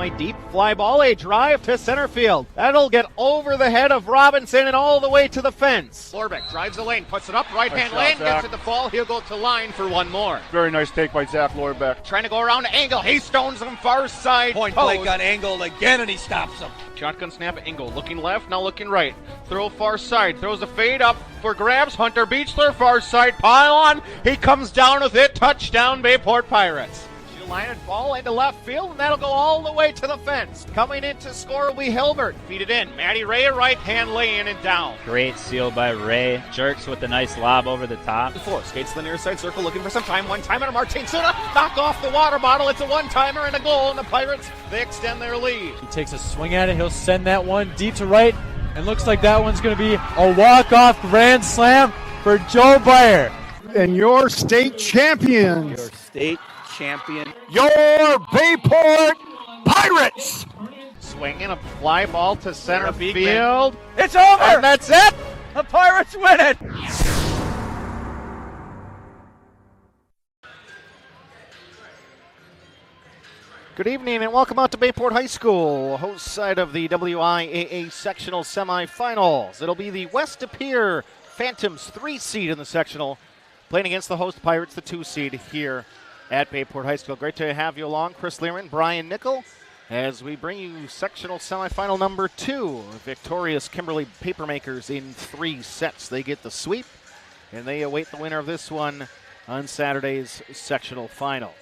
point deep fly ball, a drive to center field. That'll get over the head of Robinson and all the way to the fence. Lorbeck drives the lane, puts it up, right-hand lane, gets it to fall. He'll go to line for one more. Very nice take by Zach Lorbeck. Trying to go around the angle. He stones him far side. Point blank got angled again, and he stops him. Shotgun snap, Engel looking left, now looking right. Throw far side, throws a fade up for grabs. Hunter Beechler, far side pylon. He comes down with it. Touchdown, Bayport Pirates. She'll line it ball into left field, and that'll go all the way to the fence. Coming in to score will be Hilbert. Feed it in. Matty Ray, right-hand lane and down. Great steal by Ray. Jerks with a nice lob over the top. Four skates to the near side circle, looking for some time. One timer to Martin Suna. Knock off the water bottle. It's a one-timer and a goal, and the Pirates, they extend their lead. He takes a swing at it. He'll send that one deep to right, and looks like that one's going to be a walk-off grand slam for Joe Byer. And your state champions. Your state champion. Your Bayport Pirates. Swinging a fly ball to center field. It's over! And that's it! The Pirates win it! Good evening and welcome out to Bayport High School, host side of the WIAA Sectional Semifinals. It'll be the West De Pere Phantoms 3 seed in the sectional, playing against the host Pirates, the 2 seed here at Bayport High School. Great to have you along, Chris Learman, Brian Nickel, as we bring you sectional semifinal number 2. Victorious Kimberly Papermakers in 3 sets. They get the sweep, and they await the winner of this one on Saturday's sectional final.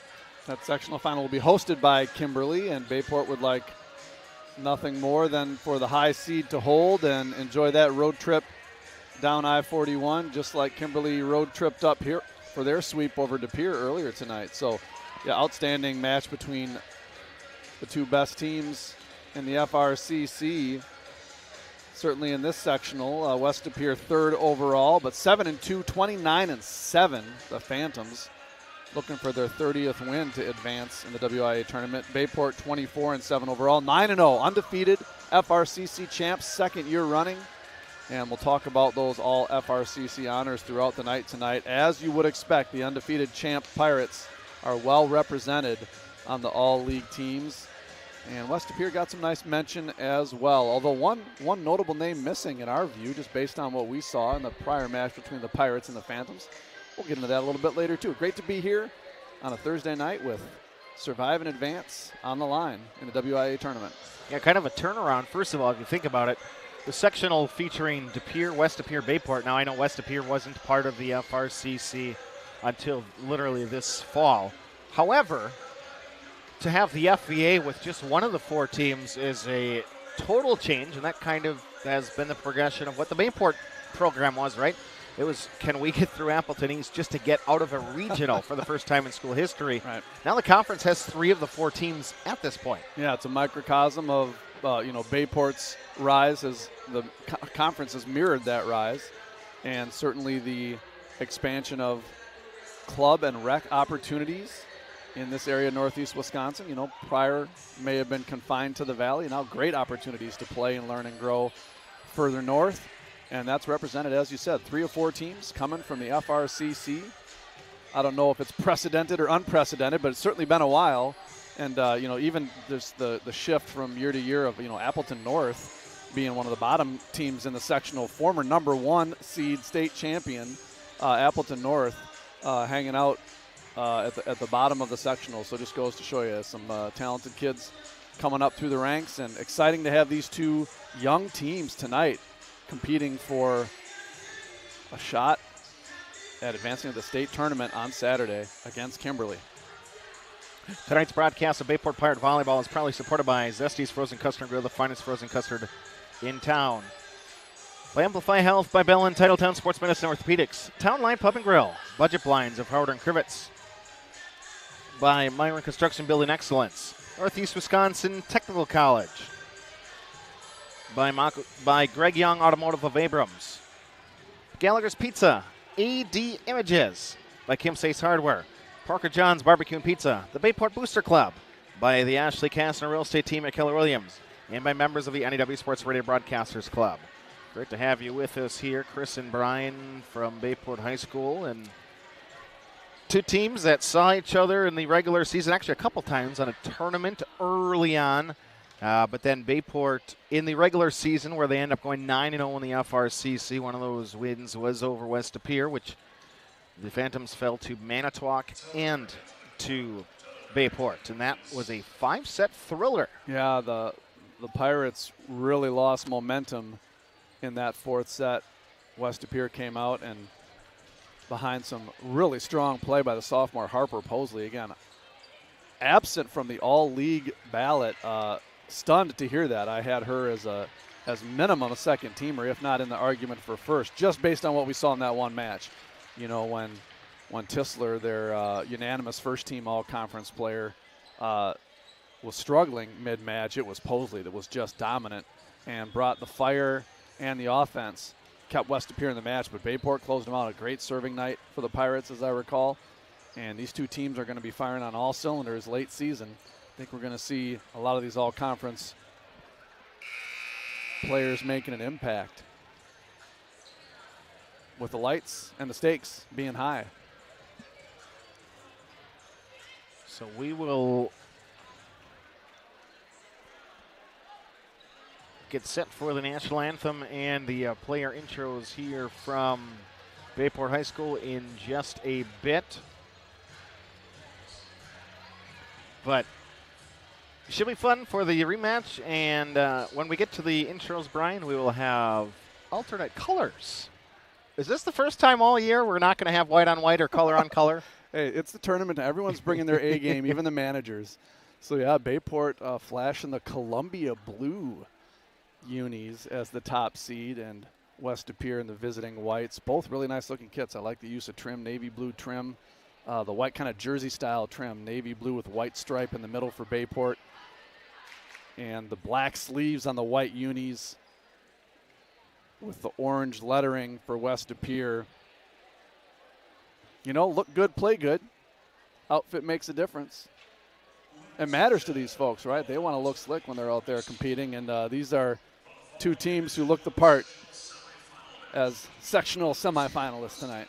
That sectional final will be hosted by Kimberly, and Bayport would like nothing more than for the high seed to hold and enjoy that road trip down I-41, just like Kimberly road tripped up here for their sweep over De Pere earlier tonight. So, yeah, outstanding match between the two best teams in the FRCC. Certainly in this sectional, West De Pere third overall, but 7-2, 29-7, the Phantoms, looking for their 30th win to advance in the WIAA tournament. Bayport 24-7 overall, 9-0, undefeated FRCC champs, second year running. And we'll talk about those all FRCC honors throughout the night tonight. As you would expect, the undefeated champ Pirates are well represented on the all-league teams. And West De Pere got some nice mention as well. Although one notable name missing in our view, just based on what we saw in the prior match between the Pirates and the Phantoms. We'll get into that a little bit later, too. Great to be here on a Thursday night with Survive and Advance on the line in the WIAA tournament. Yeah, kind of a turnaround, first of all, if you think about it. The sectional featuring De Pere, West De Pere, Bayport. Now, I know West De Pere wasn't part of the FRCC until literally this fall. However, to have the FVA with just one of the 4 teams is a total change, and that kind of has been the progression of what the Bayport program was, right? It was, can we get through Appleton East just to get out of a regional for the first time in school history? Right. Now the conference has 3 of the 4 teams at this point. Yeah, it's a microcosm of Bayport's rise, as the conference has mirrored that rise, and certainly the expansion of club and rec opportunities in this area of northeast Wisconsin. Prior may have been confined to the valley. Now great opportunities to play and learn and grow further north. And that's represented, as you said, 3 or 4 teams coming from the FRCC. I don't know if it's precedented or unprecedented, but it's certainly been a while. And, even there's the shift from year to year of, Appleton North being one of the bottom teams in the sectional, former number 1 seed state champion, Appleton North, hanging out at the bottom of the sectional. So it just goes to show you some talented kids coming up through the ranks, and exciting to have these 2 young teams tonight competing for a shot at advancing to the state tournament on Saturday against Kimberly. Tonight's broadcast of Bayport Pirate Volleyball is proudly supported by Zesty's Frozen Custard Grill, the finest frozen custard in town. By Amplify Health, by Bell and Titletown Sports Medicine Orthopedics, Town Line Pub and Grill, Budget Blinds of Howard and Crivets, by Myron Construction Building Excellence, Northeast Wisconsin Technical College, by Greg Young Automotive of Abrams, Gallagher's Pizza, AD Images, by Kim Sace Hardware, Parker John's Barbecue and Pizza, the Bayport Booster Club, by the Ashley Kastner Real Estate Team at Keller Williams, and by members of the NEW Sports Radio Broadcasters Club. Great to have you with us here, Chris and Brian from Bayport High School, and Two teams that saw each other in the regular season, actually a couple times on a tournament early on. But then Bayport in the regular season, where they end up going 9-0 in the FRCC. One of those wins was over West De Pere, which the Phantoms fell to Manitowoc and to Bayport. And that was a 5-set thriller. Yeah, the Pirates really lost momentum in that fourth set. West De Pere came out and behind some really strong play by the sophomore Harper Posley. Again, absent from the all-league ballot. Stunned to hear that. I had her as minimum a second teamer, if not in the argument for first, just based on what we saw in that one match. You know, when Tissler, their unanimous first-team all-conference player, was struggling mid-match, it was Posley that was just dominant and brought the fire and the offense. Kept West De Pere in the match, but Bayport closed them out. A great serving night for the Pirates, as I recall. And these two teams are going to be firing on all cylinders late season. I think we're going to see a lot of these all-conference players making an impact with the lights and the stakes being high. So we will get set for the national anthem and the player intros here from Bayport High School in just a bit. But it should be fun for the rematch, and when we get to the intros, Brian, we will have alternate colors. Is this the first time all year we're not going to have white on white or color on color? Hey, it's the tournament. Everyone's bringing their A game, even the managers. So, yeah, Bayport flashing the Columbia blue unis as the top seed, and West De Pere in the visiting whites. Both really nice-looking kits. I like the use of trim, navy blue trim. The white kind of jersey-style trim, navy blue with white stripe in the middle for Bayport. And the black sleeves on the white unis with the orange lettering for West De Pere. You know, look good, play good. Outfit makes a difference. It matters to these folks, right? They want to look slick when they're out there competing, and these are two teams who look the part as sectional semifinalists tonight.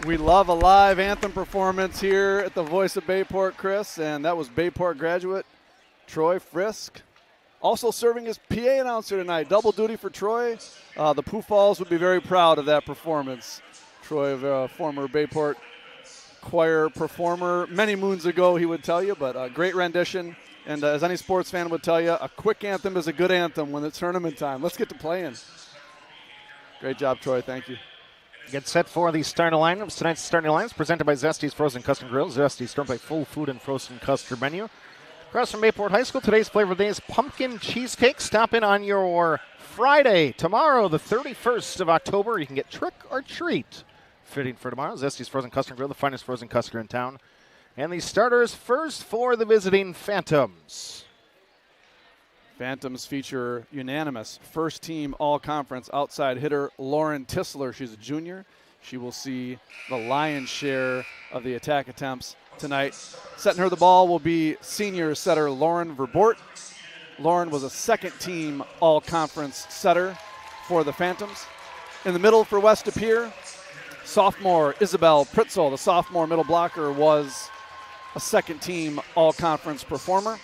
We love a live anthem performance here at the Voice of Bayport, Chris, and that was Bayport graduate Troy Frisk. Also serving as PA announcer tonight, double duty for Troy. The Pooh Falls would be very proud of that performance. Troy, former Bayport choir performer many moons ago, he would tell you, but a great rendition. And as any sports fan would tell you, a quick anthem is a good anthem when it's tournament time. Let's get to playing. Great job, Troy. Thank you. Get set for the starting lineups. Tonight's starting lineups presented by Zesty's Frozen Custom Grills. Zesty's served by full food and frozen custard menu. Across from Bayport High School, today's flavor of the day is pumpkin cheesecake. Stop in on your Friday, tomorrow, the 31st of October. You can get trick or treat. Fitting for tomorrow, Zesty's Frozen Custard Grill, the finest frozen custard in town. And the starters first for the visiting Phantoms. Phantoms feature unanimous first-team all-conference outside hitter Lauren Tisler. She's a junior. She will see the lion's share of the attack attempts tonight. Setting her the ball will be senior setter Lauren Verbort. Lauren was a second-team all-conference setter for the Phantoms. In the middle for West De Pere, sophomore Isabel Pritzel, the sophomore middle blocker, was a second-team all-conference performer.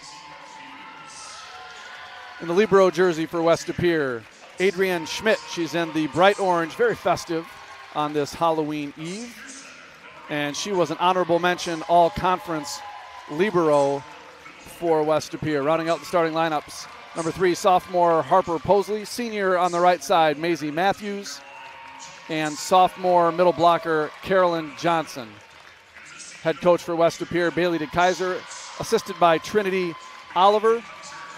In the libero jersey for West De Pere, Adrienne Schmidt. She's in the bright orange, very festive on this Halloween Eve. And she was an honorable mention all-conference libero for West De Pere. Rounding out the starting lineups, number 3, sophomore Harper Posley. Senior on the right side, Maisie Matthews. And sophomore middle blocker, Carolyn Johnson. Head coach for West De Pere, Bailey DeKaiser, assisted by Trinity Oliver.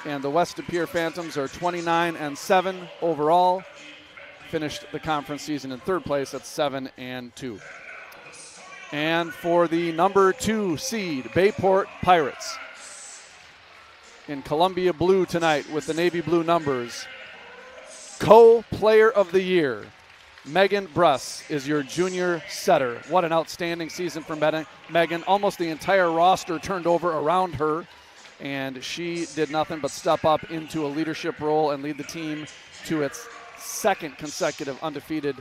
And the West De Pere Phantoms are 29-7 overall. Finished the conference season in third place at 7-2. And for the number 2 seed, Bayport Pirates. In Columbia blue tonight with the navy blue numbers. Co-player of the year, Megan Bruss is your junior setter. What an outstanding season for Megan. Almost the entire roster turned over around her, and she did nothing but step up into a leadership role and lead the team to its second consecutive undefeated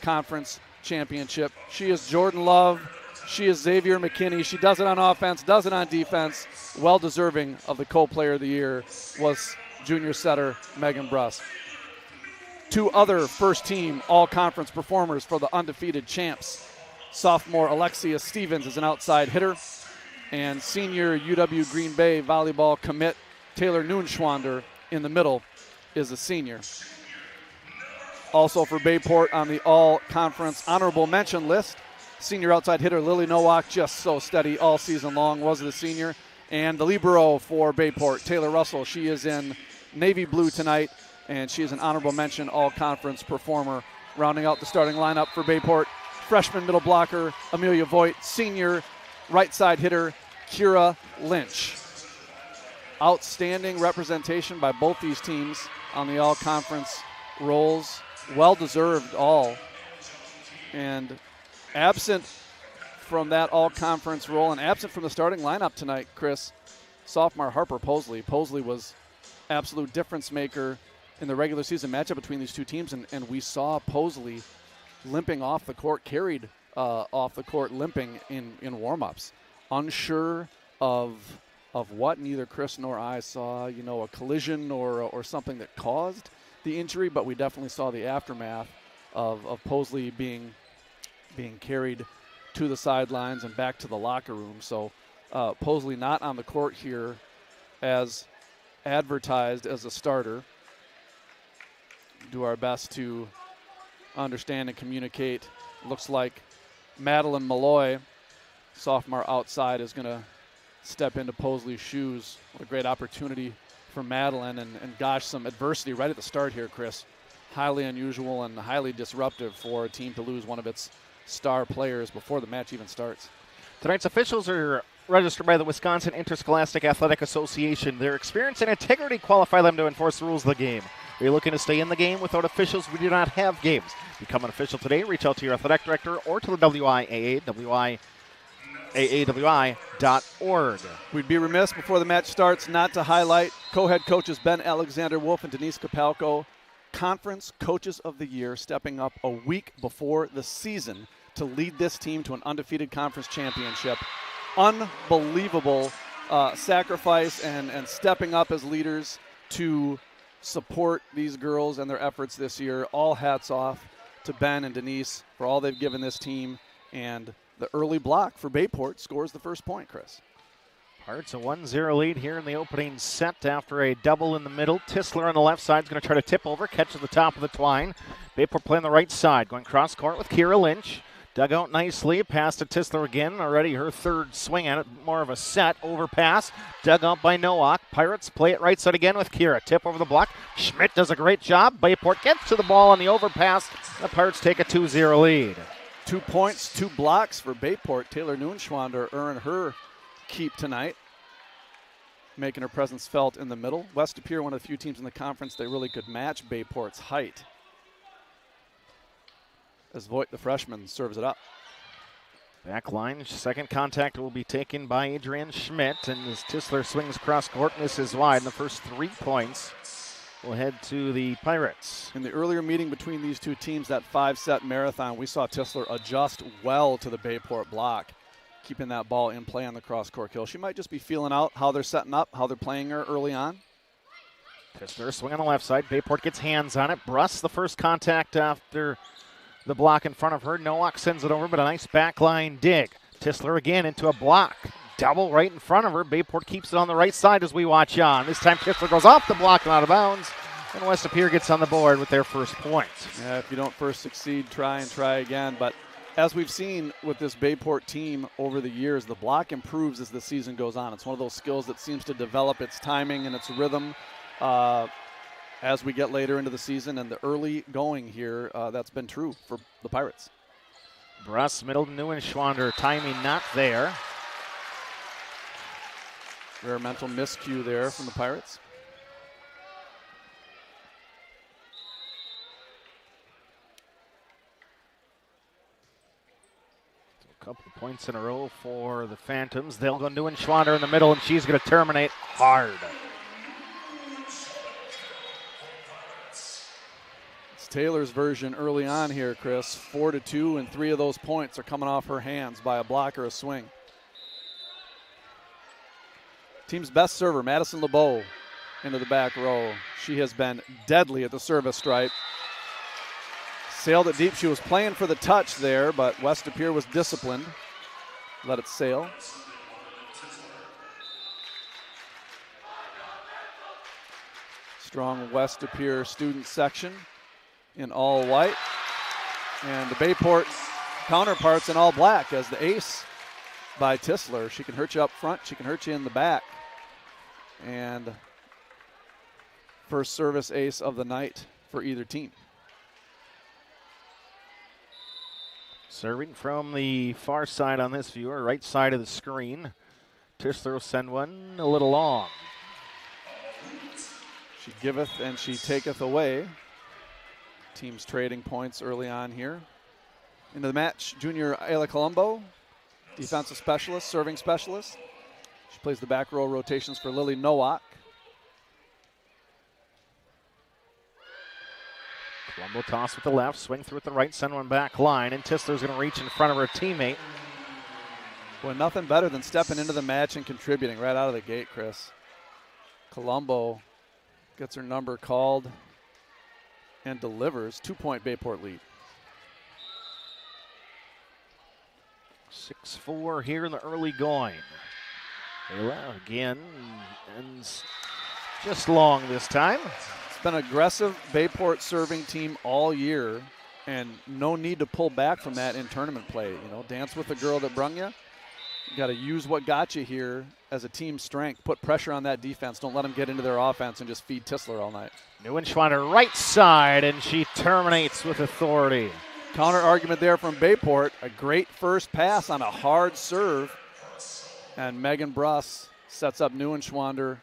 conference championship. She is Jordan Love. She is Xavier McKinney. She does it on offense, does it on defense. Well deserving of the co-player of the year was junior setter Megan Bruss. 2 other first-team all-conference performers for the undefeated champs. Sophomore Alexia Stevens is an outside hitter, and senior UW Green Bay volleyball commit Taylor Noonschwander in the middle is a senior. Also for Bayport on the all-conference honorable mention list, senior outside hitter Lily Nowak, just so steady all season long, was the senior. And the libero for Bayport, Taylor Russell, she is in navy blue tonight, and she is an honorable mention all-conference performer. Rounding out the starting lineup for Bayport, freshman middle blocker Amelia Voigt, senior right side hitter Kira Lynch. Outstanding representation by both these teams on the all-conference roles. Well-deserved all. And absent from that all-conference role and absent from the starting lineup tonight, Chris, sophomore Harper Posley. Posley was absolute difference maker in the regular season matchup between these two teams, and we saw Posley limping off the court, carried off the court limping in warm-ups. Unsure of what, neither Chris nor I saw, a collision or something that caused the injury, but we definitely saw the aftermath of Posley being carried to the sidelines and back to the locker room. So Posley not on the court here as advertised as a starter. Do our best to understand and communicate. Looks like Madeline Malloy, sophomore outside, is going to step into Posley's shoes. What a great opportunity for Madeline, and gosh, some adversity right at the start here, Chris. Highly unusual and highly disruptive for a team to lose one of its star players before the match even starts. Tonight's officials are registered by the Wisconsin Interscholastic Athletic Association. Their experience and integrity qualify them to enforce the rules of the game. Are you looking to stay in the game? Without officials, we do not have games. Become an official today. Reach out to your athletic director or to the WIAA, WIAAWI.org. We'd be remiss before the match starts not to highlight co-head coaches Ben Alexander Wolf and Denise Kapalko, Conference Coaches of the Year, stepping up a week before the season to lead this team to an undefeated conference championship. Unbelievable sacrifice and stepping up as leaders to support these girls and their efforts this year. All hats off to Ben and Denise for all they've given this team. And the early block for Bayport scores the first point, Chris. Pirates a 1-0 lead here in the opening set after a double in the middle. Tisler on the left side is going to try to tip over, catch at the top of the twine. Bayport playing the right side, going cross court with Kira Lynch. Dug out nicely, pass to Tisler again. Already her third swing at it, more of a set overpass. Dug out by Nowak. Pirates play it right side again with Kira. Tip over the block. Schmidt does a great job. Bayport gets to the ball on the overpass. The Pirates take a 2-0 lead. 2 points, 2 blocks for Bayport. Taylor Noonschwander earned her keep tonight. making her presence felt in the middle. West Pere, one of the few teams in the conference that really could match Bayport's height. As Voigt, the freshman, serves it up. Back line, second contact will be taken by Adrian Schmidt, and as Tissler swings cross court, misses wide, and the first 3 points will head to the Pirates. In the earlier meeting between these two teams, that 5-set marathon, we saw Tissler adjust well to the Bayport block, keeping that ball in play on the cross court kill. She might just be feeling out how they're setting up, how they're playing her early on. Tissler swing on the left side. Bayport gets hands on it. Bruss, the first contact after the block in front of her. Nowak sends it over, but a nice backline dig. Tissler again into a block. Double right in front of her. Bayport keeps it on the right side as we watch on. This time Tissler goes off the block and out of bounds. And West Pere gets on the board with their first point. Yeah, if you don't first succeed, try and try again. But as we've seen with this Bayport team over the years, the block improves as the season goes on. It's one of those skills that seems to develop its timing and its rhythm as we get later into the season, and the early going here, that's been true for the Pirates. Bruss, Middleton, Neuenschwander, timing not there. Rare mental miscue there from the Pirates. A couple of points in a row for the Phantoms. They'll go Neuenschwander in the middle, and she's going to terminate hard. Taylor's version early on here, Chris. 4-2, and 3 of those points are coming off her hands by a block or a swing. Team's best server, Madison LeBeau, into the back row. She has been deadly at the service stripe. Sailed it deep. She was playing for the touch there, but West Pere was disciplined. Let it sail. Strong West Pere student section in all white, and the Bayport counterparts in all black as the ace by Tissler. She can hurt you up front, she can hurt you in the back. And first service ace of the night for either team. Serving from the far side on this viewer, right side of the screen. Tissler will send one a little long. She giveth and she taketh away. Teams trading points early on here. Into the match, junior Ayla Colombo, defensive specialist, serving specialist. She plays the back row rotations for Lily Nowak. Colombo toss with the left, swing through with the right, send one back line, and Tissler's going to reach in front of her teammate. Well, nothing better than stepping into the match and contributing right out of the gate, Chris. Colombo gets her number called and delivers. 2-point Bayport lead. 6-4 here in the early going. Ayla again ends just long this time. It's been an aggressive Bayport serving team all year, and no need to pull back from that in tournament play. You know, dance with the girl that brung you. You got to use what got you here as a team strength. Put pressure on that defense. Don't let them get into their offense and just feed Tissler all night. Neuenschwander right side, and she terminates with authority. Counter argument there from Bayport. A great first pass on a hard serve. And Megan Bruss sets up Neuenschwander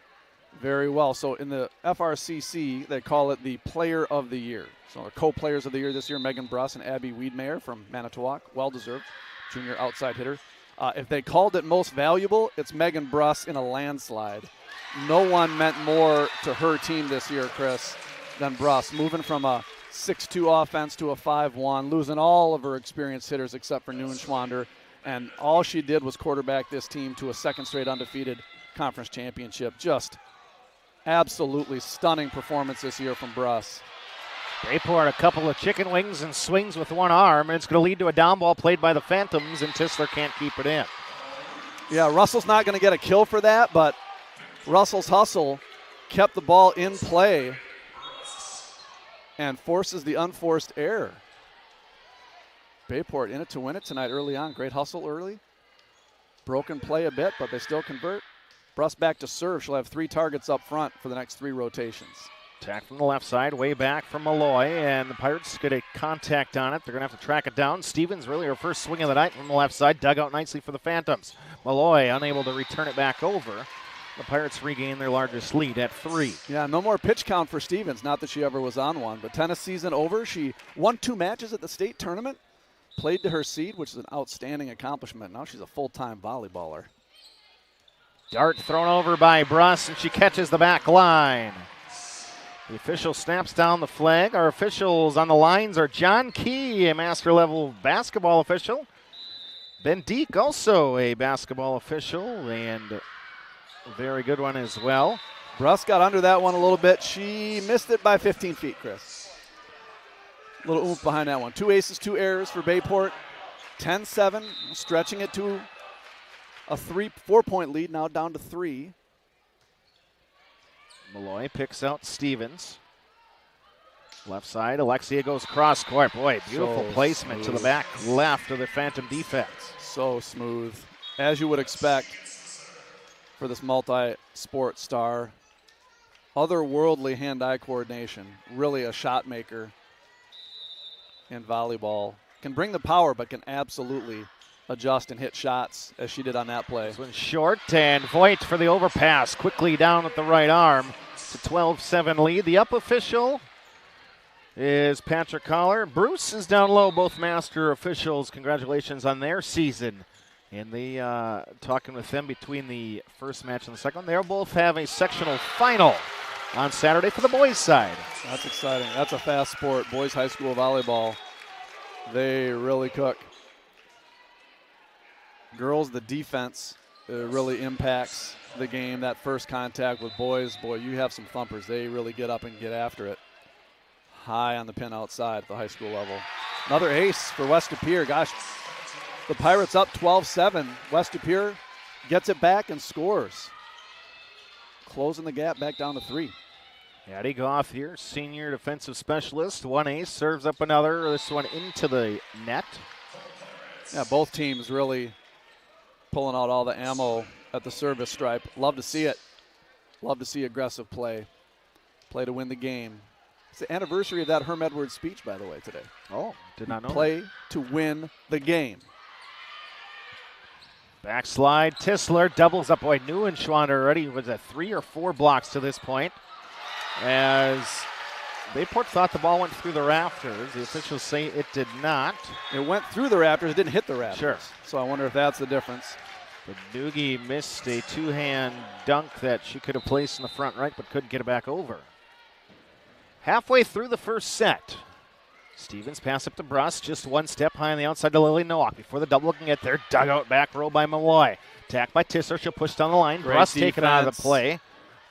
very well. So in the FRCC, they call it the Player of the Year. So the co-players of the year this year, Megan Bruss and Abby Wiedmeyer from Manitowoc. Well-deserved junior outside hitter. If they called it most valuable, it's Megan Bruss in a landslide. No one meant more to her team this year, Chris, than Bruss. Moving from a 6-2 offense to a 5-1, losing all of her experienced hitters except for Neuenschwander. And all she did was quarterback this team to a second straight undefeated conference championship. Just absolutely stunning performance this year from Bruss. Bayport a couple of chicken wings and swings with one arm, and it's going to lead to a down ball played by the Phantoms, and Tissler can't keep it in. Yeah, Russell's not going to get a kill for that, but Russell's hustle kept the ball in play and forces the unforced error. Bayport in it to win it tonight early on. Great hustle early. Broken play a bit, but they still convert. Bruss back to serve. She'll have 3 targets up front for the next 3 rotations. Attack from the left side, way back from Malloy, and the Pirates get a contact on it. They're going to have to track it down. Stevens, really her first swing of the night from the left side, dug out nicely for the Phantoms. Malloy unable to return it back over. The Pirates regain their largest lead at 3. Yeah, no more pitch count for Stevens. Not that she ever was on one, but tennis season over. She won 2 matches at the state tournament, played to her seed, which is an outstanding accomplishment. Now she's a full-time volleyballer. Dart thrown over by Bruss, and she catches the back line. The official snaps down the flag. Our officials on the lines are John Key, a master level basketball official. Ben Deek, also a basketball official, and a very good one as well. Bruss got under that one a little bit. She missed it by 15 feet, Chris. A little oomph behind that one. 2 aces, 2 errors for Bayport. 10-7, stretching it to a 4-point lead, now down to 3. Malloy picks out Stevens. Left side, Alexia goes cross court. Boy, beautiful placement to the back left of the Phantom defense. So smooth, as you would expect for this multi-sport star. Otherworldly hand-eye coordination, really a shot maker in volleyball. Can bring the power, but can absolutely adjust and hit shots as she did on that play. This one's short, and Voigt for the overpass, quickly down with the right arm. It's a 12-7 lead. The up official is Patrick Collar. Bruce is down low, both master officials. Congratulations on their season. And they, talking with them between the first match and the second one, they'll both have a sectional final on Saturday for the boys' side. That's exciting. That's a fast sport. Boys high school volleyball, they really cook. Girls, the defense really impacts the game. That first contact with boys, boy, you have some thumpers. They really get up and get after it. High on the pin outside at the high school level. Another ace for West De Pere. Gosh, the Pirates up 12-7. West De Pere gets it back and scores. Closing the gap back down to 3. Addie Goff here, senior defensive specialist. 1 ace, serves up another. This one into the net. Yeah, both teams really pulling out all the ammo at the service stripe. Love to see it. Love to see aggressive play. Play to win the game. It's the anniversary of that Herm Edwards speech, by the way, today. Oh, did not know. Play to win the game. Backslide, Tisler doubles up. Boy, Neuenschwander already was at 3 or 4 blocks to this point. As Bayport thought the ball went through the rafters. The officials say it did not. It went through the rafters, it didn't hit the rafters. Sure. So I wonder if that's the difference. But Doogie missed a 2-hand dunk that she could have placed in the front right, but couldn't get it back over. Halfway through the first set, Stevens pass up to Bruss, just 1 step high on the outside to Lily Nowak. Before the double can get there, dugout back row by Malloy. Attacked by Tisler, she'll push down the line. Great Bruss taken out of defense. the play.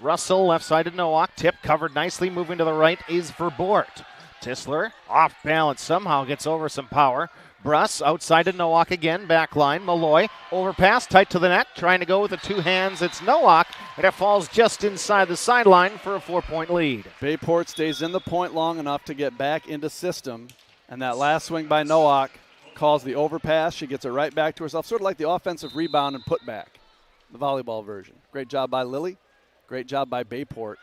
Russell left side to Nowak, tip covered nicely, moving to the right is Verbort. Tisler off balance, somehow gets over some power. Bruss outside to Nowak again, back line. Malloy overpass, tight to the net, trying to go with the 2 hands. It's Nowak, and it falls just inside the sideline for a 4-point lead. Bayport stays in the point long enough to get back into system, and that last swing by Nowak calls the overpass. She gets it right back to herself, sort of like the offensive rebound and put back, the volleyball version. Great job by Lily. Great job by Bayport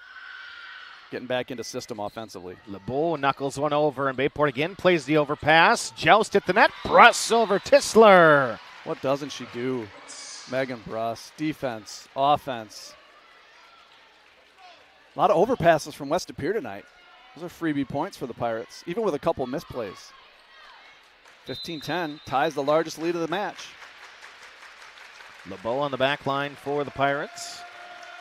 getting back into system offensively. LeBeau knuckles one over, and Bayport again plays the overpass. Joust at the net. Bruss over Tisler. What doesn't she do? Megan Bruss. Defense, offense. A lot of overpasses from West De Pere tonight. Those are freebie points for the Pirates, even with a couple misplays. 15-10 ties the largest lead of the match. LeBeau on the back line for the Pirates.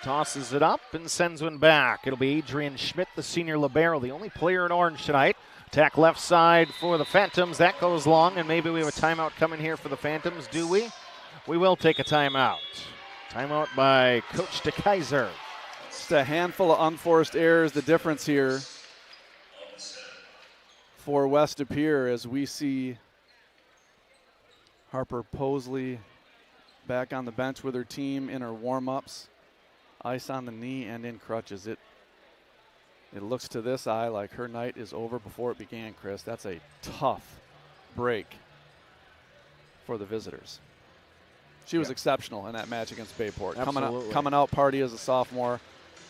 Tosses it up and sends one back. It'll be Adrian Schmidt, the senior libero, the only player in orange tonight. Attack left side for the Phantoms. That goes long, and maybe we have a timeout coming here for the Phantoms, do we? We will take a timeout. Timeout by Coach DeKaiser. Just a handful of unforced errors. The difference here for West De Pere as we see Harper Posley back on the bench with her team in her warm-ups. Ice on the knee and in crutches. It looks to this eye like her night is over before it began, Chris. That's a tough break for the visitors. She was exceptional in that match against Bayport. Coming out party as a sophomore.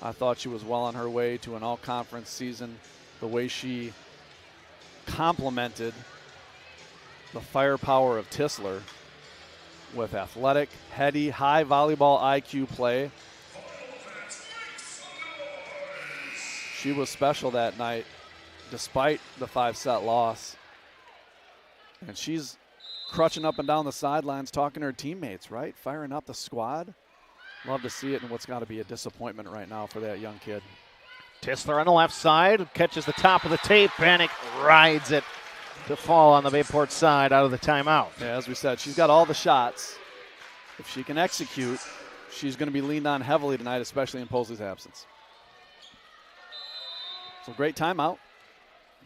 I thought she was well on her way to an all-conference season. The way she complemented the firepower of Tisler with athletic, heady, high volleyball IQ play. She was special that night, despite the 5-set loss. And she's crutching up and down the sidelines, talking to her teammates, right? Firing up the squad. Love to see it, and what's got to be a disappointment right now for that young kid. Tisler on the left side, catches the top of the tape, and it rides it to fall on the Bayport side out of the timeout. Yeah, as we said, she's got all the shots. If she can execute, she's going to be leaned on heavily tonight, especially in Posley's absence. So great timeout.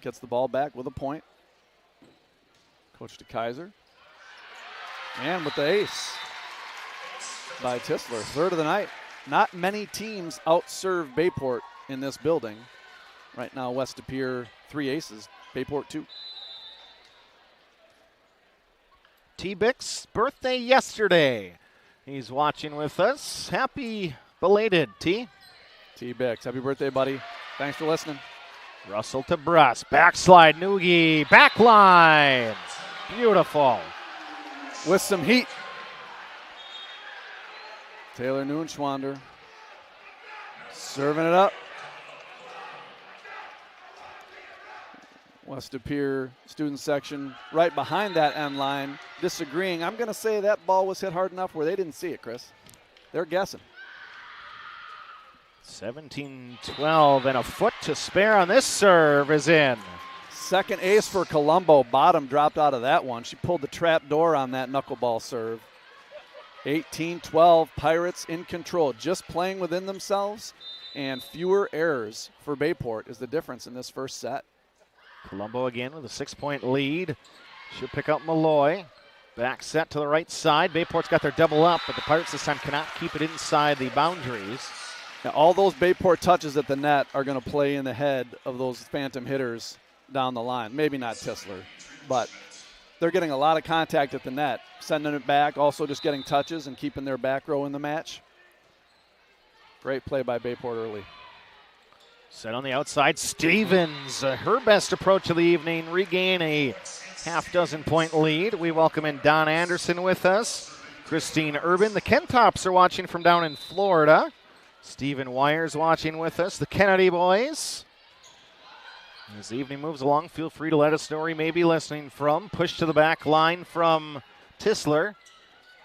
Gets the ball back with a point. Coach to Kaiser. And with the ace by Tisler, third of the night. Not many teams outserve Bayport in this building. Right now, West De Pere 3 aces, Bayport 2. T-Bix birthday yesterday. He's watching with us. Happy belated, T. T-Bix, happy birthday, buddy. Thanks for listening. Russell to Bruss. Backslide, Noogie. Backlines. Beautiful. With some heat. Taylor Neuenschwander serving it up. West De Pere student section right behind that end line disagreeing. I'm going to say that ball was hit hard enough where they didn't see it, Chris. They're guessing. 17-12 and a foot to spare on this serve is in. Second ace for Colombo. Bottom dropped out of that one. She pulled the trap door on that knuckleball serve. 18-12, Pirates in control. Just playing within themselves, and fewer errors for Bayport is the difference in this first set. Colombo again with a 6-point lead. She'll pick up Malloy. Back set to the right side. Bayport's got their double up, but the Pirates this time cannot keep it inside the boundaries. Now, all those Bayport touches at the net are going to play in the head of those phantom hitters down the line. Maybe not Tisler, but they're getting a lot of contact at the net, sending it back, also just getting touches and keeping their back row in the match. Great play by Bayport early. Set on the outside, Stevens, her best approach of the evening, regain a half-dozen-point lead. We welcome in Don Anderson with us, Christine Urban. The Kentops are watching from down in Florida. Stephen Wires watching with us, the Kennedy boys. As the evening moves along, feel free to let us know where you may be listening from. Push to the back line from Tisler.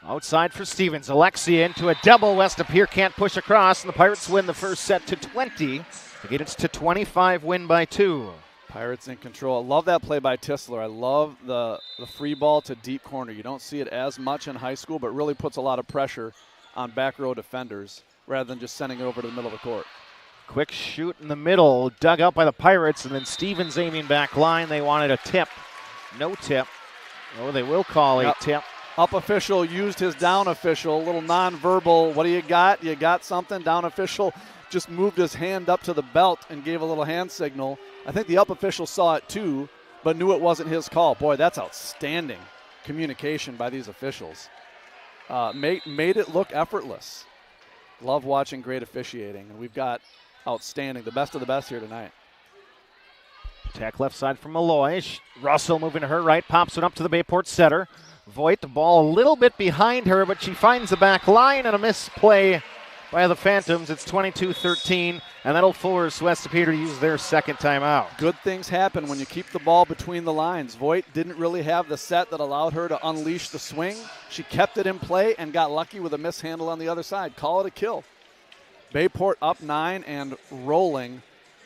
Outside for Stevens. Alexia into a double. West De Pere can't push across, and the Pirates win the first set to 20. To get it to 25, win by 2. Pirates in control. I love that play by Tisler. I love the free ball to deep corner. You don't see it as much in high school, but really puts a lot of pressure on back row defenders rather than just sending it over to the middle of the court. Quick shoot in the middle, dug out by the Pirates, and then Stevens aiming back line. They wanted a tip. No tip. Oh, they will call a tip. Up official used his down official, a little nonverbal. What do you got? You got something? Down official just moved his hand up to the belt and gave a little hand signal. I think the up official saw it too, but knew it wasn't his call. Boy, that's outstanding communication by these officials. Made it look effortless. Love watching great officiating, and we've got outstanding, the best of the best here tonight. Attack left side from Malloy. Russell moving to her right, pops it up to the Bayport setter. Voigt, the ball a little bit behind her, but she finds the back line and a misplay by the Phantoms. It's 22-13, and that'll force West De Pere to use their second timeout. Good things happen when you keep the ball between the lines. Voigt didn't really have the set that allowed her to unleash the swing. She kept it in play and got lucky with a mishandle on the other side. Call it a kill. Bayport up 9 and rolling.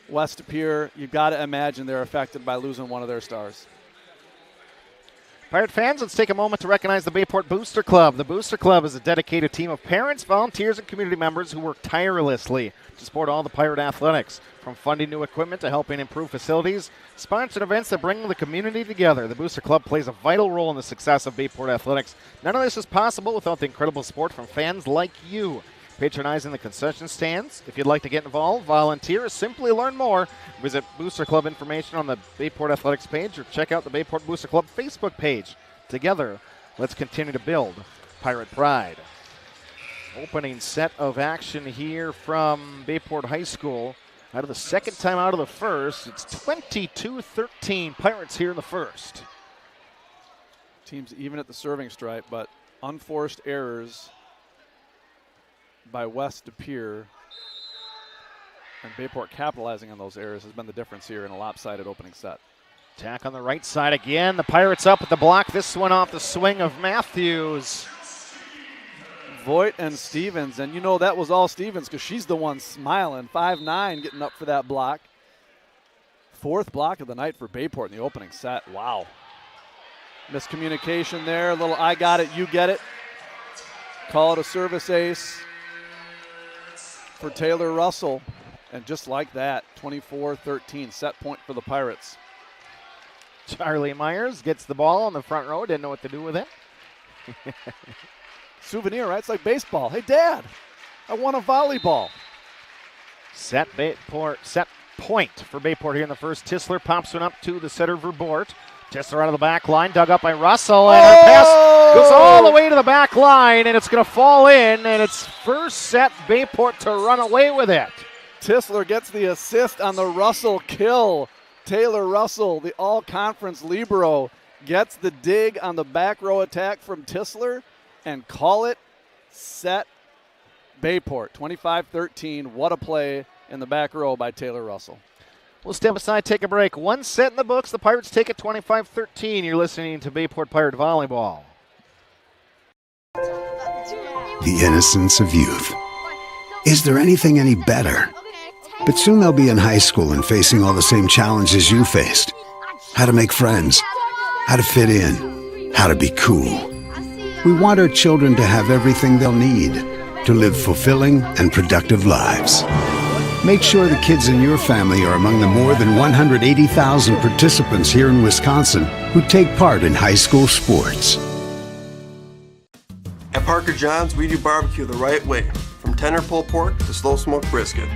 West De Pere, you've got to imagine they're affected by losing one of their stars. Pirate fans, let's take a moment to recognize the Bayport Booster Club. The Booster Club is a dedicated team of parents, volunteers, and community members who work tirelessly to support all the Pirate athletics. From funding new equipment to helping improve facilities, sponsored events that bring the community together, the Booster Club plays a vital role in the success of Bayport athletics. None of this is possible without the incredible support from fans like you. Patronizing the concession stands. If you'd like to get involved, volunteer, or simply learn more, visit Booster Club information on the Bayport Athletics page or check out the Bayport Booster Club Facebook page. Together, let's continue to build Pirate Pride. Opening set of action here from Bayport High School. Out of the second time out of the first, it's 22-13 Pirates here in the first. Teams even at the serving stripe, but unforced errors by West De Pere. And Bayport capitalizing on those errors has been the difference here in a lopsided opening set. Attack on the right side again. The Pirates up at the block. This one off the swing of Matthews. Voigt and Stevens, and you know that was all Stevens because she's the one smiling. 5'9", getting up for that block. Fourth block of the night for Bayport in the opening set. Wow. Miscommunication there. A little I got it, you get it. Call it a service ace for Taylor Russell. And just like that, 24-13, set point for the Pirates. Charlie Myers gets the ball on the front row. Didn't know what to do with it. Souvenir, right? It's like baseball. Hey, Dad, I won a volleyball. Set point for Bayport here in the first. Tisler pops one up to the setter, Verbort. Tisler out of the back line, dug up by Russell, and her pass goes all the way to the back line, and it's going to fall in, and it's first set Bayport to run away with it. Tisler gets the assist on the Russell kill. Taylor Russell, the all-conference libero, gets the dig on the back row attack from Tisler, and call it set Bayport. 25-13. What a play in the back row by Taylor Russell. We'll step aside, take a break. One set in the books. The Pirates take it 25-13. You're listening to Bayport Pirate Volleyball. The innocence of youth. Is there anything any better? But soon they'll be in high school and facing all the same challenges you faced. How to make friends, how to fit in, how to be cool. We want our children to have everything they'll need to live fulfilling and productive lives. Make sure the kids in your family are among the more than 180,000 participants here in Wisconsin who take part in high school sports. At Parker John's, we do barbecue the right way, from tender pulled pork to slow smoked brisket.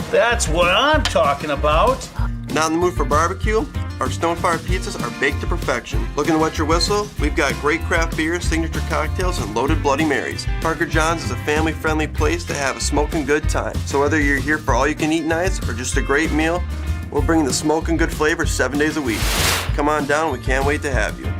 That's what I'm talking about. Not in the mood for barbecue? Our stone-fired pizzas are baked to perfection. Looking to wet your whistle? We've got great craft beers, signature cocktails, and loaded Bloody Marys. Parker John's is a family-friendly place to have a smoking good time. So whether you're here for all-you-can-eat nights or just a great meal, we're bringing the smoking good flavor 7 days a week. Come on down, we can't wait to have you.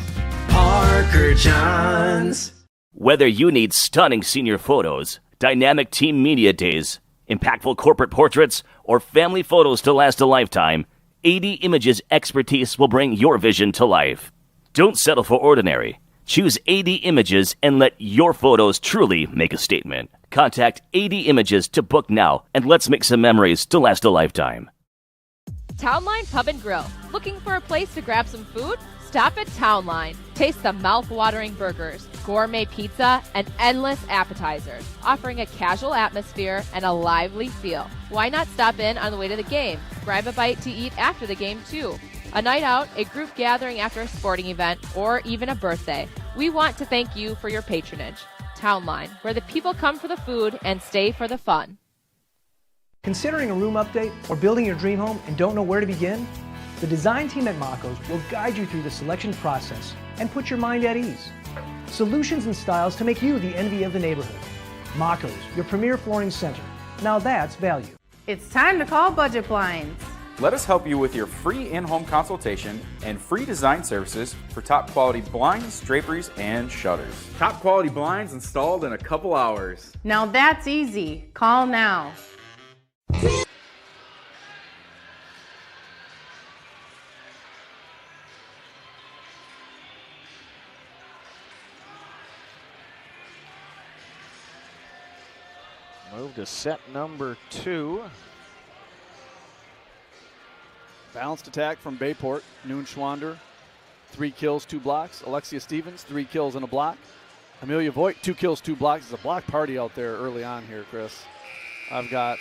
Parker John's. Whether you need stunning senior photos, dynamic team media days, impactful corporate portraits, or family photos to last a lifetime, AD Images expertise will bring your vision to life. Don't settle for ordinary. Choose AD Images and let your photos truly make a statement. Contact AD Images to book now, and let's make some memories to last a lifetime. Townline Pub and Grill. Looking for a place to grab some food? Stop at Townline. Taste the mouth-watering burgers, gourmet pizza, and endless appetizers, offering a casual atmosphere and a lively feel. Why not stop in on the way to the game? Grab a bite to eat after the game, too. A night out, a group gathering after a sporting event, or even a birthday. We want to thank you for your patronage. Townline, where the people come for the food and stay for the fun. Considering a room update or building your dream home and don't know where to begin? The design team at Maco's will guide you through the selection process and put your mind at ease. Solutions and styles to make you the envy of the neighborhood. Maco's, your premier flooring center. Now that's value. It's time to call Budget Blinds. Let us help you with your free in-home consultation and free design services for top quality blinds, draperies, and shutters. Top quality blinds installed in a couple hours. Now that's easy. Call now. Move to set number 2. Balanced attack from Bayport. Noon Schwander, 3 kills, 2 blocks. Alexia Stevens, 3 kills and a block. Amelia Voigt, 2 kills, 2 blocks. It's a block party out there early on here, Chris. I've got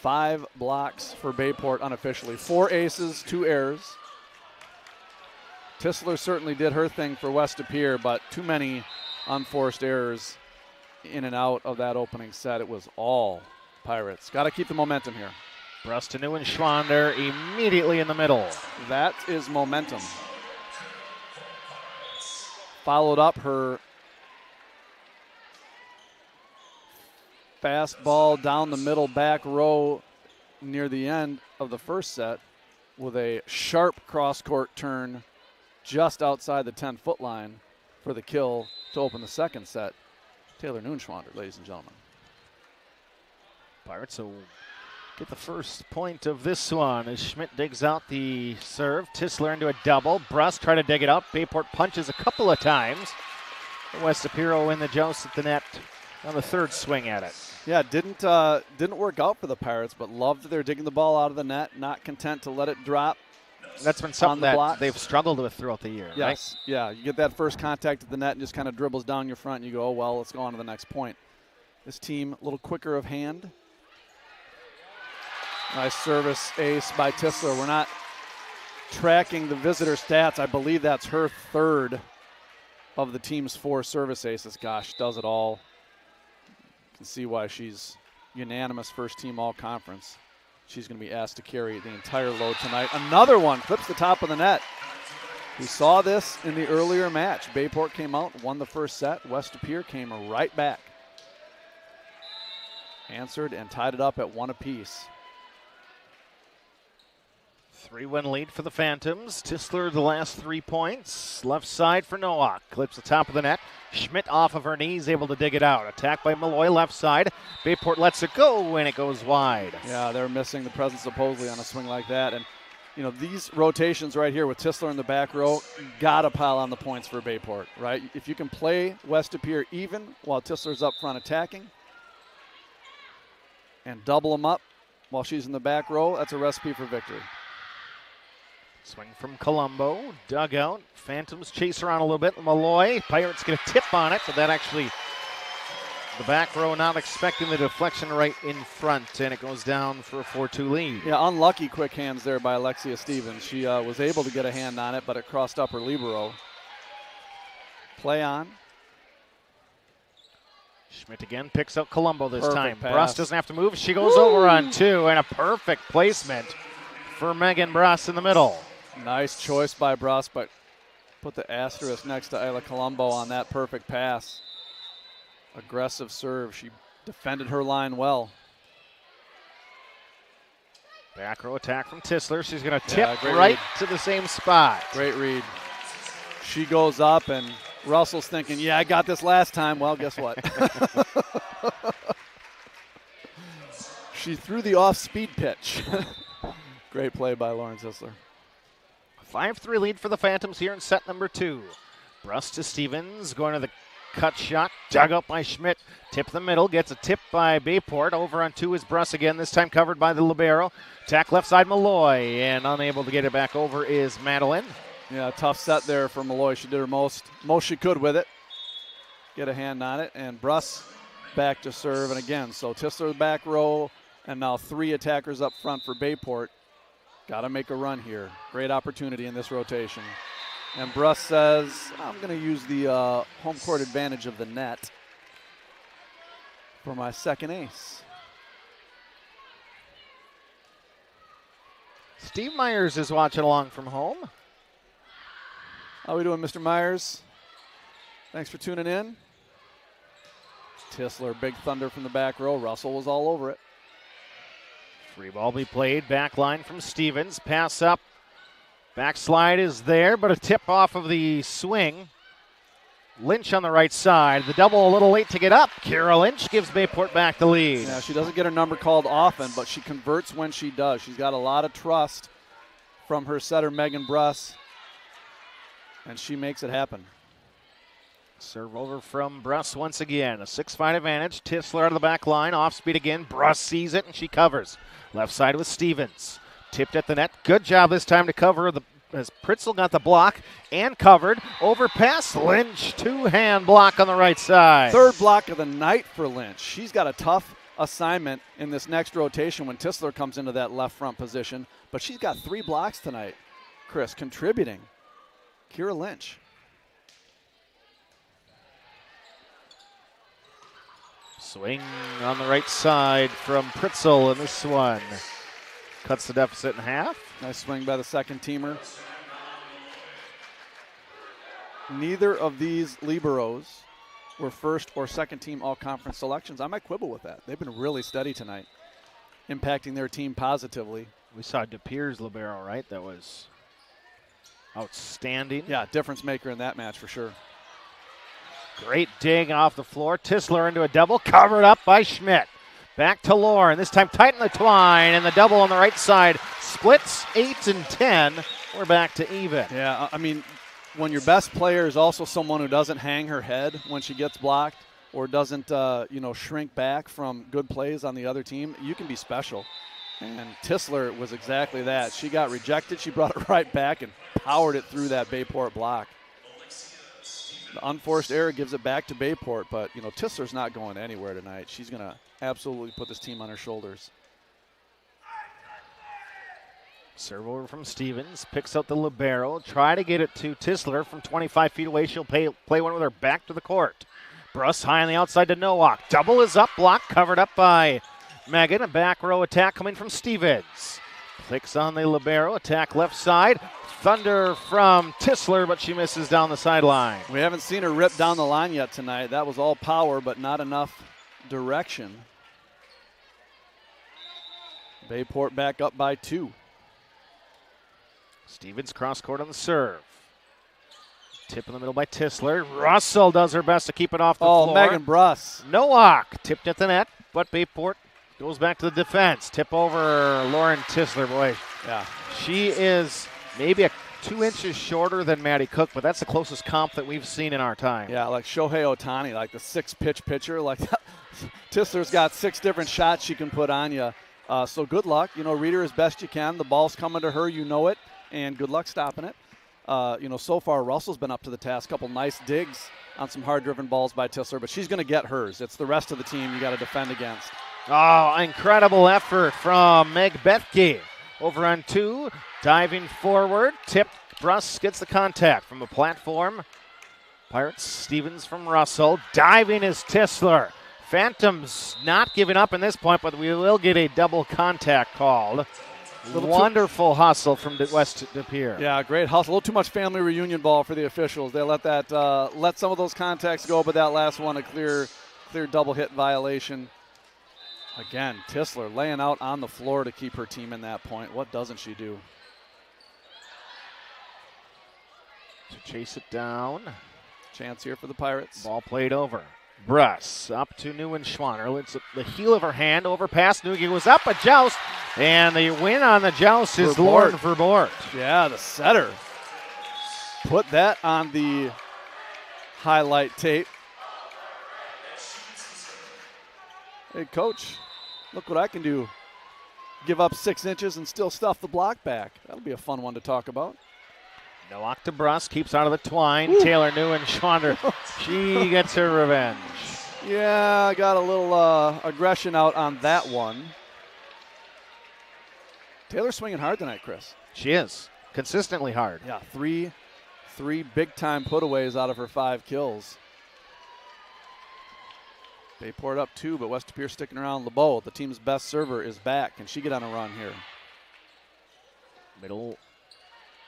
5 blocks for Bayport unofficially. 4 aces, 2 errors. Tisler certainly did her thing for West Pere, but too many unforced errors in and out of that opening set. It was all Pirates. Got to keep the momentum here. Brustanu and Schwander immediately in the middle. That is momentum. Followed up her fastball down the middle back row near the end of the first set with a sharp cross-court turn just outside the 10-foot line for the kill to open the second set. Taylor Noonschwander, ladies and gentlemen. Pirates a get the first point of this one as Schmidt digs out the serve. Tisler into a double. Brust try to dig it up. Bayport punches a couple of times. West Apiro win the joust at the net on the third swing at it. Yeah, didn't work out for the Pirates, but loved that they're digging the ball out of the net, not content to let it drop. That's been something that blocks. They've struggled with throughout the year, yes. right? Yeah, you get that first contact at the net and just kind of dribbles down your front, and you go, oh, well, let's go on to the next point. This team a little quicker of hand. Nice service ace by Tisler. We're not tracking the visitor stats. I believe that's her third of the team's 4 service aces. Gosh, does it all. You can see why she's unanimous first team all conference. She's going to be asked to carry the entire load tonight. Another one clips the top of the net. We saw this in the earlier match. Bayport came out, won the first set. West Appear came right back. Answered and tied it up at 1 apiece. 3-1 lead for the Phantoms. Tisler the last 3 points. Left side for Nowak. Clips the top of the net. Schmidt off of her knees, able to dig it out. Attack by Malloy, left side. Bayport lets it go, and it goes wide. Yeah, they're missing the presence of Posley on a swing like that. And, you know, these rotations right here with Tisler in the back row, got to pile on the points for Bayport, right? If you can play West Appear even while Tisler's up front attacking and double them up while she's in the back row, that's a recipe for victory. Swing from Colombo, dugout. Phantoms chase around a little bit. Malloy, Pirates get a tip on it, but that actually, the back row not expecting the deflection right in front, and it goes down for a 4-2 lead. Yeah, unlucky quick hands there by Alexia Stevens. She was able to get a hand on it, but it crossed up her libero. Play on. Schmidt again picks up Colombo this Perfect time. pass. Bruss doesn't have to move. She goes over on 2, and a perfect placement for Megan Bruss in the middle. Nice choice by Bruss, but put the asterisk next to Isla Colombo on that perfect pass. Aggressive serve. She defended her line well. Back row attack from Tisler. She's going to tip right read. to the same spot. Great read. She goes up, and Russell's thinking, yeah, I got this last time. Well, guess what? She threw the off-speed pitch. Great play by Lauren Tisler. 5-3 lead for the Phantoms here in set number 2. Bruss to Stevens, going to the cut shot, dug up by Schmidt. Tip the middle, gets a tip by Bayport. Over on 2 is Bruss again, this time covered by the libero. Attack left side Malloy, and unable to get it back over is Madeline. Yeah, tough set there for Malloy. She did her most she could with it. Get a hand on it, and Bruss back to serve. And again, so Tisler back row, and now 3 attackers up front for Bayport. Got to make a run here. Great opportunity in this rotation. And Bruss says, I'm going to use the home court advantage of the net for my second ace. Steve Myers is watching along from home. How we doing, Mr. Myers? Thanks for tuning in. Tisler, big thunder from the back row. Russell was all over it. Free ball be played, back line from Stevens. Pass up, backslide is there, but a tip off of the swing. Lynch on the right side. The double a little late to get up. Kira Lynch gives Bayport back the lead. Yeah, she doesn't get her number called often, but she converts when she does. She's got a lot of trust from her setter, Megan Bruss, and she makes it happen. Serve over from Bruss once again. A 6-5 advantage. Tisler out of the back line. Off speed again. Bruss sees it and she covers. Left side with Stevens. Tipped at the net. Good job this time to cover as Pritzel got the block and covered. Overpass. Lynch. 2-hand block on the right side. Third block of the night for Lynch. She's got a tough assignment in this next rotation when Tisler comes into that left front position. But she's got 3 blocks tonight, Chris, contributing. Kira Lynch. Swing on the right side from Pritzel in this one. Cuts the deficit in half. Nice swing by the second teamer. Neither of these liberos were first or second team all-conference selections. I might quibble with that. They've been really steady tonight, impacting their team positively. We saw DePere's libero, right? That was outstanding. Yeah, difference maker in that match for sure. Great dig off the floor. Tisler into a double, covered up by Schmidt. Back to Lauren. This time tight in the twine, and the double on the right side splits 8 and 10. We're back to even. Yeah, I mean, when your best player is also someone who doesn't hang her head when she gets blocked or doesn't, shrink back from good plays on the other team, you can be special. And Tisler was exactly that. She got rejected. She brought it right back and powered it through that Bayport block. The unforced error gives it back to Bayport, but, Tisler's not going anywhere tonight. She's going to absolutely put this team on her shoulders. Serve over from Stevens, picks out the libero, try to get it to Tisler from 25 feet away. She'll play one with her back to the court. Bruss high on the outside to Nowak. Double is up, block covered up by Megan. A back row attack coming from Stevens. Clicks on the libero, attack left side. Thunder from Tisler, but she misses down the sideline. We haven't seen her rip down the line yet tonight. That was all power, but not enough direction. Bayport back up by 2. Stevens cross court on the serve. Tip in the middle by Tisler. Russell does her best to keep it off the floor. Oh, Megan Bruss. Nowak tipped at the net, but Bayport goes back to the defense. Tip over Lauren Tisler. Boy, yeah, she is maybe 2 inches shorter than Maddie Cook, but that's the closest comp that we've seen in our time. Yeah, like Shohei Ohtani, like the 6-pitch pitcher. Like Tisler's got 6 different shots she can put on you. So good luck. Read her as best you can. The ball's coming to her. You know it. And good luck stopping it. So far, Russell's been up to the task. Couple nice digs on some hard-driven balls by Tisler, but she's going to get hers. It's the rest of the team you got to defend against. Oh, incredible effort from Meg Bethke. Over on 2, diving forward, tipped. Bruss gets the contact from the platform. Pirates, Stevens from Russell. Diving is Tisler. Phantoms not giving up in this point, but we will get a double contact called. Wonderful hustle from West De Pere. Yeah, great hustle. A little too much family reunion ball for the officials. They let some of those contacts go, but that last one a clear double hit violation. Again, Tisler laying out on the floor to keep her team in that point. What doesn't she do? To chase it down. Chance here for the Pirates. Ball played over. Bruss up to Neuenschwaner. It's the heel of her hand. Overpass. Nugi was up. A joust. And the win on the joust is Lauren Verbort. Yeah, the setter. Put that on the highlight tape. Hey, coach, look what I can do. Give up 6 inches and still stuff the block back. That'll be a fun one to talk about. Nowak to Bruss, keeps out of the twine. Woo. Taylor Neuenschwander, she gets her revenge. Yeah, got a little aggression out on that one. Taylor's swinging hard tonight, Chris. She is, consistently hard. Yeah, three big-time putaways out of her 5 kills. They poured up 2, but West De Pere sticking around. LeBeau, the team's best server, is back. Can she get on a run here? Middle.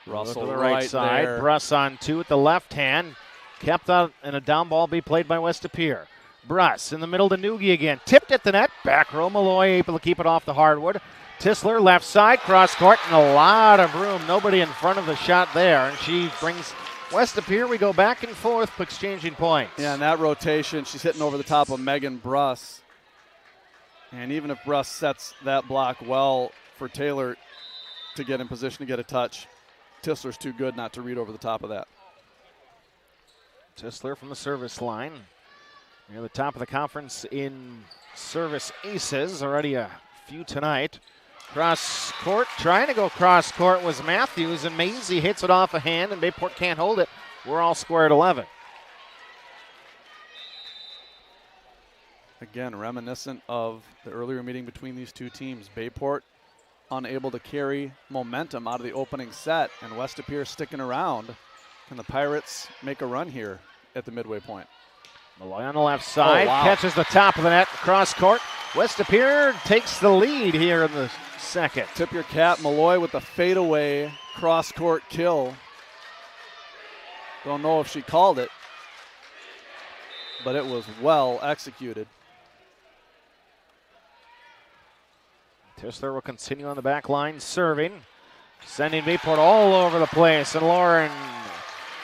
Russell to the right side. there. Bruss on 2 with the left hand. Kept out, and a down ball be played by West De Pere. Bruss in the middle to Nugi again. Tipped at the net. Back row. Malloy able to keep it off the hardwood. Tisler left side. Cross court and a lot of room. Nobody in front of the shot there. And she brings West De Pere. We go back and forth exchanging points. Yeah, and that rotation, she's hitting over the top of Megan Bruss. And even if Bruss sets that block well for Taylor to get in position to get a touch, Tisler's too good not to read over the top of that. Tisler from the service line. Near the top of the conference in service aces. Already a few tonight. Cross court, trying to go cross court was Matthews, and Maisie hits it off a hand, and Bayport can't hold it. We're all square at 11. Again, reminiscent of the earlier meeting between these two teams. Bayport unable to carry momentum out of the opening set, and West De Pere sticking around. Can the Pirates make a run here at the midway point? Malloy on the left side, wow. Catches the top of the net, cross court. West De Pere takes the lead here in the second. Tip your cap, Malloy with the fadeaway cross court kill. Don't know if she called it, but it was well executed. Tisler will continue on the back line, serving, sending Bayport all over the place, and Lauren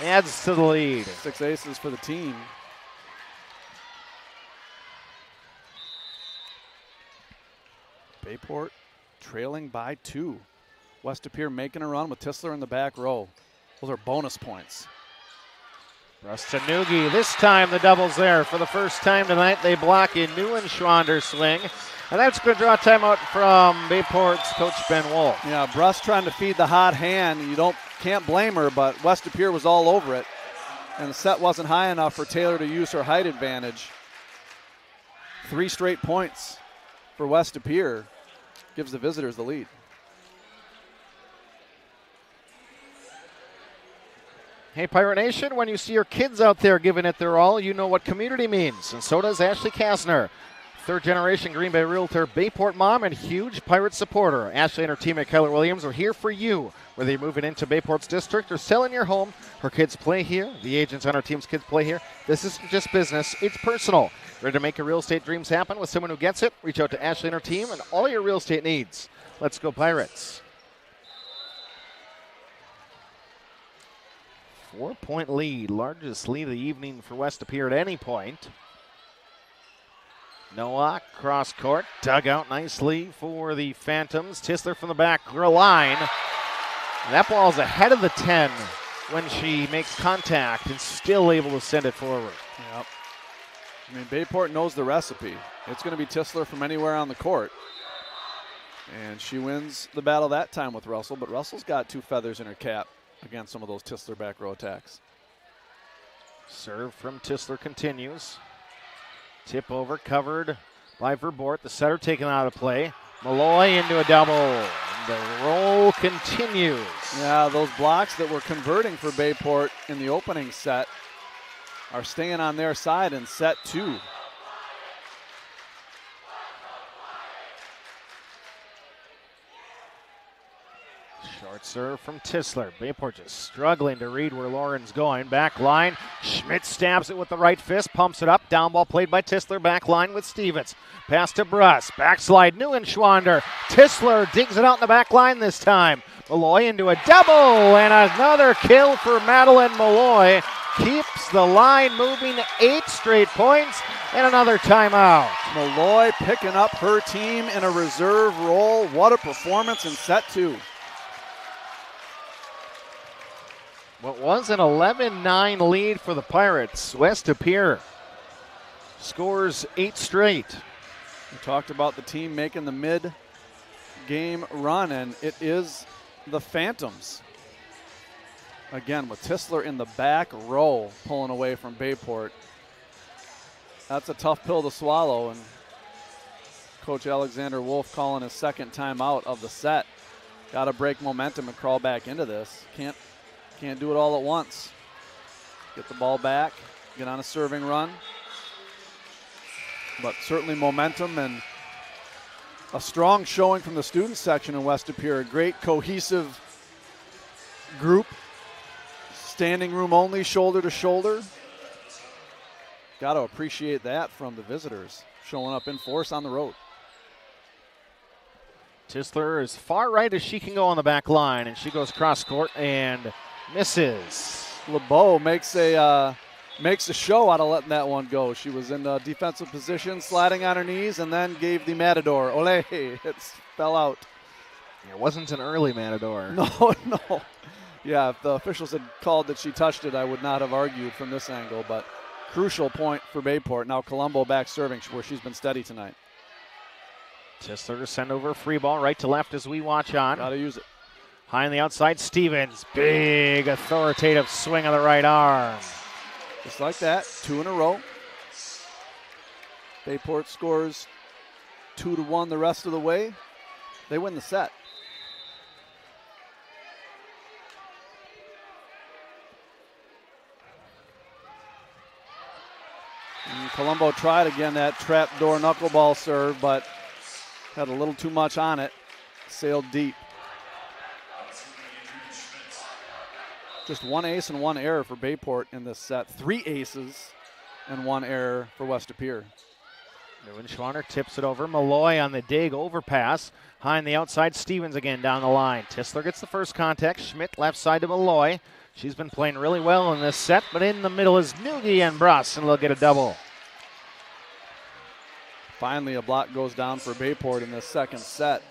adds to the lead. 6 aces for the team. Bayport trailing by 2. West De Pere making a run with Tistler in the back row. Those are bonus points. Rustanugi, this time the double's there. For the first time tonight, they block a Neuenschwander swing. And that's going to draw a timeout from Bayport's coach Ben Wolf. Yeah, Brust trying to feed the hot hand. Can't blame her, but West De Pere was all over it. And the set wasn't high enough for Taylor to use her height advantage. 3 straight points for West De Pere. Gives the visitors the lead. Hey, Pirate Nation, when you see your kids out there giving it their all, you know what community means. And so does Ashley Kasner, third-generation Green Bay Realtor, Bayport mom, and huge Pirate supporter. Ashley and her teammate Keller Williams are here for you. Whether you're moving into Bayport's district or selling your home, her kids play here. The agents on our team's kids play here. This isn't just business, it's personal. Ready to make your real estate dreams happen with someone who gets it? Reach out to Ashley and her team and all your real estate needs. Let's go Pirates. 4-point lead, largest lead of the evening for West De Pere at any point. Noah cross court, dug out nicely for the Phantoms. Tistler from the back line. And that ball's ahead of the 10 when she makes contact and still able to send it forward. Yep. I mean, Bayport knows the recipe. It's going to be Tistler from anywhere on the court. And she wins the battle that time with Russell, but Russell's got 2 feathers in her cap against some of those Tistler back row attacks. Serve from Tistler continues. Tip over, covered by Verbort. The setter taken out of play. Malloy into a double. And the roll continues. Yeah, those blocks that were converting for Bayport in the opening set are staying on their side in set 2. Short serve from Tistler. Bayport just struggling to read where Lauren's going. Back line. Schmidt stabs it with the right fist, pumps it up. Down ball played by Tistler. Back line with Stevens. Pass to Bruss. Backslide Neuenschwander. Tistler digs it out in the back line this time. Malloy into a double and another kill for Madeline Malloy. Keeps the line moving. 8 straight points and another timeout. Malloy picking up her team in a reserve role. What a performance in set 2. What was an 11-9 lead for the Pirates. West De Pere scores 8 straight. We talked about the team making the mid-game run, and it is the Phantoms. Again, with Tistler in the back row pulling away from Bayport. That's a tough pill to swallow, and Coach Alexander Wolf calling his second timeout of the set. Got to break momentum and crawl back into this. Can't do it all at once. Get the ball back, get on a serving run. But certainly momentum and a strong showing from the student section in West De Pere. A great cohesive group. Standing room only, shoulder to shoulder. Got to appreciate that from the visitors, showing up in force on the road. Tistler as far right as she can go on the back line, and she goes cross court and misses. LeBeau makes a show out of letting that one go. She was in a defensive position, sliding on her knees, and then gave the Matador. Ole, it fell out. It wasn't an early Matador. No. Yeah, if the officials had called that she touched it, I would not have argued from this angle, but crucial point for Bayport. Now Colombo back serving where she's been steady tonight. Tistler to send over a free ball right to left as we watch on. Got to use it. High on the outside, Stevens. Big authoritative swing of the right arm. Just like that, 2 in a row. Bayport scores 2-1 the rest of the way. They win the set. And Colombo tried again that trapdoor knuckleball serve, but had a little too much on it. Sailed deep. Just 1 ace and 1 error for Bayport in this set. 3 aces and 1 error for West De Pere. Neuenschwander tips it over. Malloy on the dig overpass. High on the outside, Stevens again down the line. Tistler gets the first contact. Schmidt left side to Malloy. She's been playing really well in this set, but in the middle is Nugi and Bruss, and they'll get a double. Finally, a block goes down for Bayport in the second set.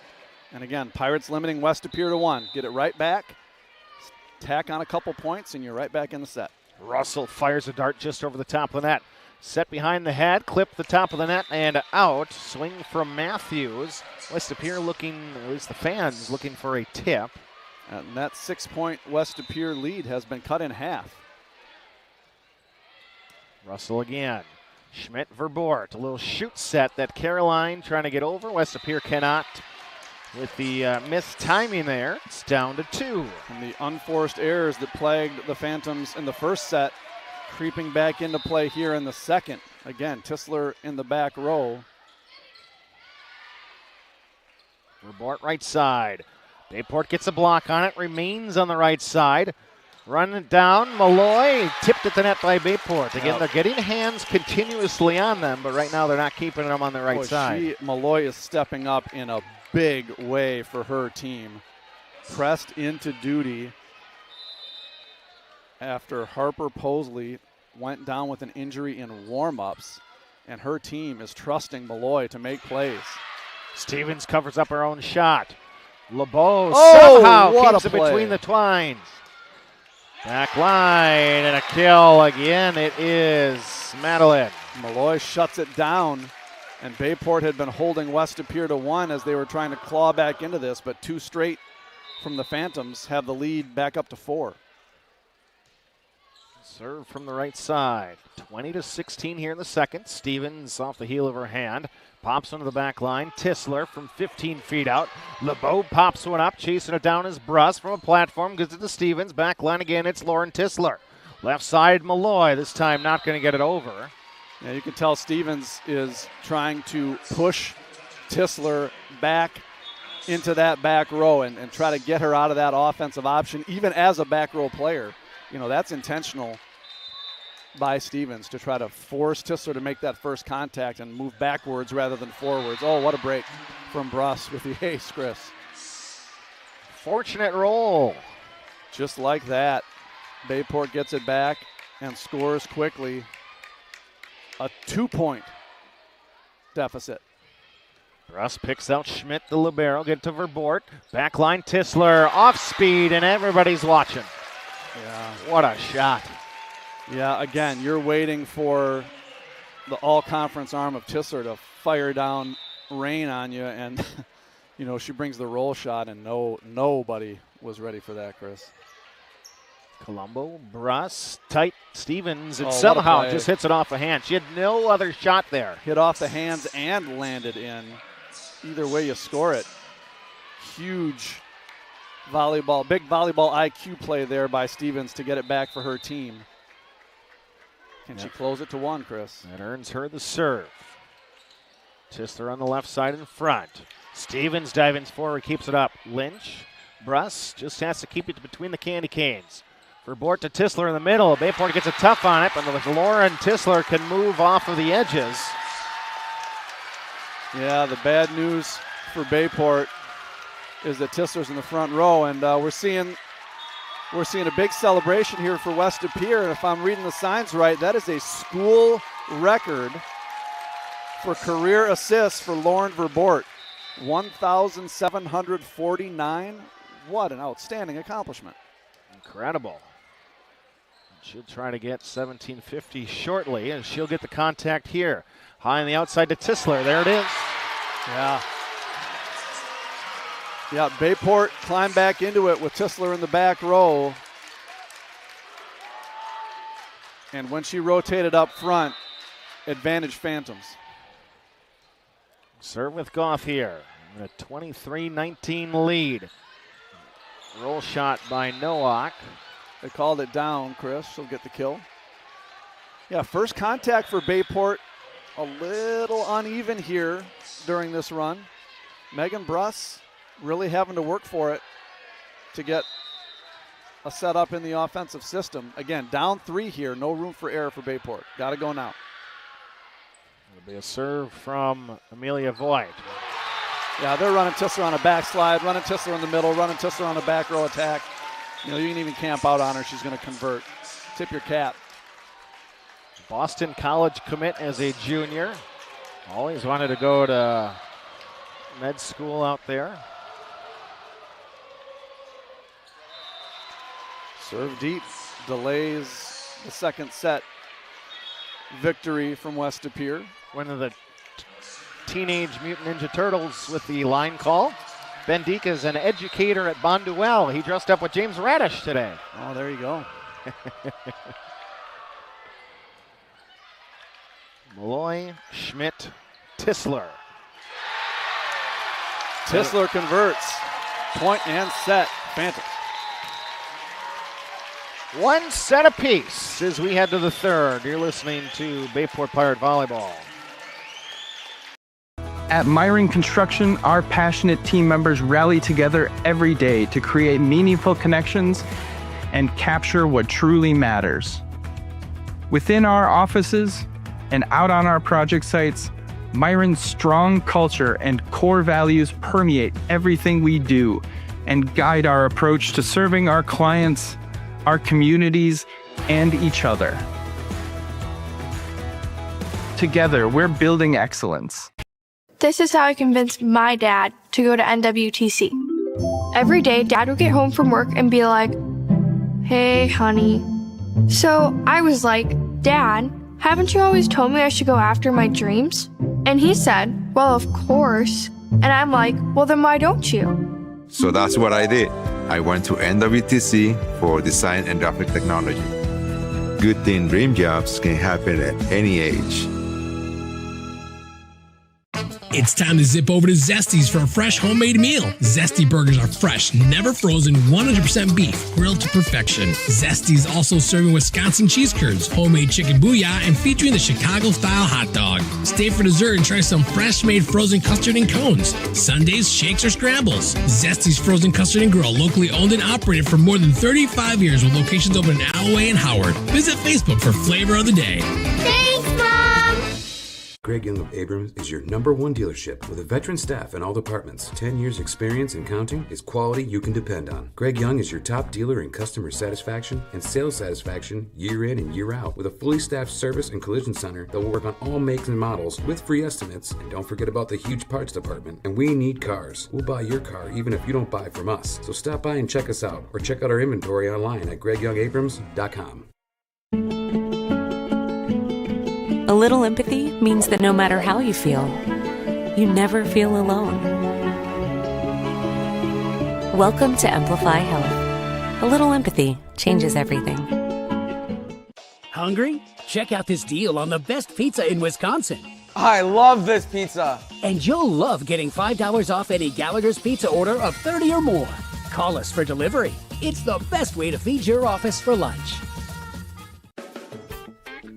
And again, Pirates limiting West De Pere to 1. Get it right back, tack on a couple points, and you're right back in the set. Russell fires a dart just over the top of the net. Set behind the head, clip the top of the net, and out. Swing from Matthews. West De Pere looking, at least the fans, looking for a tip. And that 6-point West De Pere lead has been cut in half. Russell again. Schmidt, Verbort. A little shoot set that Caroline trying to get over. West De Pere cannot. With the missed timing there, it's down to 2. And the unforced errors that plagued the Phantoms in the first set creeping back into play here in the second. Again, Tisler in the back row. Verbort right side. Bayport gets a block on it, remains on the right side. Running it down, Malloy tipped at the net by Bayport. Again, they're getting hands continuously on them, but right now they're not keeping them on the right side. Malloy is stepping up in a big way for her team. Pressed into duty after Harper Posley went down with an injury in warm-ups, and her team is trusting Malloy to make plays. Stevens covers up her own shot. LeBeau somehow keeps it between the twines. Back line and a kill again. It is Madeline. Malloy shuts it down, and Bayport had been holding West De Pere to 1 as they were trying to claw back into this, but 2 straight from the Phantoms have the lead back up to 4. Serve from the right side. 20-16 here in the second. Stevens off the heel of her hand. Pops onto the back line. Tisler from 15 feet out. LeBeau pops one up. Chasing it down is Bruss from a platform. Gives it to Stevens. Back line again. It's Lauren Tisler. Left side Malloy. This time not going to get it over. Yeah, you can tell Stevens is trying to push Tisler back into that back row and try to get her out of that offensive option, even as a back row player. You know, that's intentional by Stevens to try to force Tisler to make that first contact and move backwards rather than forwards. Oh, what a break from Bruss with the ace, Chris. Fortunate roll. Just like that, Bayport gets it back and scores quickly. A 2-point deficit. Bruss picks out Schmidt, the libero. Get to Verbort. Backline Tisler off speed, and everybody's watching. Yeah. What a shot. Yeah, again, you're waiting for the all-conference arm of Tisler to fire down rain on you, and you know, she brings the roll shot, and nobody was ready for that, Chris. Colombo, Bruss, tight Stevens, and somehow just hits it off a hand. She had no other shot there. Hit off the hands and landed in. Either way you score it. Huge volleyball, big volleyball IQ play there by Stevens to get it back for her team. Can she close it to 1, Chris? That earns her the serve. Tisler on the left side in front. Stevens diving forward, keeps it up. Lynch, Bruss just has to keep it between the candy canes. Verbort to Tisler in the middle. Bayport gets a tough on it, but Lauren Tisler can move off of the edges. Yeah, the bad news for Bayport is that Tisler's in the front row, and we're seeing a big celebration here for West De Pere, and if I'm reading the signs right, that is a school record for career assists for Lauren Verbort. 1,749. What an outstanding accomplishment. Incredible. She'll try to get 1750 shortly, and she'll get the contact here. High on the outside to Tisler. There it is. Yeah. Yeah, Bayport climbed back into it with Tisler in the back row. And when she rotated up front, advantage Phantoms. Serve with Goff here. A 23-19 lead. Roll shot by Nowak. They called it down, Chris. She'll get the kill. Yeah, first contact for Bayport. A little uneven here during this run. Megan Bruss really having to work for it to get a setup in the offensive system. Again, down 3 here. No room for error for Bayport. Got to go now. It'll be a serve from Amelia Voigt. Yeah, they're running Tisler on a backslide, running Tisler in the middle, running Tisler on the back row attack. You know, you can even camp out on her. She's going to convert. Tip your cap. Boston College commit as a junior. Always wanted to go to med school out there. Serve deep, delays the second set victory from West De Pere. One of the Teenage Mutant Ninja Turtles with the line call. Ben Deke is an educator at Bonduelle. He dressed up with James Radish today. Oh, there you go. Malloy, Schmidt, Tissler. Tissler converts. Point and set. Phantom. One set apiece as we head to the third. You're listening to Bayport Pirate Volleyball. At Myron Construction, our passionate team members rally together every day to create meaningful connections and capture what truly matters. Within our offices and out on our project sites, Myron's strong culture and core values permeate everything we do and guide our approach to serving our clients, our communities, and each other. Together, we're building excellence. This is how I convinced my dad to go to NWTC. Every day, Dad would get home from work and be like, "Hey, honey." So I was like, "Dad, haven't you always told me I should go after my dreams?" And he said, "Well, of course." And I'm like, "Well, then why don't you?" So that's what I did. I went to NWTC for design and graphic technology. Good thing dream jobs can happen at any age. It's time to zip over to Zesty's for a fresh homemade meal. Zesty burgers are fresh, never frozen, 100% beef, grilled to perfection. Zesty's also serving Wisconsin cheese curds, homemade chicken booyah, and featuring the Chicago-style hot dog. Stay for dessert and try some fresh-made frozen custard and cones. Sundays, shakes, or scrambles. Zesty's Frozen Custard and Grill, locally owned and operated for more than 35 years with locations open in Alloway and Howard. Visit Facebook for Flavor of the Day. Thanks, Mom! Greg Young of Abrams is your #1 dealership with a veteran staff in all departments. 10 years experience and counting is quality you can depend on. Greg Young is your top dealer in customer satisfaction and sales satisfaction year in and year out with a fully staffed service and collision center that will work on all makes and models with free estimates. And don't forget about the huge parts department. And we need cars. We'll buy your car even if you don't buy from us. So stop by and check us out or check out our inventory online at GregYoungAbrams.com. A little empathy means that no matter how you feel, you never feel alone. Welcome to Amplify Health. A little empathy changes everything. Hungry? Check out this deal on the best pizza in Wisconsin. I love this pizza. And you'll love getting $5 off any Gallagher's Pizza order of 30 or more. Call us for delivery. It's the best way to feed your office for lunch.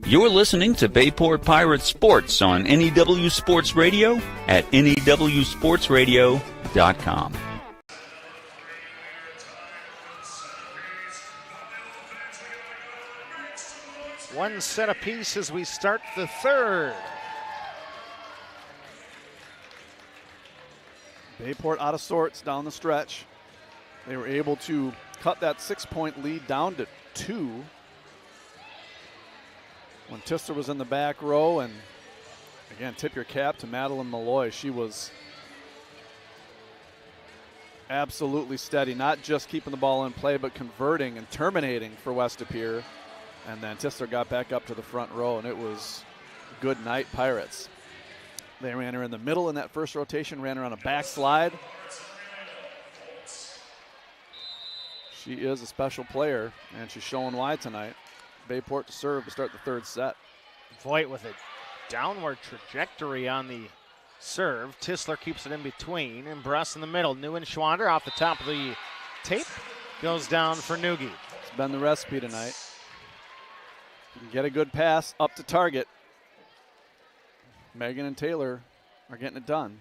You're listening to Bayport Pirates Sports on NEW Sports Radio at newsportsradio.com. One set apiece as we start the third. Bayport out of sorts down the stretch. They were able to cut that 6-point lead down to 2. When Tissler was in the back row, and again, tip your cap to Madeline Malloy. She was absolutely steady, not just keeping the ball in play, but converting and terminating for West De Pere. And then Tissler got back up to the front row, and it was good night, Pirates. They ran her in the middle in that first rotation, ran her on a backslide. She is a special player, and she's showing why tonight. Bayport to serve to start the third set. Voigt with a downward trajectory on the serve. Tissler keeps it in between. And Bress in the middle. Newen-Schwander off the top of the tape. Goes down for Noogie. It's been the recipe tonight. You can get a good pass up to target. Megan and Taylor are getting it done.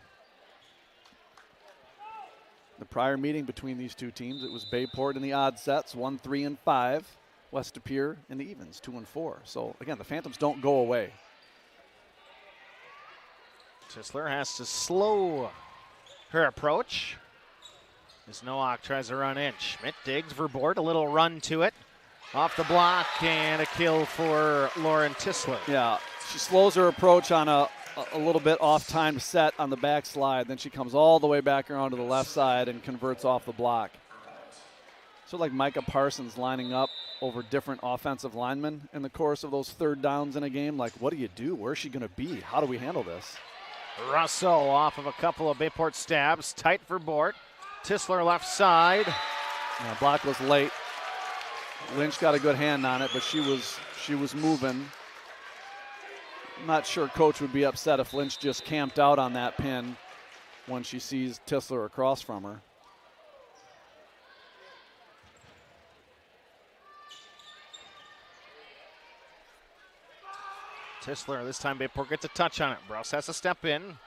The prior meeting between these two teams, it was Bayport in the odd sets, 1, 3, and 5. West De Pere in the evens, 2 and 4. So again, the Phantoms don't go away. Tissler has to slow her approach as Nowak tries to run in. Schmidt digs Verboort, a little run to it. Off the block and a kill for Lauren Tissler. Yeah, she slows her approach on a a little bit off-timed set on the backslide. Then she comes all the way back around to the left side and converts off the block. So like Micah Parsons lining up over different offensive linemen in the course of those third downs in a game. Like, what do you do? Where's she going to be? How do we handle this? Russell off of a couple of Bayport stabs. Tight for Bort. Tisler left side. Yeah, block was late. Lynch got a good hand on it, but she was moving. I'm not sure Coach would be upset if Lynch just camped out on that pin when she sees Tisler across from her. Tisler, this time Bayport gets a touch on it. Bruss has to step in.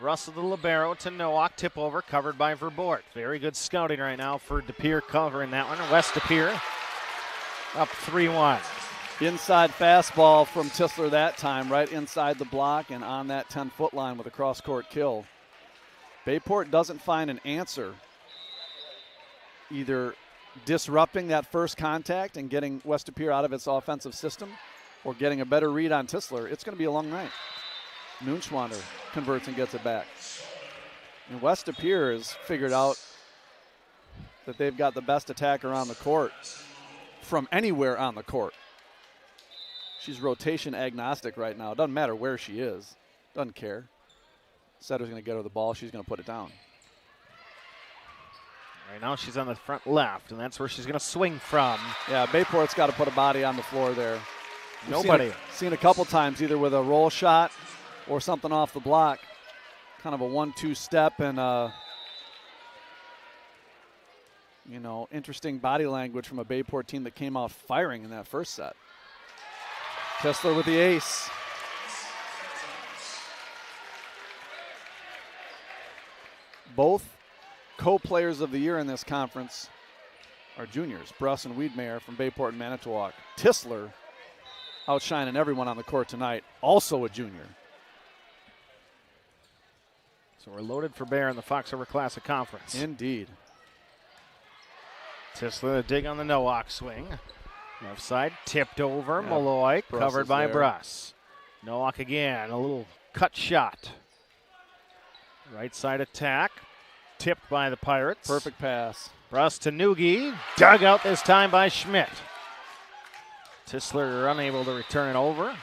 Russell the libero to Nowak. Tip over, covered by Verbort. Very good scouting right now for DePere covering that one. West DePere up 3-1. Inside fastball from Tisler that time, right inside the block and on that 10-foot line with a cross-court kill. Bayport doesn't find an answer, either disrupting that first contact and getting West DePere out of its offensive system or getting a better read on Tisler. It's going to be a long night. Noonschwander converts and gets it back. And West DePere has figured out that they've got the best attacker on the court from anywhere on the court. She's rotation agnostic right now. Doesn't matter where she is. Doesn't care. Setter's going to get her the ball. She's going to put it down. Right now she's on the front left, and that's where she's going to swing from. Yeah, Bayport's got to put a body on the floor there. Nobody. Seen a couple times either with a roll shot or something off the block. Kind of a 1-2 step and interesting body language from a Bayport team that came out firing in that first set. Tisler with the ace. Both co-players of the year in this conference are juniors, Bruss and Wiedmeyer from Bayport and Manitowoc. Tisler outshining everyone on the court tonight, also a junior. So we're loaded for bear in the Fox River Classic Conference. Indeed. Tisler, a dig on the Nowak swing. Left side, tipped over. Yeah. Malloy, covered by Bruss. Nowak again, a little cut shot. Right side attack, tipped by the Pirates. Perfect pass. Bruss to Nugi, dug out this time by Schmidt. Tisler unable to return it over.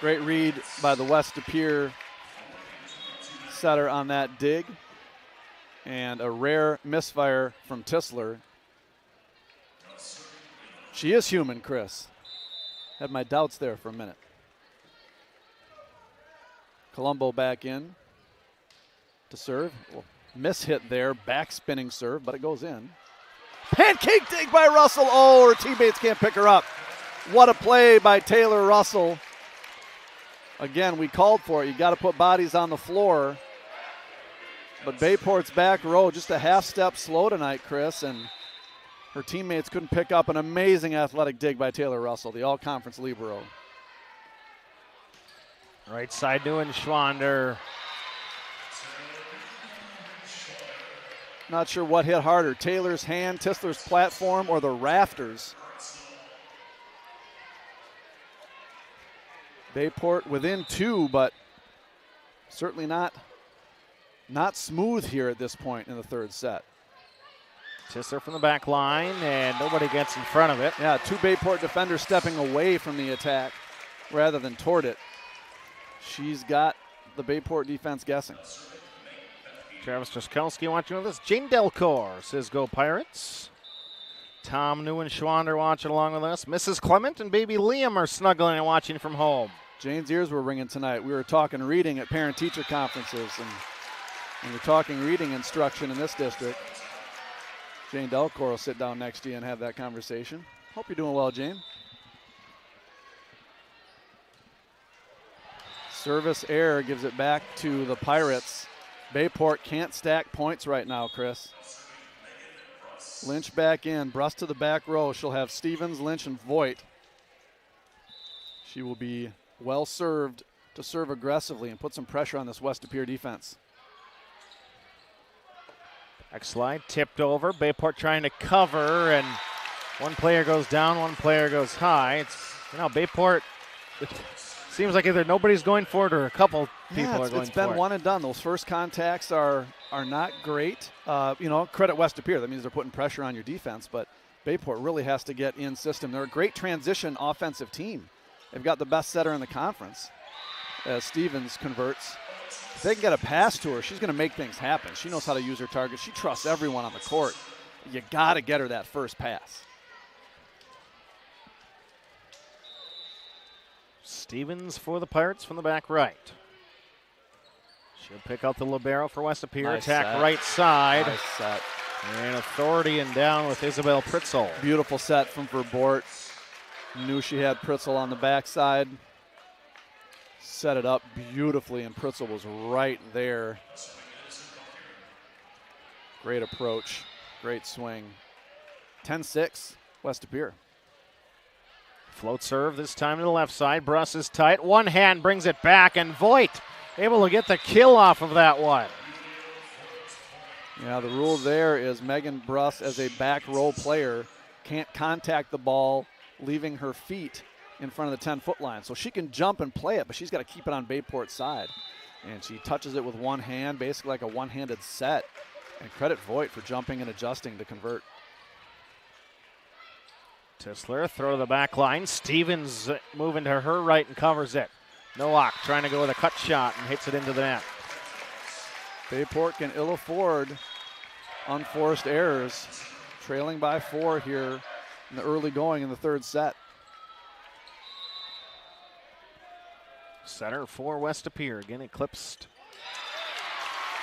Great read by the West DePere setter on that dig. And a rare misfire from Tisler. She is human, Chris. Had my doubts there for a minute. Colombo back in to serve. Well, miss hit there, back spinning serve, but it goes in. Pancake dig by Russell. Oh, her teammates can't pick her up. What a play by Taylor Russell. Again, we called for it. You got to put bodies on the floor. But Bayport's back row just a half step slow tonight, Chris, and her teammates couldn't pick up an amazing athletic dig by Taylor Russell, the all-conference libero. Right side to Schwander. Not sure what hit harder, Taylor's hand, Tisler's platform, or the rafters. Bayport within 2, but certainly not smooth here at this point in the third set. Tisler from the back line, and nobody gets in front of it. Yeah, 2 Bayport defenders stepping away from the attack rather than toward it. She's got the Bayport defense guessing. Travis Trzaskowski watching with us. Jane Delcor says go Pirates. Tom Neuenschwander watching along with us. Mrs. Clement and baby Liam are snuggling and watching from home. Jane's ears were ringing tonight. We were talking reading at parent-teacher conferences, and we're talking reading instruction in this district. Jane Delcor will sit down next to you and have that conversation. Hope you're doing well, Jane. Service error gives it back to the Pirates. Bayport can't stack points right now, Chris. Lynch back in. Bruss to the back row. She'll have Stevens, Lynch, and Voigt. She will be well served to serve aggressively and put some pressure on this West DePere defense. Back slide, tipped over. Bayport trying to cover, and one player goes down, one player goes high. It's Bayport Seems like either nobody's going for it or a couple people are going for it. It's been one and done. Those first contacts are not great. Credit West De Pere. That means they're putting pressure on your defense, but Bayport really has to get in system. They're a great transition offensive team. They've got the best setter in the conference as Stevens converts. If they can get a pass to her, she's going to make things happen. She knows how to use her target. She trusts everyone on the court. You got to get her that first pass. Stevens for the Pirates from the back right. She'll pick out the libero for West De Pere. Nice attack set. right side. Nice set. And authority and down with Isabel Pritzel. Beautiful set from Verbort. Knew she had Pritzel on the backside. Set it up beautifully, and Pritzel was right there. Great approach. Great swing. 10-6, West De Pere. Float serve this time to the left side. Bruss is tight. One hand brings it back, and Voigt able to get the kill off of that one. Yeah, the rule there is Megan Bruss, as a back row player, can't contact the ball leaving her feet in front of the 10-foot line. So she can jump and play it, but she's got to keep it on Bayport's side. And she touches it with one hand, basically like a one-handed set. And credit Voigt for jumping and adjusting to convert. Tisler, throw to the back line. Stevens moving to her right and covers it. Nowak trying to go with a cut shot and hits it into the net. Bayport can ill afford unforced errors. Trailing by 4 here in the early going in the third set. Center for West De Pere, again eclipsed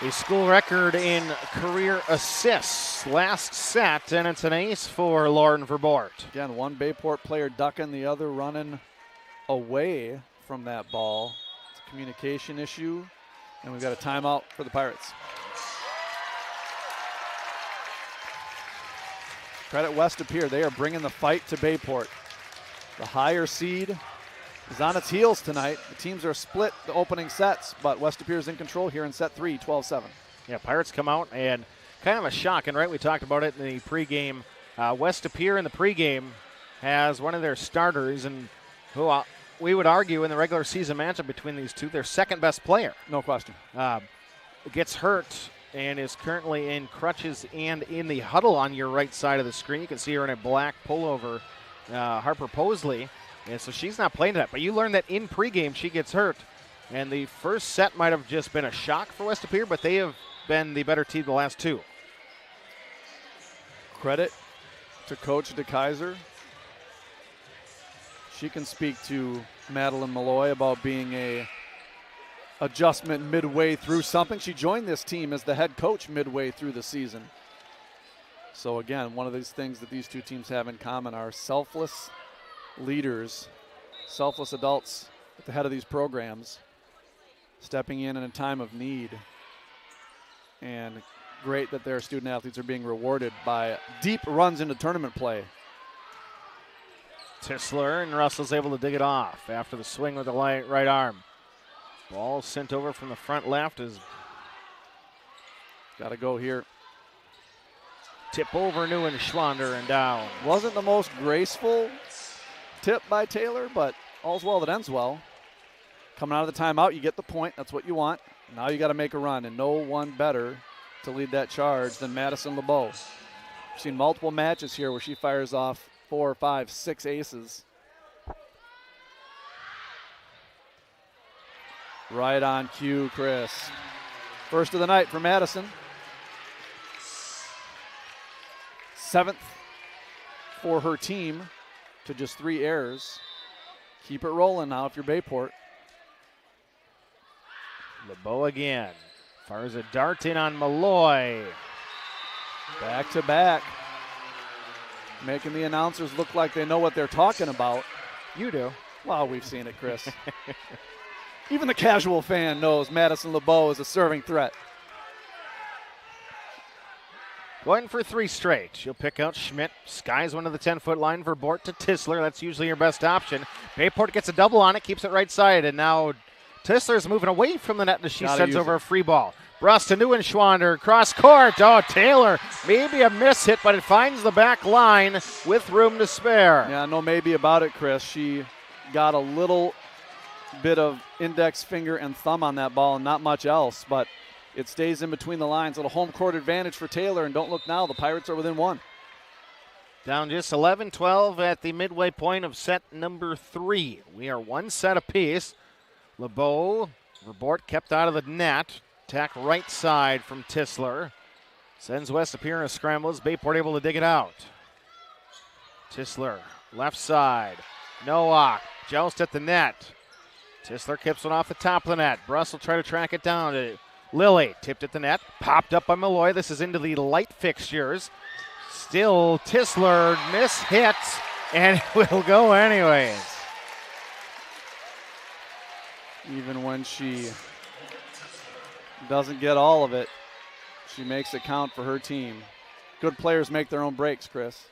a school record in career assists last set, and it's an ace for Lauren Verbort. Again, one Bayport player ducking, the other running away from that ball. It's a communication issue, and we've got a timeout for the Pirates. Credit West De Pere, they are bringing the fight to Bayport. The higher seed is on its heels tonight. The teams are split the opening sets, but West De Pere is in control here in set 3, 12-7. Yeah, Pirates come out and kind of a shock, and right, we talked about it in the pregame. West De Pere in the pregame has one of their starters, and who we would argue in the regular season matchup between these two, their second best player. No question. Gets hurt and is currently in crutches and in the huddle on your right side of the screen. You can see her in a black pullover, Harper Posley. And so she's not playing that. But you learned that in pregame she gets hurt. And the first set might have just been a shock for West De Pere, but they have been the better team the last two. Credit to Coach DeKaiser. She can speak to Madeline Malloy about being a adjustment midway through something. She joined this team as the head coach midway through the season. So again, one of these things that these two teams have in common are selfless leaders, selfless adults at the head of these programs, stepping in a time of need. And great that their student athletes are being rewarded by deep runs into tournament play. Tisler, and Russell's able to dig it off after the swing with the right arm. Ball sent over from the front left is got to go here. Tip over Neuenschwander and down. Wasn't the most graceful tip by Taylor, but all's well that ends well. Coming out of the timeout, you get the point. That's what you want. Now you got to make a run, and no one better to lead that charge than Madison LeBeau. We've seen multiple matches here where she fires off 4, 5, 6 aces. Right on cue, Chris. First of the night for Madison. 7th for her team to just 3 errors. Keep it rolling now if you're Bayport. LeBeau again. Fires a dart in on Malloy. Back to back. Making the announcers look like they know what they're talking about. You do. Well, we've seen it, Chris. Even the casual fan knows Madison LeBeau is a serving threat. Going for 3 straight. She'll pick out Schmidt. Skies one to the 10-foot line. Verbort to Tisler. That's usually your best option. Bayport gets a double on it, keeps it right side, and now Tisler's moving away from the net as she sends over a free ball. Bruss to Neuenschwander, cross court. Oh, Taylor, maybe a miss hit, but it finds the back line with room to spare. Yeah, no maybe about it, Chris. She got a little bit of index finger and thumb on that ball and not much else, but it stays in between the lines. Little home court advantage for Taylor, and don't look now, the Pirates are within 1. Down just 11-12 at the midway point of set number 3. We are 1 set apiece. LeBeau, Verbort kept out of the net. Attack right side from Tisler. Sends West up here in a scramble. Is Bayport able to dig it out? Tisler, left side. Nowak, joust at the net. Tisler kips one off the top of the net. Bruss will try to track it down to Lilly. Tipped at the net. Popped up by Malloy. This is into the light fixtures. Still Tisler hits and will go anyways. Even when she doesn't get all of it, she makes it count for her team. Good players make their own breaks, Chris.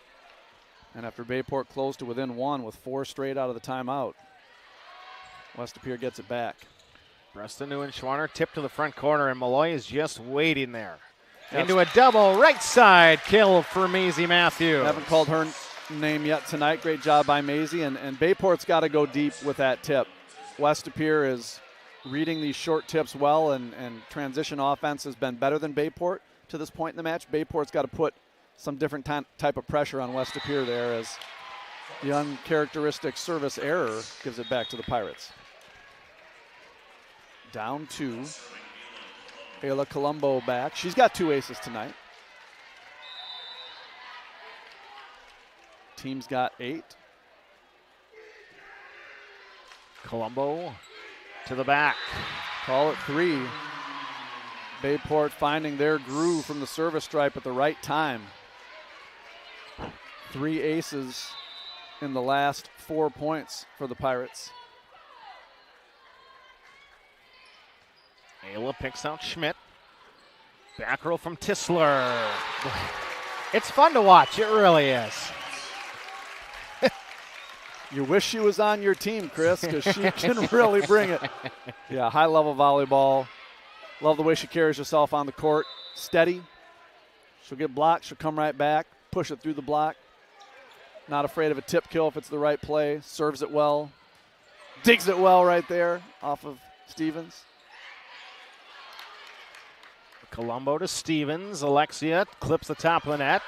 And after Bayport closed to within 1 with 4 straight out of the timeout, West Pier gets it back. Preston Neuenschwander tipped to the front corner, and Malloy is just waiting there. Into a double right side kill for Maisie Matthews. Haven't called her name yet tonight. Great job by Maisie. And Bayport's got to go deep with that tip. West Pier is reading these short tips well, and transition offense has been better than Bayport to this point in the match. Bayport's got to put some different type of pressure on West Pier there, as the uncharacteristic service error gives it back to the Pirates. Down 2. Ayla Colombo back. She's got 2 aces tonight. Team's got 8. Colombo to the back. Call it 3. Bayport finding their groove from the service stripe at the right time. 3 aces in the last 4 points for the Pirates. Ayla picks out Schmidt. Back row from Tisler. It's fun to watch. It really is. You wish she was on your team, Chris, because she can really bring it. Yeah, high-level volleyball. Love the way she carries herself on the court. Steady. She'll get blocked. She'll come right back. Push it through the block. Not afraid of a tip kill if it's the right play. Serves it well. Digs it well right there off of Stevens. Colombo to Stevens. Alexia clips the top of the net.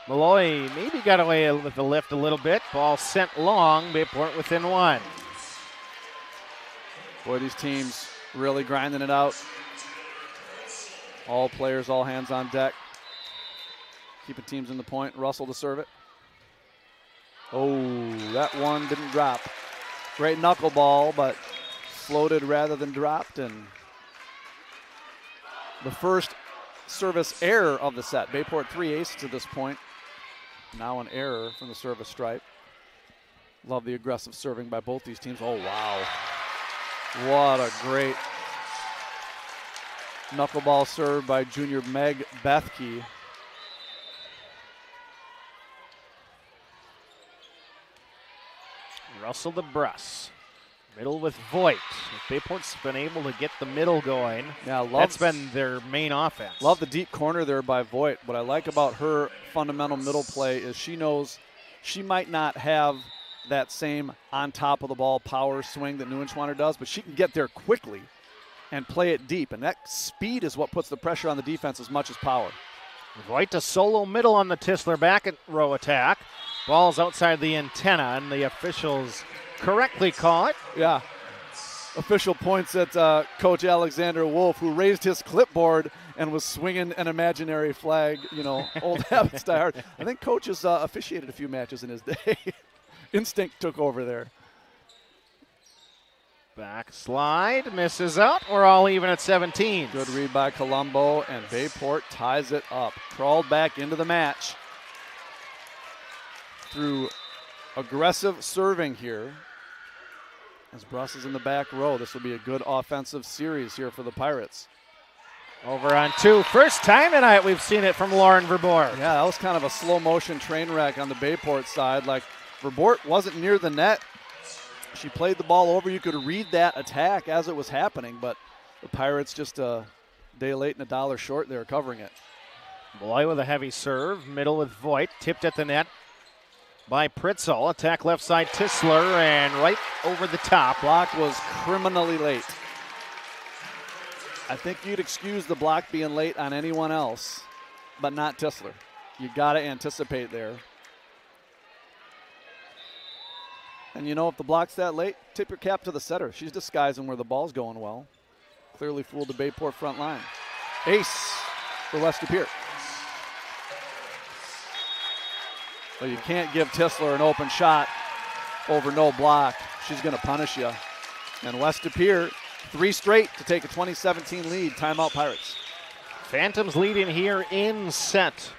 Malloy maybe got away with the lift a little bit. Ball sent long. Bayport within 1. Boy, these teams really grinding it out. All players, all hands on deck. Keeping teams in the point. Russell to serve it. Oh, that one didn't drop. Great knuckleball, but floated rather than dropped, and the first service error of the set. Bayport 3 aces to this point. Now an error from the service stripe. Love the aggressive serving by both these teams. Oh, wow. What a great knuckleball serve by junior Meg Bethke. Russell to Bruss. Middle with Voigt. Bayport's been able to get the middle going. Yeah, that's been their main offense. Love the deep corner there by Voigt. What I like about her fundamental middle play is she knows she might not have that same on top of the ball power swing that Neuenschwander does, but she can get there quickly and play it deep. And that speed is what puts the pressure on the defense as much as power. Voigt to solo middle on the Tisler back row attack. Ball's outside the antenna, and the officials correctly call it. Yeah. Official points at Coach Alexander Wolf, who raised his clipboard and was swinging an imaginary flag. You know, old habits die hard. I think Coach has officiated a few matches in his day. Instinct took over there. Backslide, misses out. We're all even at 17. Good read by Colombo, and Bayport ties it up. Crawled back into the match through aggressive serving here. As Bruss is in the back row, this will be a good offensive series here for the Pirates. Over on 2. First time tonight we've seen it from Lauren Verbort. Yeah, that was kind of a slow motion train wreck on the Bayport side. Like, Verbort wasn't near the net. She played the ball over. You could read that attack as it was happening, but the Pirates just a day late and $1 short. They were covering it. Malloy with a heavy serve. Middle with Voigt. Tipped at the net. by Pritzel. Attack left side, Tisler, and right over the top. Block was criminally late. I think you'd excuse the block being late on anyone else, but not Tisler. You got to anticipate there. And you know, if the block's that late, tip your cap to the setter. She's disguising where the ball's going well. Clearly fooled the Bayport front line. Ace for West De Pere. Well, you can't give Tisler an open shot over no block. She's going to punish you. And West De Pere, 3 straight to take a 2017 lead. Timeout Pirates. Phantoms leading here in set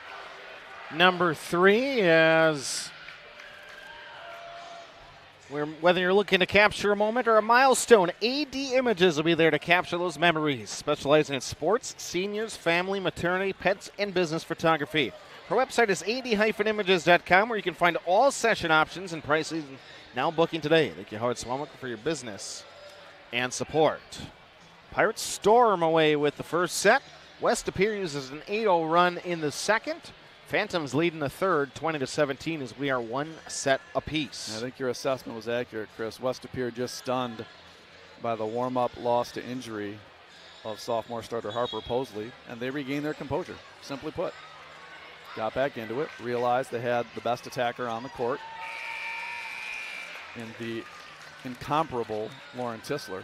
number 3 as whether you're looking to capture a moment or a milestone, AD Images will be there to capture those memories. Specializing in sports, seniors, family, maternity, pets, and business photography. Her website is ad-images.com, where you can find all session options and prices. Now booking today. Thank you, Howard Swamick, for your business and support. Pirates storm away with the first set. West De Pere uses an 8-0 run in the second. Phantoms lead in the third, 20-17, as we are 1 set apiece. I think your assessment was accurate, Chris. West De Pere just stunned by the warm-up loss to injury of sophomore starter Harper Posley, and they regained their composure, simply put. Got back into it, realized they had the best attacker on the court in the incomparable Lauren Tisler.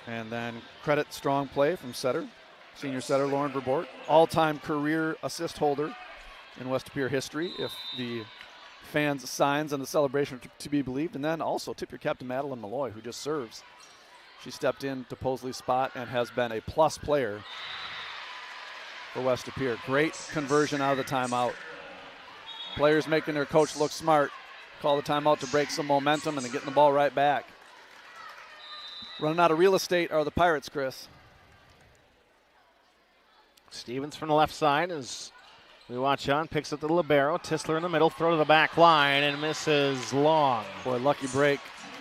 And then credit strong play from setter, senior setter Lauren Verbort, all-time career assist holder in West De Pere history, if the fans' signs and the celebration are to be believed. And then also tip your cap to Madeline Malloy, who just serves. She stepped in to Posley's spot and has been a plus player for West De Pere. Great conversion out of the timeout. Players making their coach look smart. Call the timeout to break some momentum and then getting the ball right back. Running out of real estate are the Pirates, Chris. Stevens from the left side as we watch on, picks up the libero. Tisler in the middle, throw to the back line and misses long. Boy, lucky break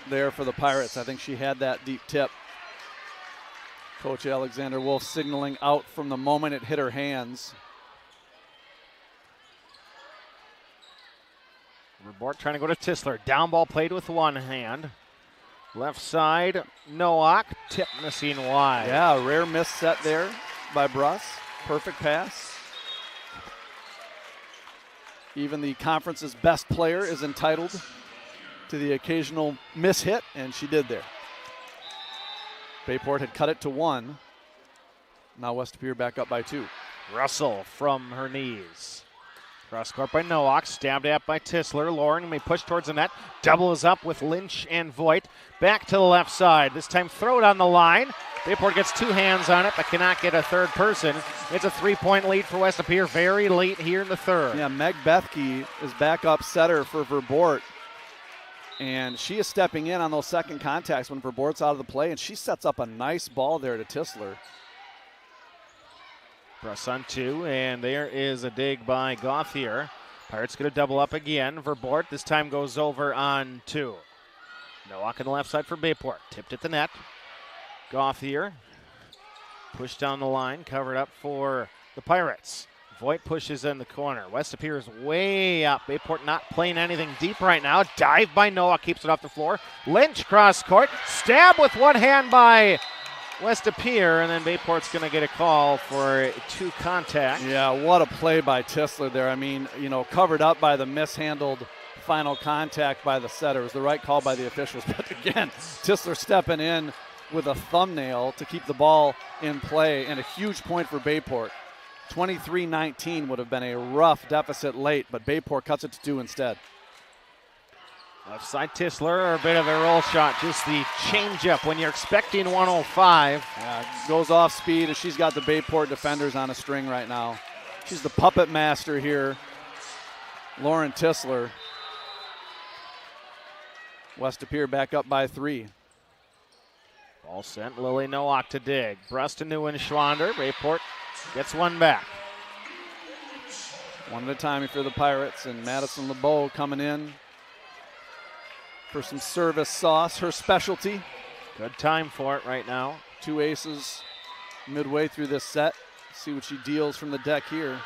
there for the Pirates. I think she had that deep tip. Coach Alexander Wolf signaling out from the moment it hit her hands. Verbort trying to go to Tisler. Down ball played with one hand. Left side, Nowak, tip missing wide. Yeah, a rare miss set there by Bruss. Perfect pass. Even the conference's best player is entitled to the occasional miss hit, and she did there. Bayport had cut it to 1. Now West De Pere back up by 2. Russell from her knees. Cross court by Nowak, stabbed at by Tisler. Lauren may push towards the net. Double is up with Lynch and Voigt. Back to the left side. This time throw it on the line. Bayport gets 2 hands on it, but cannot get a third person. It's a 3-point lead for West De Pere very late here in the third. Yeah, Meg Bethke is backup setter for Verbort. And she is stepping in on those second contacts when Verbort's out of the play, and she sets up a nice ball there to Tisler. Press on 2, and there is a dig by Gauthier. Pirates going to double up again. Verbort this time goes over on 2. Nowak on the left side for Bayport. Tipped at the net. Gauthier pushed down the line, covered up for the Pirates. Voigt pushes in the corner. West De Pere is way up. Bayport not playing anything deep right now. Dive by Nowak, keeps it off the floor. Lynch cross court. Stab with one hand by West De Pere, and then Bayport's going to get a call for 2 contact. Yeah, what a play by Tisler there. I mean, you know, covered up by the mishandled final contact by the setter. It was the right call by the officials. But again, Tisler stepping in with a thumbnail to keep the ball in play, and a huge point for Bayport. 23-19 would have been a rough deficit late, but Bayport cuts it to 2 instead. Left side Tisler, a bit of a roll shot, just the changeup when you're expecting 105. Yeah, goes off speed as she's got the Bayport defenders on a string right now. She's the puppet master here, Lauren Tisler. West De Pere back up by 3. Ball sent, Lily Nowak to dig. Brust to Newen-Schwander. Bayport gets one back. One at a time for the Pirates, and Madison LeBeau coming in for some service sauce, her specialty. Good time for it right now. 2 aces midway through this set. See what she deals from the deck here.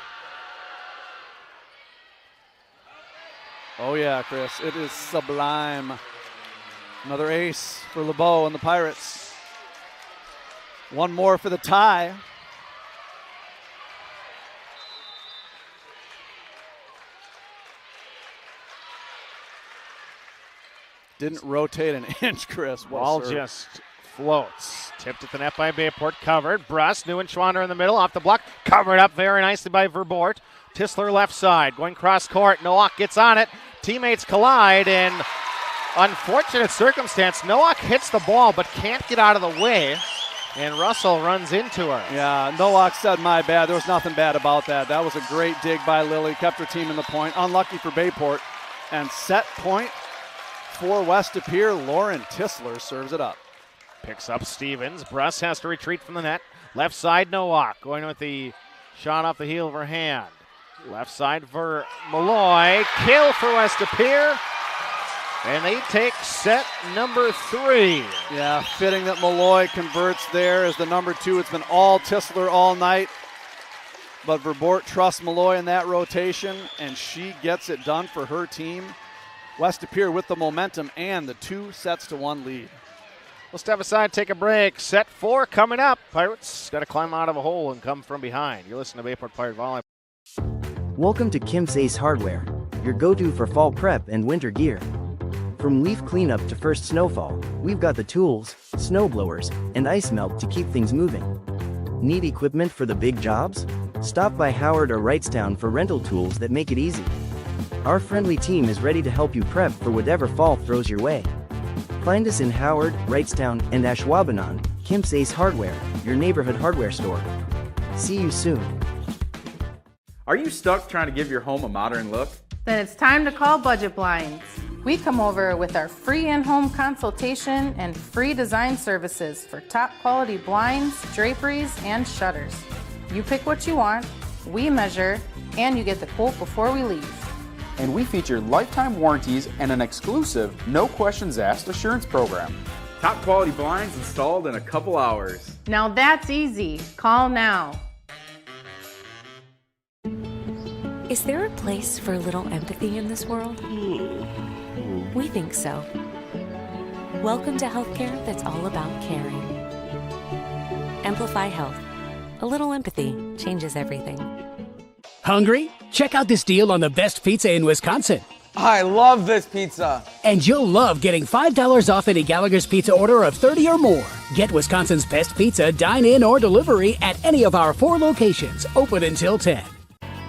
Oh, yeah, Chris. It is sublime. Another ace for LeBeau and the Pirates. One more for the tie. Didn't rotate an inch, Chris. Ball just floats. Tipped at the net by Bayport. Covered. Bruss, New and Schwander in the middle. Off the block. Covered up very nicely by Verbort. Tissler left side. Going cross court. Nowak gets on it. Teammates collide. And unfortunate circumstance. Nowak hits the ball but can't get out of the way. And Russell runs into her. Yeah, Nowak said, my bad. There was nothing bad about that. That was a great dig by Lily. Kept her team in the point. Unlucky for Bayport. And set point for West De Pere. Lauren Tissler serves it up. Picks up Stevens. Bruss has to retreat from the net. Left side, Nowak going with the shot off the heel of her hand. Left side for Malloy. Kill for West De Pere. And they take set number 3. Yeah, fitting that Malloy converts there as the number 2. It's been all Tissler all night. But Verbort trusts Malloy in that rotation, and she gets it done for her team. West De Pere with the momentum and the 2-1 lead. We'll step aside, take a break. Set 4 coming up. Pirates got to climb out of a hole and come from behind. You listen to Bayport Pirate Volleyball. Welcome to Kim's Ace Hardware, your go-to for fall prep and winter gear. From leaf cleanup to first snowfall, we've got the tools, snow blowers, and ice melt to keep things moving. Need equipment for the big jobs? Stop by Howard or Wrightstown for rental tools that make it easy. Our friendly team is ready to help you prep for whatever fall throws your way. Find us in Howard, Wrightstown, and Ashwaubenon. Kim's Ace Hardware, your neighborhood hardware store. See you soon. Are you stuck trying to give your home a modern look? Then it's time to call Budget Blinds. We come over with our free in-home consultation and free design services for top quality blinds, draperies, and shutters. You pick what you want, we measure, and you get the quote before we leave. And we feature lifetime warranties and an exclusive, no questions asked assurance program. Top quality blinds installed in a couple hours. Now that's easy. Call now. Is there a place for a little empathy in this world? We think so. Welcome to healthcare that's all about caring. Amplify Health. A little empathy changes everything. Hungry? Check out this deal on the best pizza in Wisconsin. I love this pizza. And you'll love getting $5 off any Gallagher's Pizza order of 30 or more. Get Wisconsin's best pizza, dine-in or delivery at any of our 4 locations, open until 10.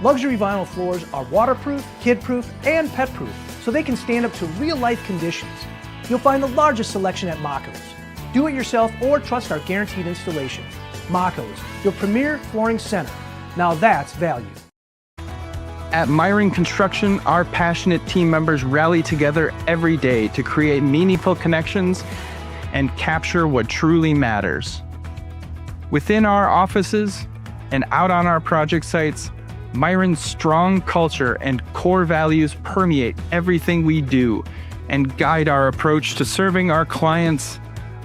Luxury vinyl floors are waterproof, kid-proof, and pet-proof, so they can stand up to real-life conditions. You'll find the largest selection at Mako's. Do it yourself or trust our guaranteed installation. Mako's, your premier flooring center. Now that's value. At Myron Construction, our passionate team members rally together every day to create meaningful connections and capture what truly matters. Within our offices and out on our project sites, Myron's strong culture and core values permeate everything we do and guide our approach to serving our clients,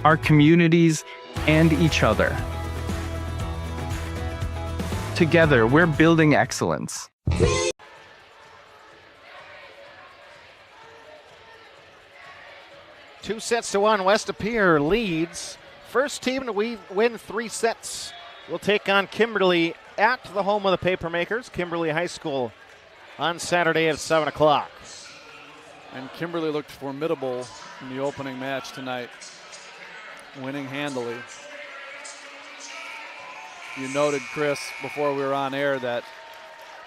our communities, and each other. Together, we're building excellence. 2-1, West De Pere leads. First team to win 3 sets will take on Kimberly at the home of the Papermakers, Kimberly High School, on Saturday at 7 o'clock. And Kimberly looked formidable in the opening match tonight, winning handily. You noted, Chris, before we were on air that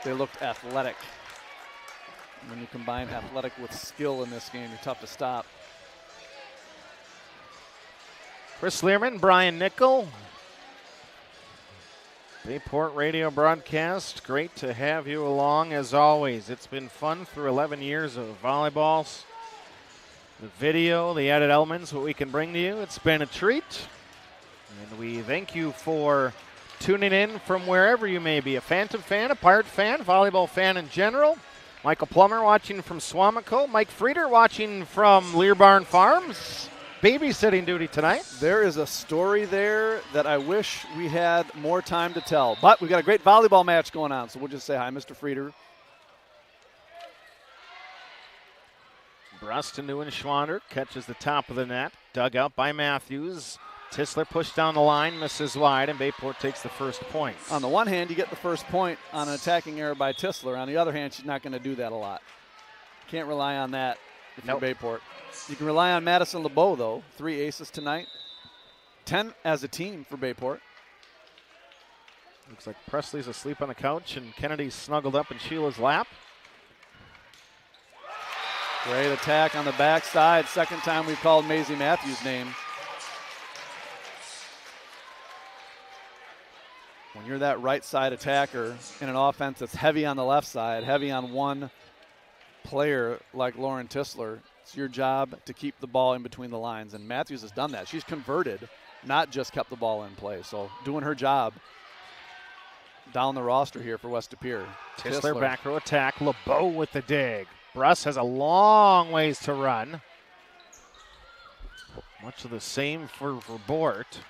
they looked athletic. When you combine athletic with skill in this game, you're tough to stop. Chris Learman, Brian Nickel. Bayport Radio broadcast. Great to have you along as always. It's been fun through 11 years of volleyballs. The video, the added elements, what we can bring to you. It's been a treat. And we thank you for tuning in from wherever you may be. A Phantom fan, a Pirate fan, volleyball fan in general. Michael Plummer watching from Swamico. Mike Frieder watching from Lear Barn Farms. Babysitting duty tonight. There is a story there that I wish we had more time to tell. But we've got a great volleyball match going on, so we'll just say hi, Mr. Frieder. Bruss to Neuenschwander, catches the top of the net, dug out by Matthews. Tisler pushed down the line, misses wide, and Bayport takes the first point. On the one hand, you get the first point on an attacking error by Tisler. On the other hand, she's not going to do that a lot. Can't rely on that if you're Bayport. You can rely on Madison LeBeau, though. 3 aces tonight. 10 as a team for Bayport. Looks like Presley's asleep on the couch, and Kennedy's snuggled up in Sheila's lap. Great attack on the backside. Second time we've called Maisie Matthews' name. When you're that right side attacker in an offense that's heavy on the left side, heavy on one player like Lauren Tisler, it's your job to keep the ball in between the lines. And Matthews has done that. She's converted, not just kept the ball in play. So doing her job down the roster here for West De Pere. Tisler back row attack. LeBeau with the dig. Bruss has a long ways to run. Much of the same for Bort.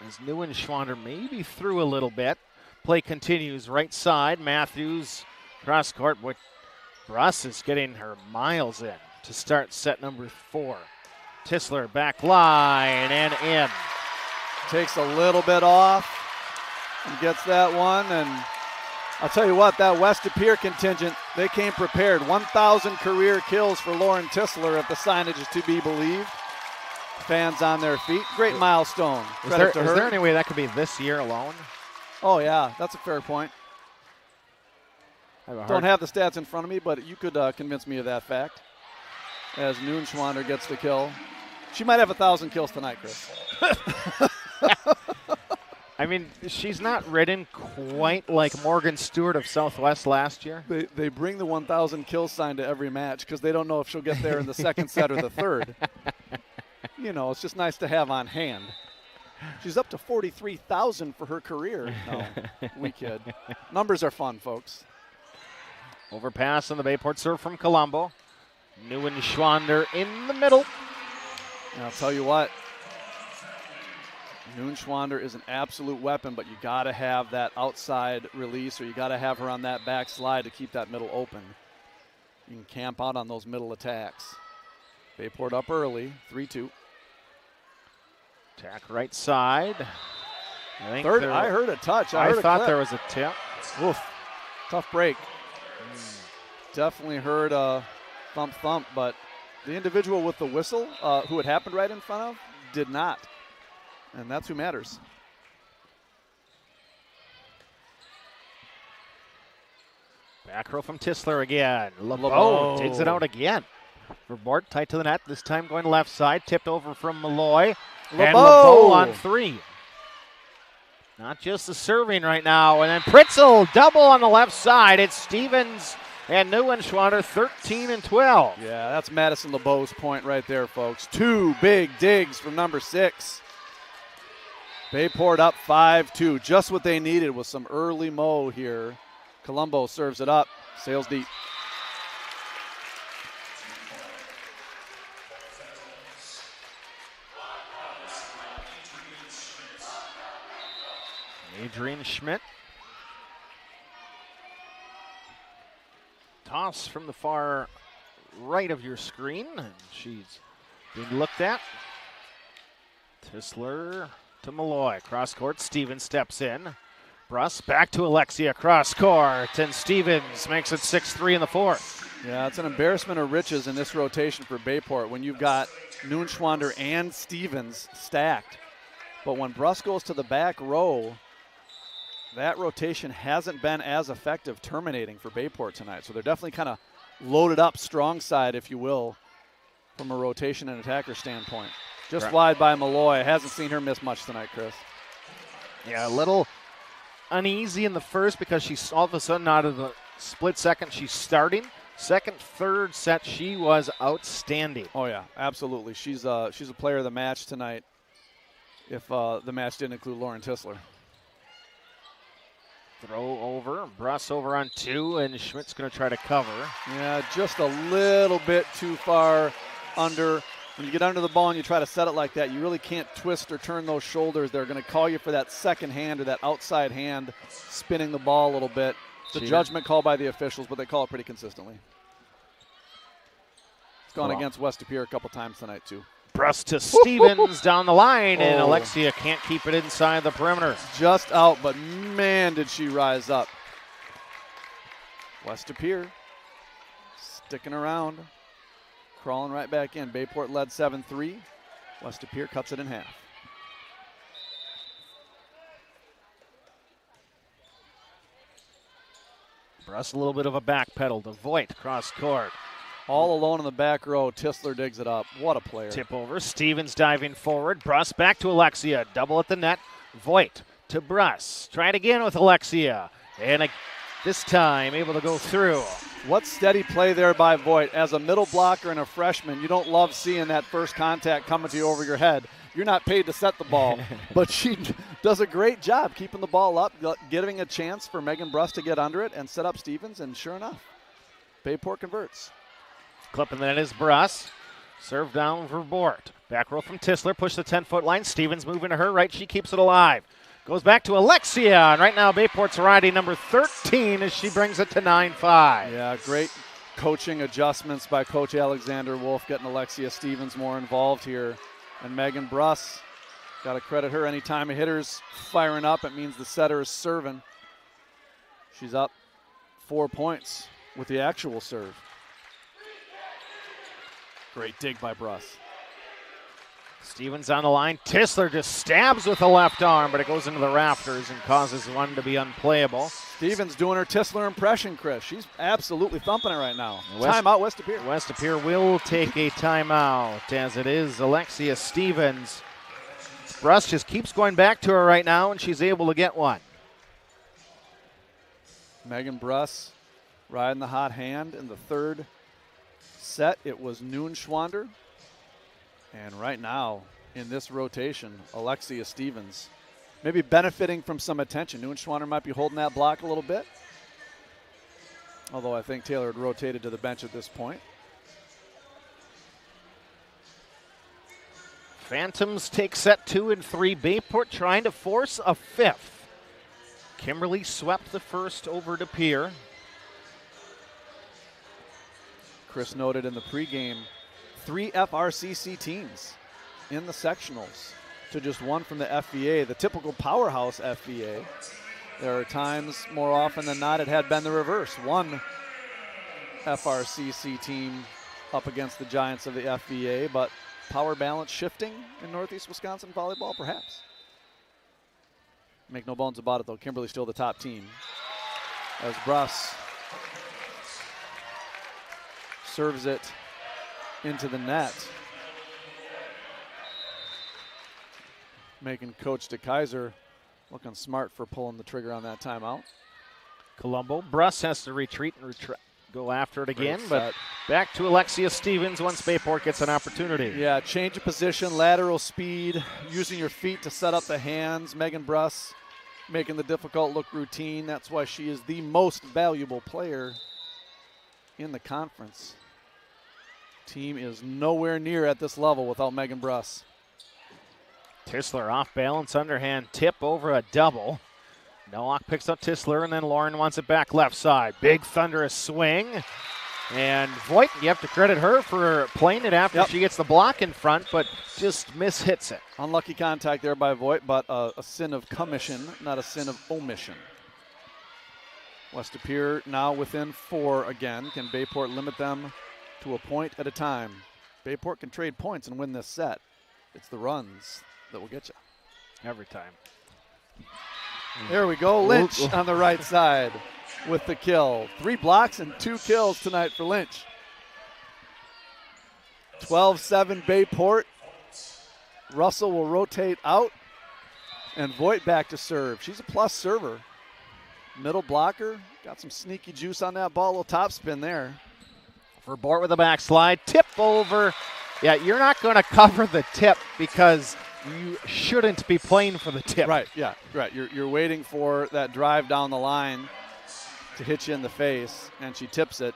As Neuenschwander maybe threw a little bit. Play continues right side. Matthews cross court. But Bruss is getting her miles in to start set number 4. Tisler back line and in. Takes a little bit off and gets that one. And I'll tell you what, that West De Pere contingent, they came prepared. 1,000 career kills for Lauren Tisler if the signage is to be believed. Fans on their feet. Great milestone. Is there any way that could be this year alone? Oh, yeah, that's a fair point. Don't have the stats in front of me, but you could convince me of that fact. As Neuenschwander gets the kill. She might have 1,000 kills tonight, Chris. I mean, she's not ridden quite like Morgan Stewart of Southwest last year. They bring the 1,000 kill sign to every match because they don't know if she'll get there in the second set or the third. You know, it's just nice to have on hand. She's up to 43,000 for her career. No, we kid. Numbers are fun, folks. Overpass on the Bayport serve from Colombo. Neuenschwander in the middle. And I'll tell you what, Neuenschwander is an absolute weapon, but you got to have that outside release, or you got to have her on that back slide to keep that middle open. You can camp out on those middle attacks. Bayport up early, 3-2. Attack right side. I heard a touch. I thought there was a tip. Oof. Tough break. Definitely heard a thump, but the individual with the whistle, who it happened right in front of, did not. And that's who matters. Back row from Tisler again. LeBeau digs it out again. For Bort, tight to the net, this time going left side. Tipped over from Malloy. And LeBeau on 3. Not just the serving right now. And then Pritzel, double on the left side. It's Stevens and Neuenschwander, 13 and 12. Yeah, that's Madison LeBeau's point right there, folks. 2 big digs from number 6. Bayport up 5-2. Just what they needed with some early mo here. Colombo serves it up. Sails deep. Adrian Schmidt. Toss from the far right of your screen, and she's being looked at. Tisler to Malloy. Cross court, Stevens steps in. Bruss back to Alexia, cross court, and Stevens makes it 6-3 in the 4th. Yeah, it's an embarrassment of riches in this rotation for Bayport when you've got Neuenschwander and Stevens stacked. But when Bruss goes to the back row, that rotation hasn't been as effective terminating for Bayport tonight. So they're definitely kind of loaded up strong side, if you will, from a rotation and attacker standpoint. Just wide by Malloy. Hasn't seen her miss much tonight, Chris. Yeah, a little uneasy in the first because she's all of a sudden out of the split second. She's starting. Second, third set, she was outstanding. Oh, yeah, absolutely. She's a player of the match tonight if the match didn't include Lauren Tisler. Throw over, Bruss over on 2, and Schmidt's going to try to cover. Yeah, just a little bit too far under. When you get under the ball and you try to set it like that, you really can't twist or turn those shoulders. They're going to call you for that second hand or that outside hand, spinning the ball a little bit. It's a judgment call by the officials, but they call it pretty consistently. gone against West Pere a couple times tonight, too. Bruss to Stevens down the line, and Alexia can't keep it inside the perimeter. Just out, but man, did she rise up. West Pere sticking around, crawling right back in. Bayport led 7-3. West Pere cuts it in half. Bruss a little bit of a back pedal to Voigt, cross court. All alone in the back row, Tisler digs it up. What a player. Tip over, Stevens diving forward. Bruss back to Alexia, double at the net. Voigt to Bruss. Try it again with Alexia. And this time able to go through. What steady play there by Voigt. As a middle blocker and a freshman, you don't love seeing that first contact coming to you over your head. You're not paid to set the ball, but she does a great job keeping the ball up, giving a chance for Megan Bruss to get under it and set up Stevens, and sure enough, Bayport converts. Clipping the net is Bruss. Serve down for Bort. Back row from Tisler. Push the 10-foot line. Stevens moving to her right. She keeps it alive. Goes back to Alexia. And right now Bayport's riding number 13 as she brings it to 9-5. Yeah, great coaching adjustments by Coach Alexander Wolf, getting Alexia Stevens more involved here. And Megan Bruss, got to credit her. Anytime a hitter's firing up, it means the setter is serving. She's up 4 points with the actual serve. Great dig by Bruss. Stevens on the line. Tisler just stabs with the left arm, but it goes into the rafters and causes one to be unplayable. Stevens doing her Tisler impression, Chris. She's absolutely thumping it right now. Timeout, West Pere. West Pere will take a timeout, as it is Alexia Stevens. Bruss just keeps going back to her right now, and she's able to get one. Megan Bruss riding the hot hand in the third set. It was Noonschwander. And right now, in this rotation, Alexia Stevens maybe benefiting from some attention. Noonschwander might be holding that block a little bit. Although I think Taylor had rotated to the bench at this point. Phantoms take set 2 and 3. Bayport trying to force a fifth. Kimberly swept the first over to Pere. Chris noted in the pregame, 3 FRCC teams in the sectionals to just 1 from the FVA, the typical powerhouse FVA. There are times, more often than not, it had been the reverse. 1 FRCC team up against the giants of the FVA, but power balance shifting in Northeast Wisconsin volleyball, perhaps. Make no bones about it, though. Kimberly's still the top team. As Bruss serves it into the net, making Coach DeKaiser looking smart for pulling the trigger on that timeout. Colombo. Bruss has to retreat and go after it again, but back to Alexia Stevens once Bayport gets an opportunity. Yeah, change of position, lateral speed, using your feet to set up the hands. Megan Bruss making the difficult look routine. That's why she is the most valuable player in the conference. Team is nowhere near at this level without Megan Bruss. Tisler off balance, underhand tip over a double. Nowak picks up Tisler, and then Lauren wants it back left side. Big thunderous swing. And Voigt, you have to credit her for playing it after she gets the block in front, but just mishits it. Unlucky contact there by Voigt, but a sin of commission, not a sin of omission. West Pere now within 4 again. Can Bayport limit them to a point at a time? Bayport can trade points and win this set. It's the runs that will get you. Every time. There we go. Lynch on the right side with the kill. 3 blocks and 2 kills tonight for Lynch. 12-7 Bayport. Russell will rotate out. And Voigt back to serve. She's a plus server. Middle blocker. Got some sneaky juice on that ball. A little top spin there. For Bort with a backslide. Tip over. Yeah, you're not going to cover the tip because you shouldn't be playing for the tip. Right, yeah, right. You're waiting for that drive down the line to hit you in the face, and she tips it,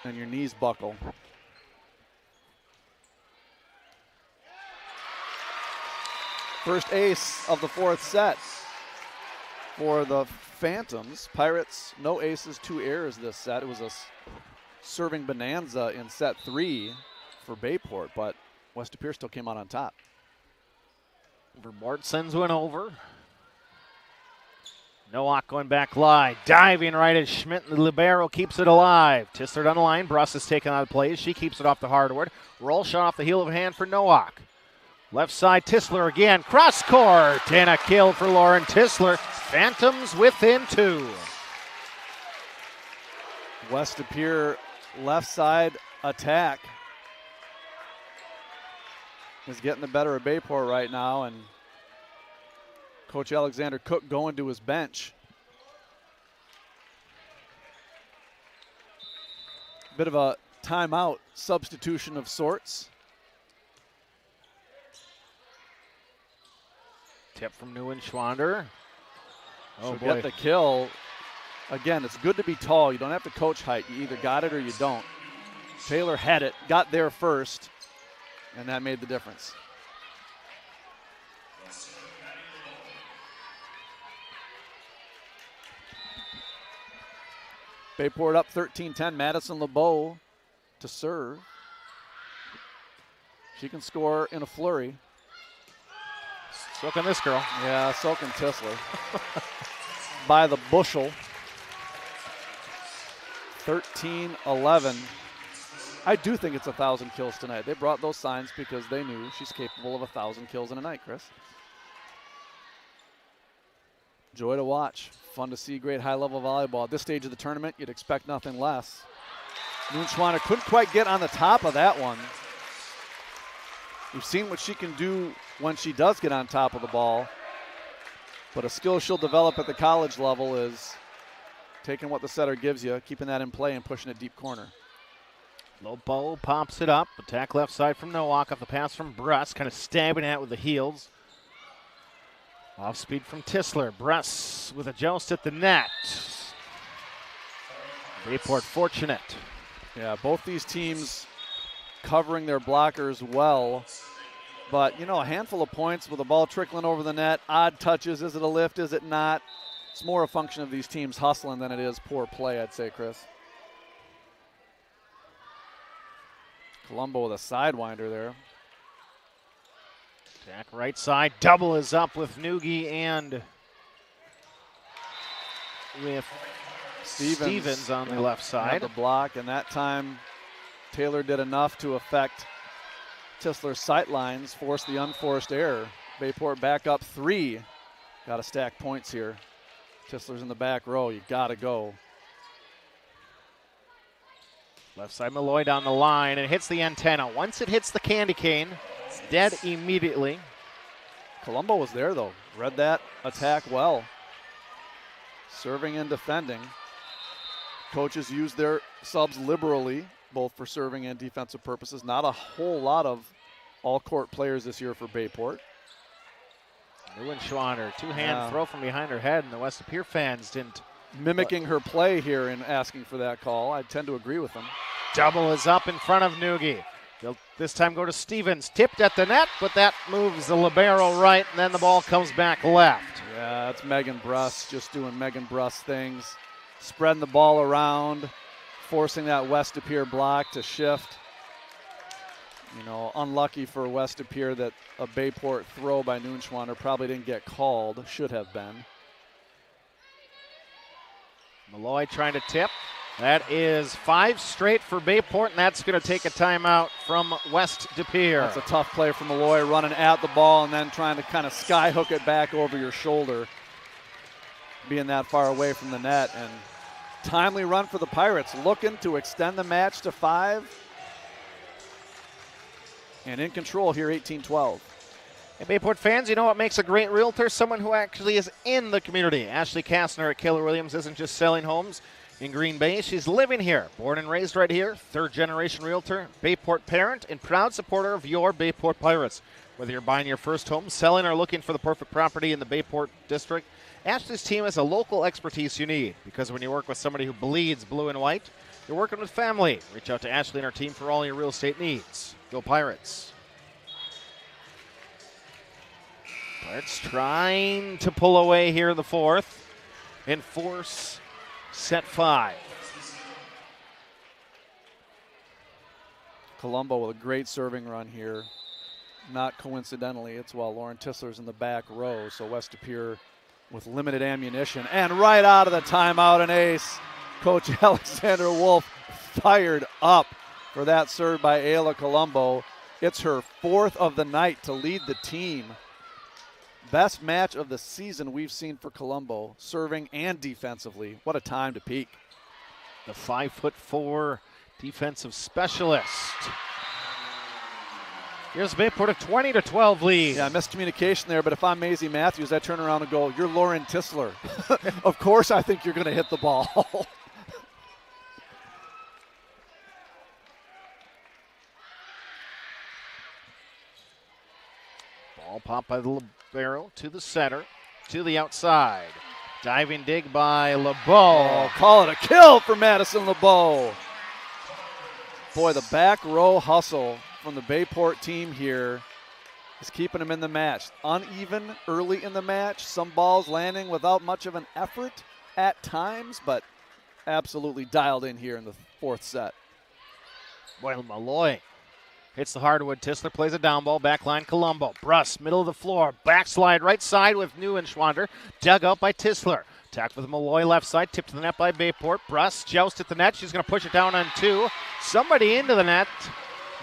and your knees buckle. First ace of the 4th set for the Phantoms. Pirates, no aces, 2 errors this set. It was a serving bonanza in set 3 for Bayport, but West De Pere still came out on top. Vermort sends one over. Nowak going back line, diving right at Schmidt, and the libero keeps it alive. Tisler on the line, Bruss is taken out of plays. She keeps it off the hardwood. Roll shot off the heel of a hand for Nowak. Left side, Tisler again, cross court, and a kill for Lauren Tisler. Phantoms within 2. West De Pere left side attack is getting the better of Bayport right now, and Coach Alexander Cook going to his bench. Bit of a timeout substitution of sorts. Tip from Neuenschwander. So get the kill. Again, it's good to be tall. You don't have to coach height. You either got it or you don't. Taylor had it, got there first, and that made the difference. Bayport up 13-10. Madison LeBeau to serve. She can score in a flurry. So can this girl. Yeah, so can Tisler. By the bushel. 13-11. I do think it's 1,000 kills tonight. They brought those signs because they knew she's capable of 1,000 kills in a night, Chris. Joy to watch. Fun to see great high-level volleyball. At this stage of the tournament, you'd expect nothing less. Neuenschwander couldn't quite get on the top of that one. We've seen what she can do when she does get on top of the ball. But a skill she'll develop at the college level is taking what the setter gives you, keeping that in play, and pushing it deep corner. LeBeau pops it up. Attack left side from Nowak off the pass from Bruss, kind of stabbing at it with the heels. Off speed from Tisler. Bruss with a joust at the net. Bayport fortunate. Yeah, both these teams covering their blockers well. But, you know, a handful of points with the ball trickling over the net. Odd touches. Is it a lift? Is it not? It's more a function of these teams hustling than it is poor play, I'd say, Chris. Colombo with a sidewinder there. Attack right side. Double is up with Nugi and with Stevens on the left side. The block, and that time Taylor did enough to affect Tisler's sight lines, force the unforced error. Bayport back up 3. Got to stack points here. Tisler's in the back row. You got to go. Left side Malloy down the line and hits the antenna. Once it hits the candy cane, it's dead immediately. Colombo was there, though. Read that attack well. Serving and defending. Coaches use their subs liberally, both for serving and defensive purposes. Not a whole lot of all-court players this year for Bayport. Neuenschwander, two-hand throw from behind her head, and the West De Pere fans didn't. Mimicking her play here and asking for that call. I tend to agree with them. Double is up in front of Nugi. They'll this time go to Stevens. Tipped at the net, but that moves the libero right, and then the ball comes back left. Yeah, that's Megan Bruss just doing Megan Bruss things. Spreading the ball around, forcing that West De Pere block to shift. You know, unlucky for West De Pere that a Bayport throw by Neuenschwander probably didn't get called. Should have been. Malloy trying to tip. That is 5 straight for Bayport, and that's going to take a timeout from West De Pere. That's a tough play for Malloy, running at the ball and then trying to kind of sky hook it back over your shoulder, being that far away from the net. And timely run for the Pirates, looking to extend the match to 5. And in control here, 18-12. And Bayport fans, you know what makes a great realtor? Someone who actually is in the community. Ashley Kastner at Keller Williams isn't just selling homes in Green Bay. She's living here, born and raised right here, third-generation realtor, Bayport parent, and proud supporter of your Bayport Pirates. Whether you're buying your first home, selling, or looking for the perfect property in the Bayport district, Ashley's team has a local expertise you need, because when you work with somebody who bleeds blue and white, you're working with family. Reach out to Ashley and her team for all your real estate needs. Go Pirates. Pirates trying to pull away here in the fourth and force set 5. Colombo with a great serving run here. Not coincidentally, it's while Lauren Tisler's in the back row, so West De Pere with limited ammunition. And right out of the timeout, an ace. Coach Alexander Wolf fired up for that serve by Ayla Colombo. It's her 4th of the night to lead the team. Best match of the season we've seen for Colombo, serving and defensively. What a time to peak. The 5'4" defensive specialist. Here's Bayport a 20-12 lead. Yeah, miscommunication there, but if I'm Maisie Matthews, I turn around and go, "You're Lauren Tisler." Of course I think you're going to hit the ball. Ball popped by the libero to the center, to the outside. Diving dig by LeBeau. Oh, call it a kill for Madison LeBeau. Boy, the back row hustle from the Bayport team here is keeping them in the match. Uneven early in the match, some balls landing without much of an effort at times, but absolutely dialed in here in the 4th set. Boy, Malloy hits the hardwood. Tisler plays a down ball. Backline Colombo. Bruss, middle of the floor. Backslide right side with Neuenschwander. Dug out by Tisler. Attack with Malloy left side. Tipped to the net by Bayport. Bruss joust at the net. She's going to push it down on 2. Somebody into the net.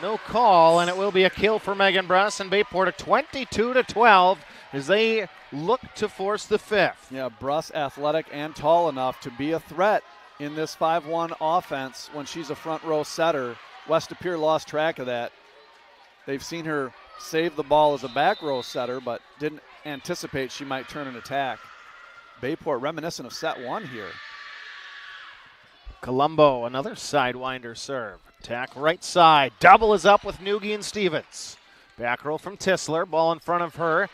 No call, and it will be a kill for Megan Bruss. And Bayport a 22-12 as they look to force the 5th. Yeah, Bruss athletic and tall enough to be a threat in this 5-1 offense when she's a front row setter. West De Pere lost track of that. They've seen her save the ball as a back row setter, but didn't anticipate she might turn an attack. Bayport reminiscent of set 1 here. Colombo, another sidewinder serve. Attack right side. Double is up with Nugi and Stevens. Back row from Tisler. Ball in front of her.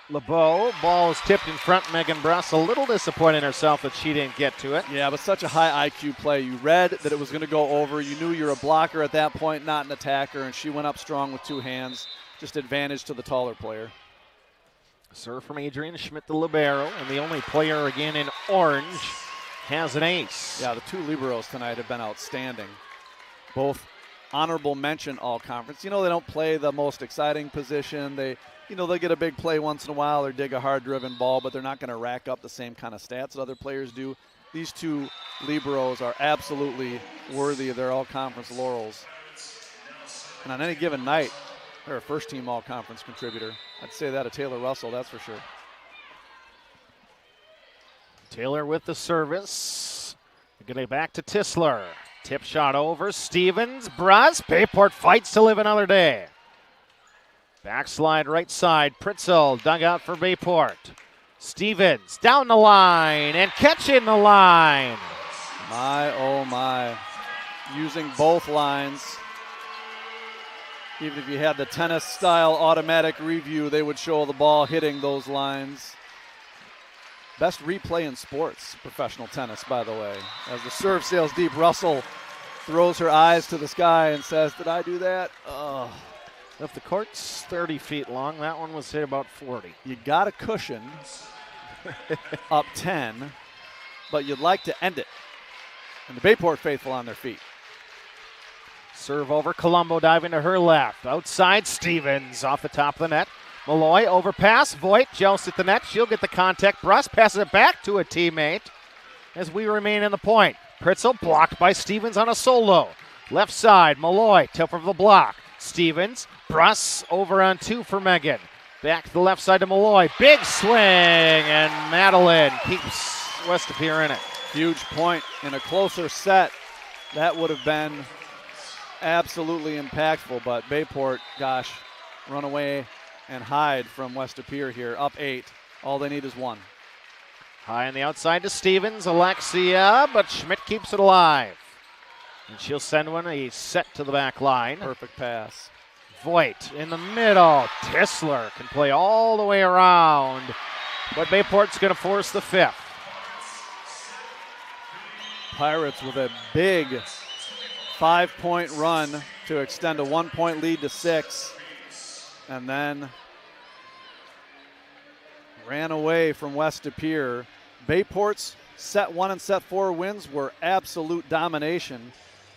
LeBeau. Ball is tipped in front. Megan Bruss a little disappointed in herself that she didn't get to it. Yeah, but such a high IQ play. You read that it was going to go over. You knew you're a blocker at that point, not an attacker, and she went up strong with 2 hands. Just advantage to the taller player. Serve from Adrian Schmidt, the libero, and the only player again in orange has an ace. Yeah, the 2 liberos tonight have been outstanding. Both honorable mention all conference. You know, they don't play the most exciting position. They'll get a big play once in a while or dig a hard-driven ball, but they're not going to rack up the same kind of stats that other players do. These 2 liberos are absolutely worthy of their all-conference laurels. And on any given night, they're a first-team all-conference contributor. I'd say that of Taylor Russell, that's for sure. Taylor with the service. Getting back to Tisler. Tip shot over. Stevens. Bruss. Bayport fights to live another day. Backslide right side. Pritzel dug out for Bayport. Stevens down the line and catching the line. My, oh my. Using both lines. Even if you had the tennis-style automatic review, they would show the ball hitting those lines. Best replay in sports, professional tennis, by the way. As the serve sails deep, Russell throws her eyes to the sky and says, "Did I do that?" Oh. If the court's 30 feet long, that one was hit about 40. You got a cushion up 10, but you'd like to end it. And the Bayport faithful on their feet. Serve over, Colombo diving to her left. Outside, Stevens off the top of the net. Malloy overpass, Voigt jousts at the net. She'll get the contact. Bruss passes it back to a teammate as we remain in the point. Pritzel blocked by Stevens on a solo. Left side, Malloy, tip of the block. Stevens, Bruss over on 2 for Megan. Back to the left side to Malloy. Big swing, and Madeline keeps West De Pere in it. Huge point in a closer set. That would have been absolutely impactful, but Bayport, gosh, run away and hide from West De Pere here, up 8. All they need is 1. High on the outside to Stevens, Alexia, but Schmidt keeps it alive. And she'll send one a set to the back line. Perfect pass. Voigt in the middle. Tisler can play all the way around, but Bayport's going to force the 5th. Pirates with a big 5-point run to extend a 1-point lead to 6. And then ran away from West De Pere. Bayport's set 1 and set 4 wins were absolute domination.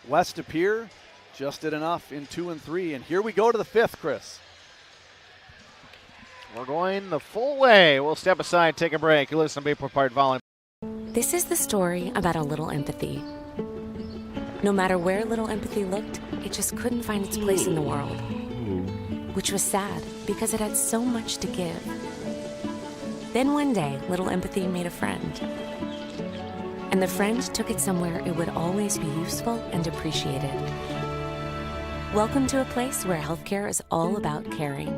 West De Pere just did enough in 2 and 3. And here we go to the 5th, Chris. We're going the full way. We'll step aside, take a break. You listen to Bayport Pirate Volleyball. This is the story about a little empathy. No matter where little empathy looked, it just couldn't find its place in the world. Which was sad, because it had so much to give. Then one day, little empathy made a friend. And the friend took it somewhere it would always be useful and appreciated. Welcome to a place where healthcare is all about caring.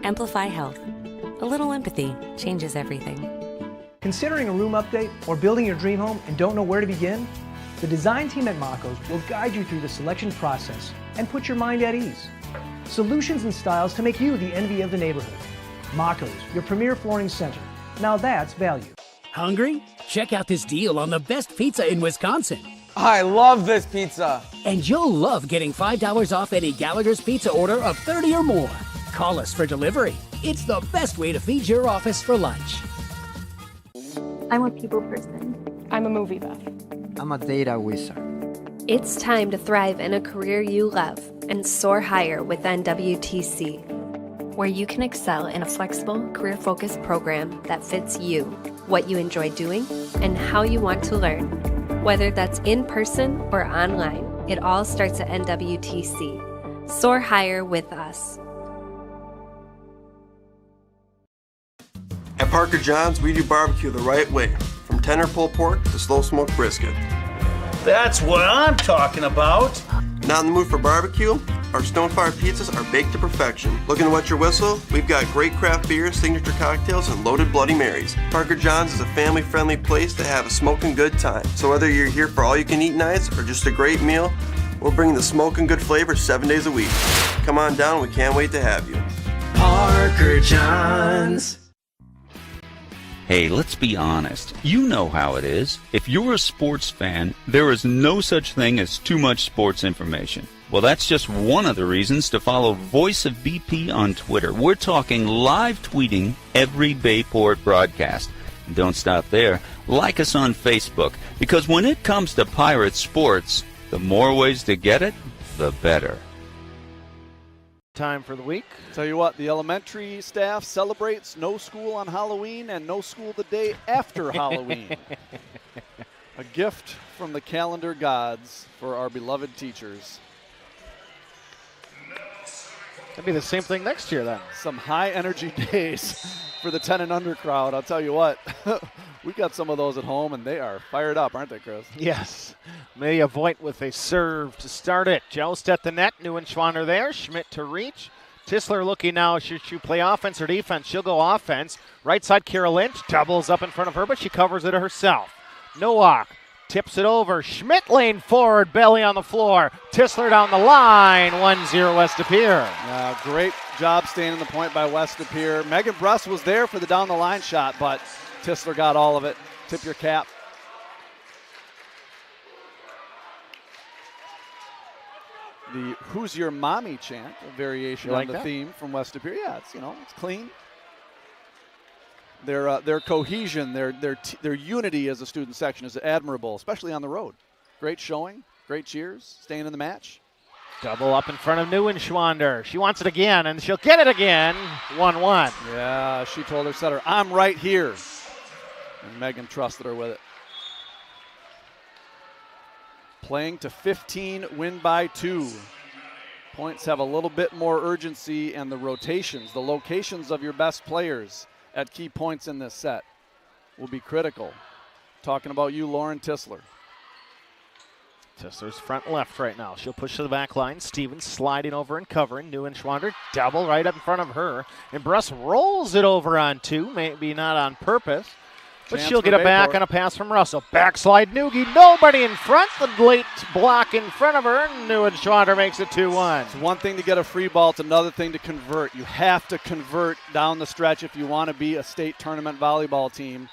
Amplify Health. A little empathy changes everything. Considering a room update or building your dream home and don't know where to begin? The design team at Mako's will guide you through the selection process and put your mind at ease. Solutions and styles to make you the envy of the neighborhood. Mako's, your premier flooring center. Now that's value. Hungry? Check out this deal on the best pizza in Wisconsin. I love this pizza. And you'll love getting $5 off any Gallagher's Pizza order of 30 or more. Call us for delivery. It's the best way to feed your office for lunch. I'm a people person. I'm a movie buff. I'm a data wizard. It's time to thrive in a career you love and soar higher with NWTC, where you can excel in a flexible, career-focused program that fits you, what you enjoy doing, and how you want to learn. Whether that's in person or online, it all starts at NWTC. Soar higher with us. At Parker John's, we do barbecue the right way, from tender pulled pork to slow smoked brisket. That's what I'm talking about. Not in the mood for barbecue? Our stone-fired pizzas are baked to perfection. Looking to wet your whistle? We've got great craft beers, signature cocktails, and loaded Bloody Marys. Parker John's is a family-friendly place to have a smoking good time. So whether you're here for all-you-can-eat nights or just a great meal, we'll bring the smoking good flavor 7 days a week. Come on down, we can't wait to have you. Parker John's. Hey, let's be honest. You know how it is. If you're a sports fan, there is no such thing as too much sports information. Well, that's just one of the reasons to follow Voice of BP on Twitter. We're talking live tweeting every Bayport broadcast. And don't stop there. Like us on Facebook, because when it comes to Pirate sports, the more ways to get it, the better. Time for the week. Tell you what, the elementary staff celebrates no school on Halloween and no school the day after Halloween. A gift from the calendar gods for our beloved teachers. It'll be the same thing next year then. Some high energy days for the 10 and under crowd. I'll tell you what, we got some of those at home and they are fired up, aren't they, Chris? Yes. Amelia Voigt with a serve to start it. Joust at the net. Neuenschwander there. Schmidt to reach. Tisler looking now. Should she play offense or defense? She'll go offense. Right side, Kira Lynch doubles up in front of her, but she covers it herself. Nowak tips it over. Schmidt lane forward, belly on the floor. Tisler down the line. 1-0 West De Pere. Great job staying in the point by West De Pere. Megan Bruss was there for the down the line shot, but Tisler got all of it. Tip your cap. The Who's Your Mommy chant, a variation on the theme from West De Pere. Yeah, it's clean. Their cohesion, their unity as a student section is admirable, especially on the road. Great showing, great cheers, staying in the match. Double up in front of Neuenschwander. She wants it again, and she'll get it again. 1-1. Yeah, she told her setter, I'm right here. And Megan trusted her with it. Playing to 15, win by 2. Points have a little bit more urgency, and the rotations, the locations of your best players at key points in this set will be critical. Talking about you, Lauren Tisler. Tisler's front left right now. She'll push to the back line. Stevens sliding over and covering. Neuenschwander double right up in front of her. And Bruss rolls it over on 2, maybe not on purpose. But she'll get it back on a pass from Russell. Backslide Noogie, nobody in front. The late block in front of her. Neuenschwander makes it 2-1. It's one thing to get a free ball. It's another thing to convert. You have to convert down the stretch if you want to be a state tournament volleyball team.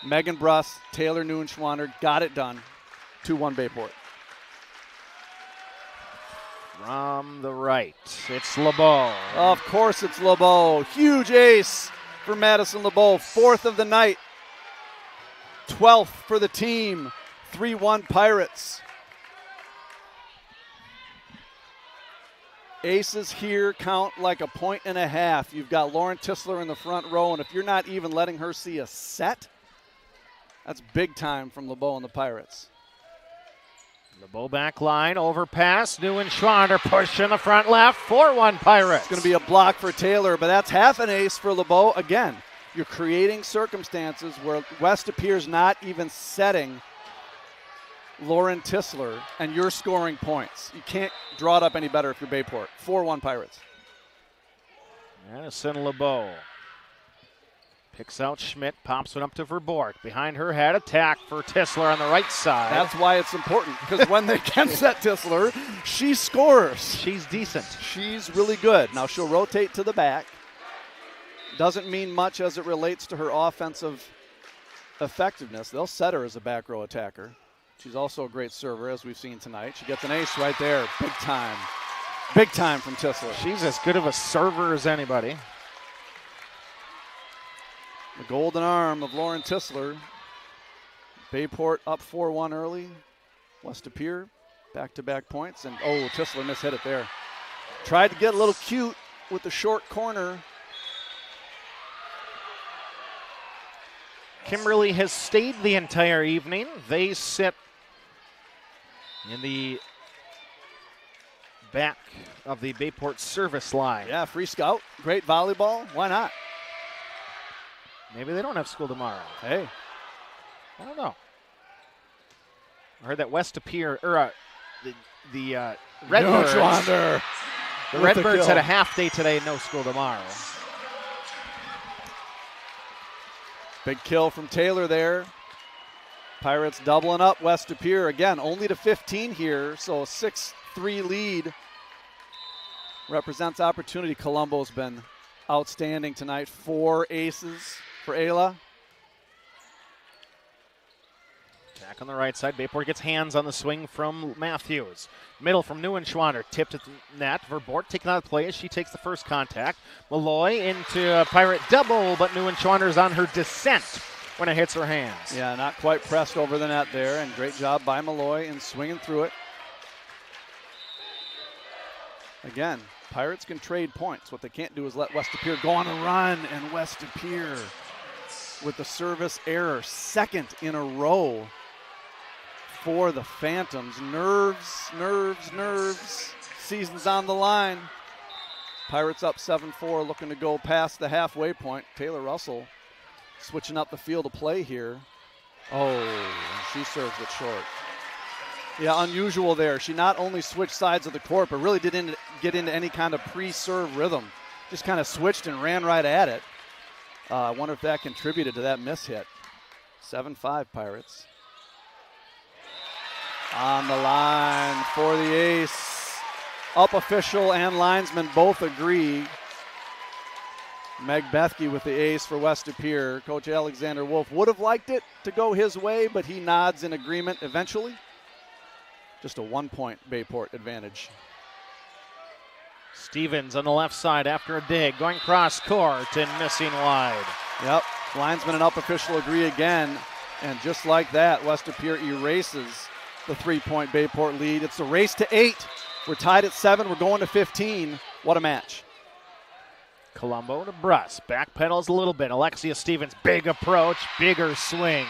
Megan Bruss, Taylor Neuenschwander got it done. 2-1 Bayport. From the right, it's LeBeau. Of course it's LeBeau. Huge ace for Madison LeBeau. 4th of the night. 12th for the team. 3-1 Pirates. Aces here count like a 1.5. You've got Lauren Tisler in the front row, and if you're not even letting her see a set, that's big time from LeBeau and the Pirates. LeBeau back line, overpass. Neuenschwander push in the front left. 4-1 Pirates. It's going to be a block for Taylor, but that's half an ace for LeBeau. Again, you're creating circumstances where West appears not even setting Lauren Tisler, and you're scoring points. You can't draw it up any better if you're Bayport. 4-1 Pirates. Madison LeBeau picks out Schmidt, pops it up to Verbork. Behind her head, attack for Tisler on the right side. That's why it's important, because when they can set Tisler, she scores. She's decent. She's really good. Now she'll rotate to the back. Doesn't mean much as it relates to her offensive effectiveness. They'll set her as a back row attacker. She's also a great server, as we've seen tonight. She gets an ace right there. Big time. Big time from Tisler. She's as good of a server as anybody. The golden arm of Lauren Tisler. Bayport up 4-1 early. West Pere, back-to-back points. And, oh, Tisler mishit it there. Tried to get a little cute with the short corner. Kimberly has stayed the entire evening. They sit in the back of the Bayport service line. Yeah, free scout. Great volleyball. Why not? Maybe they don't have school tomorrow. Hey. I don't know. I heard that West Pere, or the Redbirds. The Redbirds had a half day today, no school tomorrow. Big kill from Taylor there. Pirates doubling up West Pere. Again, only to 15 here, so a 6-3 lead represents opportunity. Colombo's been outstanding tonight. 4 aces for Ayla. Back on the right side, Bayport gets hands on the swing from Matthews. Middle from Neuenschwander, tipped at the net. Verbork taking out the play as she takes the first contact. Malloy into a Pirate double, but Neuenschwander's on her descent when it hits her hands. Yeah, not quite pressed over the net there, and great job by Malloy in swinging through it. Again, Pirates can trade points. What they can't do is let West Pere go on a run, and West Pere with the service error, second in a row for the Phantoms. Nerves. Season's on the line. Pirates up 7-4, looking to go past the halfway point. Taylor Russell switching up the field of play here. Oh, she serves it short. Yeah, unusual there. She not only switched sides of the court, but really didn't get into any kind of pre-serve rhythm. Just kind of switched and ran right at it. I wonder if that contributed to that mishit. 7-5 Pirates. On the line for the ace. Up official and linesman both agree. Meg Bethke with the ace for West Pere. Coach Alexander Wolf would have liked it to go his way, but he nods in agreement eventually. Just a 1-point Bayport advantage. Stevens on the left side after a dig, going cross court and missing wide. Yep, linesman and up official agree again, and just like that, West Pere erases the 3-point Bayport lead. It's a race to 8. We're tied at 7. We're going to 15. What a match. Colombo to Bruss. Backpedals a little bit. Alexia Stevens, big approach, bigger swing.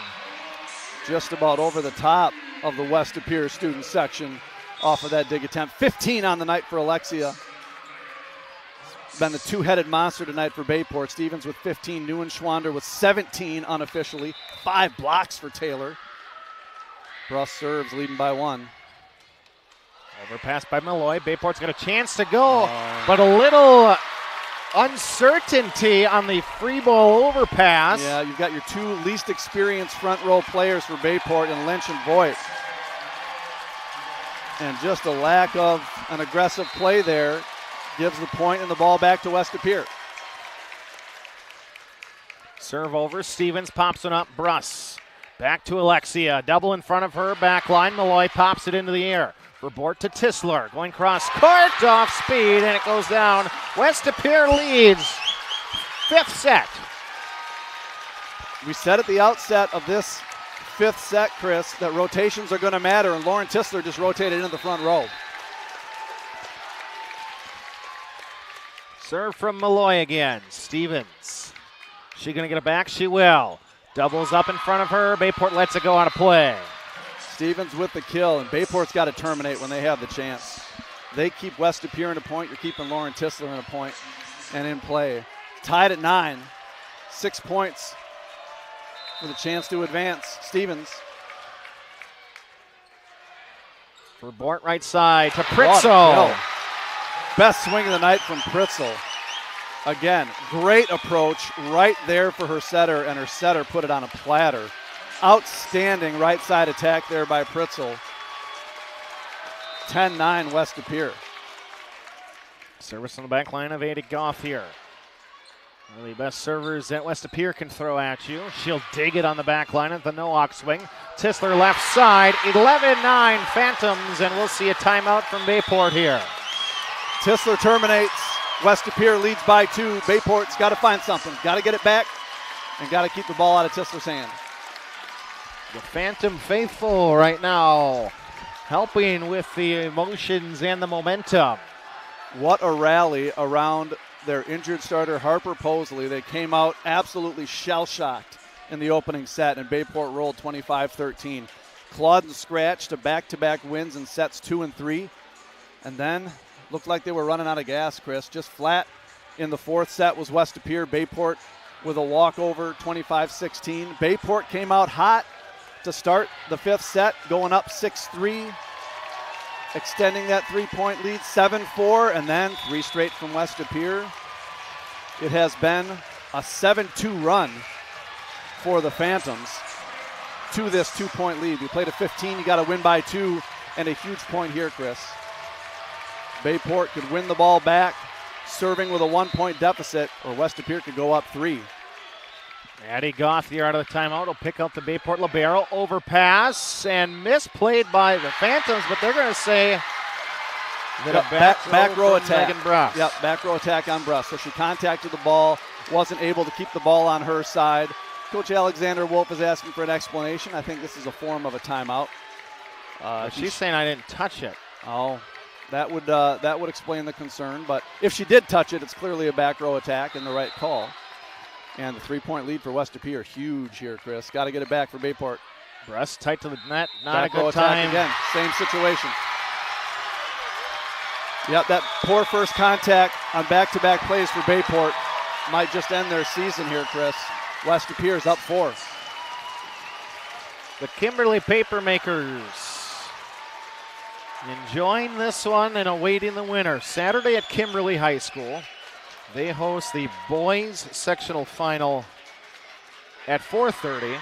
Just about over the top of the West Pere student section off of that dig attempt. 15 on the night for Alexia. Been the two-headed monster tonight for Bayport. Stevens with 15, Neuenschwander with 17 unofficially. 5 blocks for Taylor. Bruss serves, leading by 1. Overpass by Malloy. Bayport's got a chance to go, but a little uncertainty on the free ball overpass. Yeah, you've got your 2 least experienced front row players for Bayport in Lynch and Voigt. And just a lack of an aggressive play there gives the point and the ball back to West Pere. Serve over, Stevens pops it up, Bruss. Back to Alexia, double in front of her, back line. Malloy pops it into the air. Verbort to Tisler, going cross court, off speed, and it goes down. West Pere leads. 5th set. We said at the outset of this 5th set, Chris, that rotations are going to matter, and Lauren Tisler just rotated into the front row. Serve from Malloy again. Stevens. She going to get it back? She will. Doubles up in front of her. Bayport lets it go out of play. Stevens with the kill, and Bayport's got to terminate when they have the chance. They keep West De Pere in a point. You're keeping Lauren Tisler in a point and in play. Tied at 9. 6 points for the chance to advance. Stevens. For Bort right side to Pritzel. Best swing of the night from Pritzel. Again, great approach right there for her setter, and her setter put it on a platter. Outstanding right side attack there by Pritzel. 10-9 West De Pere. Service on the back line of Ada Goff here. One of the best servers that West De Pere can throw at you. She'll dig it on the back line at the Nowak swing. Tisler left side, 11-9 Phantoms, and we'll see a timeout from Bayport here. Tisler terminates. West De Pere leads by 2. Bayport's got to find something. Got to get it back and got to keep the ball out of Tisler's hand. The Phantom faithful right now, helping with the emotions and the momentum. What a rally around their injured starter, Harper Posley. They came out absolutely shell-shocked in the opening set, and Bayport rolled 25-13. Clawed and scratched to back-to-back wins in sets 2 and 3, and then looked like they were running out of gas, Chris. Just flat in the 4th set was West De Pere. Bayport with a walkover, 25-16. Bayport came out hot to start the 5th set, going up 6-3, extending that 3-point lead, 7-4, and then 3 straight from West De Pere. It has been a 7-2 run for the Phantoms to this 2-point lead. We played a 15, you got to win by 2, and a huge point here, Chris. Bayport could win the ball back, serving with a 1-point deficit, or West De Pere could go up 3. Addie Goff here out of the timeout will pick up the Bayport libero. Overpass and misplayed by the Phantoms, but they're going to say that a back row attack. Megan Bruss. Yep, back row attack on Bruss. So she contacted the ball, wasn't able to keep the ball on her side. Coach Alexander Wolf is asking for an explanation. I think this is a form of a timeout. She's saying I didn't touch it. Oh, that would explain the concern. But if she did touch it, it's clearly a back row attack and the right call. And the 3-point lead for West De Pere, huge here, Chris. Got to get it back for Bayport. Bruss tight to the net, not back a good time. Again, same situation. Yep, that poor first contact on back-to-back plays for Bayport might just end their season here, Chris. West De Pere is up 4. The Kimberly Papermakers enjoying this one and awaiting the winner. Saturday at Kimberly High School. They host the boys sectional final at 4:30.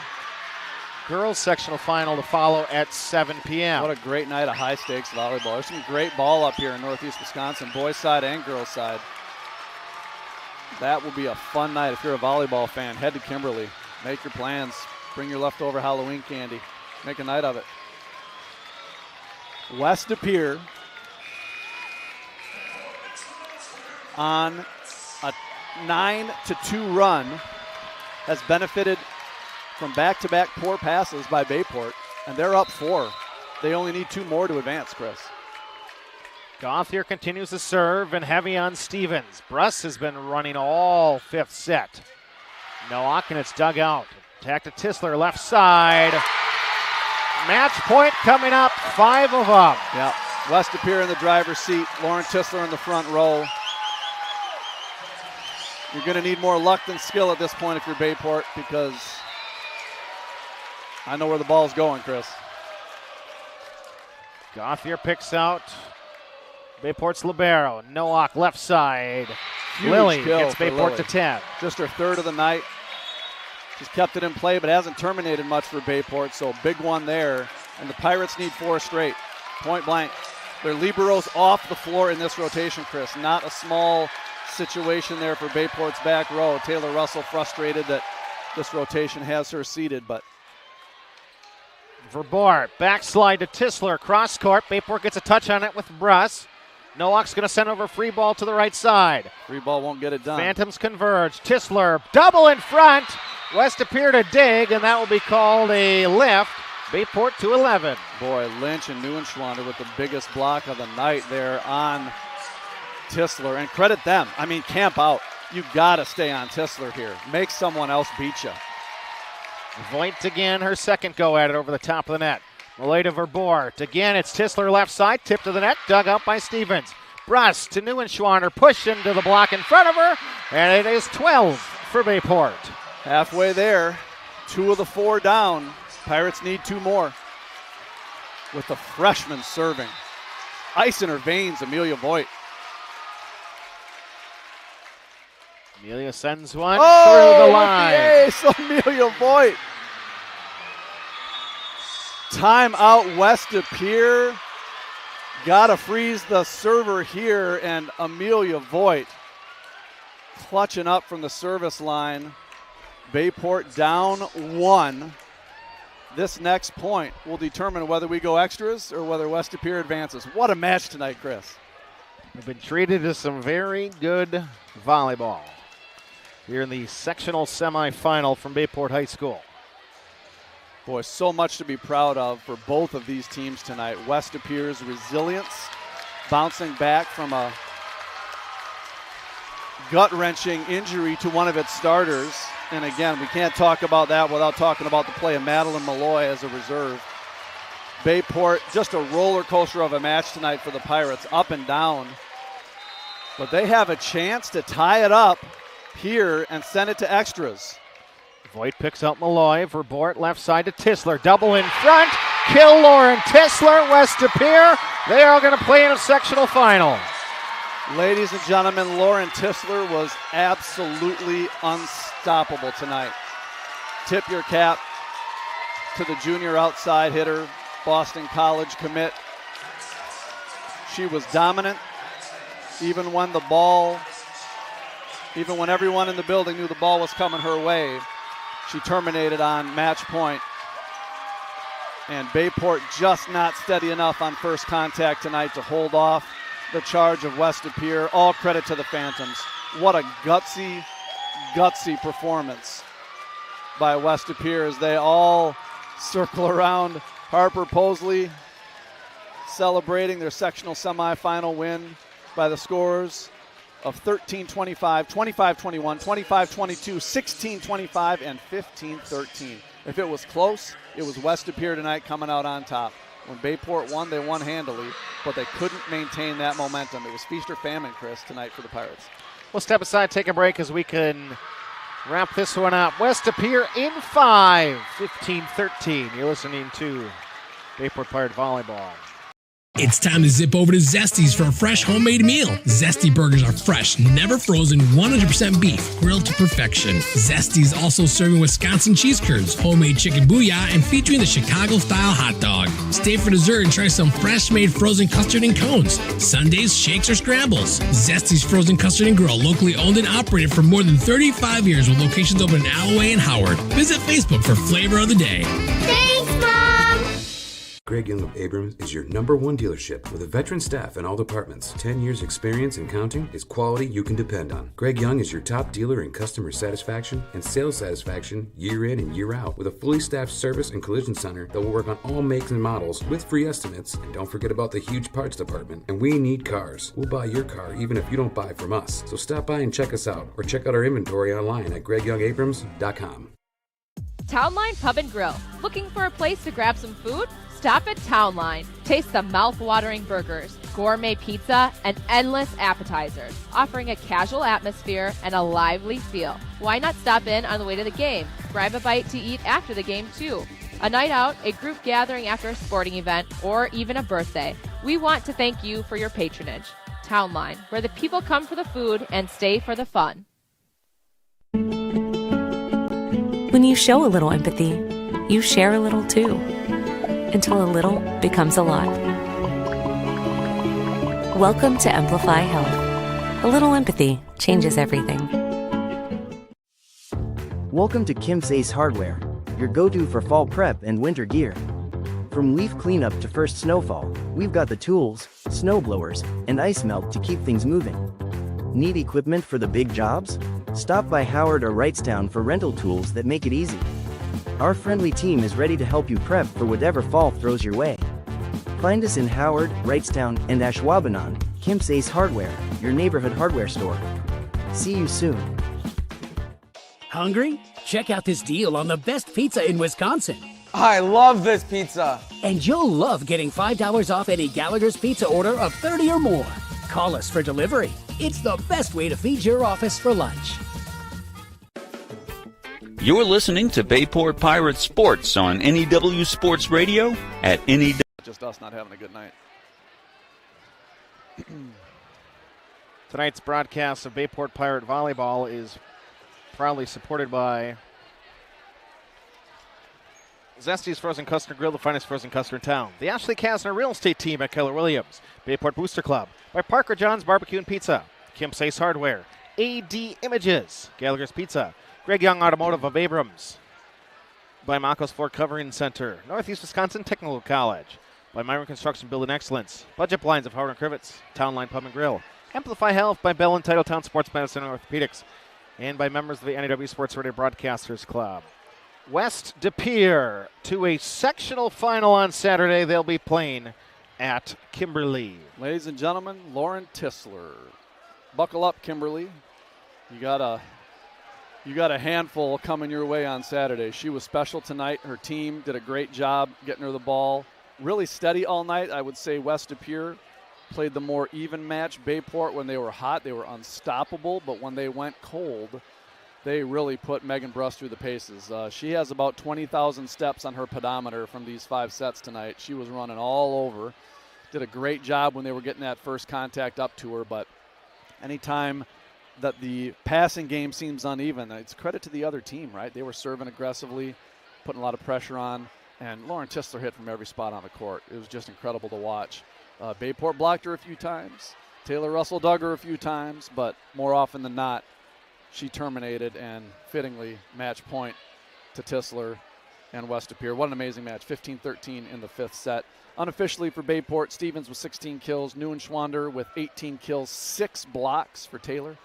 Girls sectional final to follow at 7 p.m. What a great night of high-stakes volleyball. There's some great ball up here in Northeast Wisconsin, boys side and girls side. That will be a fun night if you're a volleyball fan. Head to Kimberly. Make your plans. Bring your leftover Halloween candy. Make a night of it. West De Pere on a 9-2 run has benefited from back-to-back poor passes by Bayport, and they're up 4. They only need 2 more to advance, Chris. Goff here continues to serve and heavy on Stevens. Bruss has been running all 5th set. Nowak, and it's dug out. Attack to Tisler, left side. Match point coming up, 5 of them. Yeah, West De Pere in the driver's seat, Lauren Tisler in the front row. You're going to need more luck than skill at this point if you're Bayport, because I know where the ball's going, Chris. Goff here picks out Bayport's libero. Nowak left side. Huge Lily kill gets for Bayport Lily. to 10. Just her 3rd of the night. She's kept it in play, but hasn't terminated much for Bayport, so big one there. And the Pirates need 4 straight, point blank. Their liberos off the floor in this rotation, Chris. Not a small situation there for Bayport's back row. Taylor Russell frustrated that this rotation has her seated, but Verbort, backslide to Tisler, cross court. Bayport gets a touch on it with Bruss. Nowak's going to send over free ball to the right side. Free ball won't get it done. Phantoms converge. Tisler, double in front. West De Pere to dig, and that will be called a lift. Bayport to 11. Boy, Lynch and Neuenschwander with the biggest block of the night there on Tistler, and credit them. I mean, camp out. You got to stay on Tistler here. Make someone else beat you. Voigt again, her second go at it over the top of the net. Malay to Verbort. Again, it's Tistler left side, tip to the net, dug out by Stevens. Bruss to Neuenschwander, push into the block in front of her, and it is 12 for Bayport. Halfway there, 2 of the 4 down. Pirates need 2 more. With the freshman serving. Ice in her veins, Amelia Voigt. Amelia sends one through the line. Ace, Amelia Voigt. Timeout west to Pere. Gotta freeze the server here, and Amelia Voigt clutching up from the service line. Bayport down 1. This next point will determine whether we go extras or whether West of Pere advances. What a match tonight, Chris. We've been treated to some very good volleyball here in the sectional semifinal from Bayport High School. Boy, so much to be proud of for both of these teams tonight. West of Pere's resilience, bouncing back from a gut-wrenching injury to one of its starters. And again, we can't talk about that without talking about the play of Madeline Malloy as a reserve. Bayport, just a roller coaster of a match tonight for the Pirates, up and down. But they have a chance to tie it up here and send it to extras. Voigt picks up Malloy. Verbort left side to Tistler. Double in front. Kill Lauren Tistler. West of Pere. They are going to play in a sectional final. Ladies and gentlemen, Lauren Tistler was absolutely unstoppable tonight. Tip your cap to the junior outside hitter, Boston College commit. She was dominant even when everyone in the building knew the ball was coming her way. She terminated on match point. And Bayport just not steady enough on first contact tonight to hold off the charge of West of Pere. All credit to the Phantoms. What a gutsy performance by West of Pere as they all circle around Harper Posley, celebrating their sectional semifinal win by the scores of 13-25, 25-21, 25-22, 16-25, and 15-13. If it was close, it was West of Pere tonight coming out on top. When Bayport won, they won handily, but they couldn't maintain that momentum. It was feast or famine, Chris, tonight for the Pirates. We'll step aside, take a break as we can wrap this one up. West of Pere in 5, 15-13. You're listening to Bayport Pirate Volleyball. It's time to zip over to Zesty's for a fresh homemade meal. Zesty burgers are fresh, never frozen, 100% beef, grilled to perfection. Zesty's also serving Wisconsin cheese curds, homemade chicken booyah, and featuring the Chicago-style hot dog. Stay for dessert and try some fresh-made frozen custard and cones. Sundays, shakes, or scrambles. Zesty's Frozen Custard and Grill, locally owned and operated for more than 35 years with locations open in Alloway and Howard. Visit Facebook for flavor of the day. Thanks, Mom! Greg Young of Abrams is your #1 dealership with a veteran staff in all departments. 10 years experience and counting is quality you can depend on. Greg Young is your top dealer in customer satisfaction and sales satisfaction year in and year out with a fully staffed service and collision center that will work on all makes and models with free estimates. And don't forget about the huge parts department. And we need cars. We'll buy your car even if you don't buy from us. So stop by and check us out or check out our inventory online at GregYoungAbrams.com. Townline Pub and Grill. Looking for a place to grab some food? Stop at Townline. Taste the mouth-watering burgers, gourmet pizza, and endless appetizers, offering a casual atmosphere and a lively feel. Why not stop in on the way to the game? Grab a bite to eat after the game, too. A night out, a group gathering after a sporting event, or even a birthday. We want to thank you for your patronage. Townline, where the people come for the food and stay for the fun. When you show a little empathy, you share a little too. Until a little becomes a lot. Welcome to Amplify Health. A little empathy changes everything. Welcome to Kim's Ace Hardware, your go-to for fall prep and winter gear. From leaf cleanup to first snowfall, we've got the tools, snow blowers, and ice melt to keep things moving. Need equipment for the big jobs? Stop by Howard or Wrightstown for rental tools that make it easy. Our friendly team is ready to help you prep for whatever fall throws your way. Find us in Howard, Wrightstown, and Ashwaubenon. Kim's Ace Hardware, your neighborhood hardware store. See you soon. Hungry? Check out this deal on the best pizza in Wisconsin. I love this pizza. And you'll love getting $5 off any Gallagher's Pizza order of 30 or more. Call us for delivery. It's the best way to feed your office for lunch. You're listening to Bayport Pirates Sports on NEW Sports Radio at NEW. Just us not having a good night. Tonight's broadcast of Bayport Pirate Volleyball is proudly supported by Zesty's Frozen Custard Grill, the finest frozen custard in town. The Ashley Kasner Real Estate Team at Keller Williams. Bayport Booster Club. By Parker John's Barbecue and Pizza. Kim's Ace Hardware. AD Images. Gallagher's Pizza. Greg Young Automotive of Abrams. By Mako's Floor Covering Center. Northeast Wisconsin Technical College. By Myron Construction Building Excellence. Budget Blinds of Howard & Crivets. Town Line Pub and Grill. Amplify Health by Bell and Titletown Sports Medicine and Orthopedics. And by members of the NEW Sports Radio Broadcasters Club. West De Pere to a sectional final on Saturday. They'll be playing at Kimberly. Ladies and gentlemen, Lauren Tisler. Buckle up, Kimberly. You got a handful coming your way on Saturday. She was special tonight. Her team did a great job getting her the ball. Really steady all night. I would say West De Pere played the more even match. Bayport, when they were hot, they were unstoppable. But when they went cold, they really put Megan Bruss through the paces. She has about 20,000 steps on her pedometer from these 5 sets tonight. She was running all over. Did a great job when they were getting that first contact up to her. But anytime that the passing game seems uneven, it's credit to the other team, right? They were serving aggressively, putting a lot of pressure on. And Lauren Tisler hit from every spot on the court. It was just incredible to watch. Bayport blocked her a few times. Taylor Russell dug her a few times, but more often than not, she terminated and fittingly match point to Tisler and West De Pere. What an amazing match. 15-13 in the 5th set. Unofficially for Bayport, Stevens with 16 kills. Neuenschwander with 18 kills, 6 blocks for Taylor.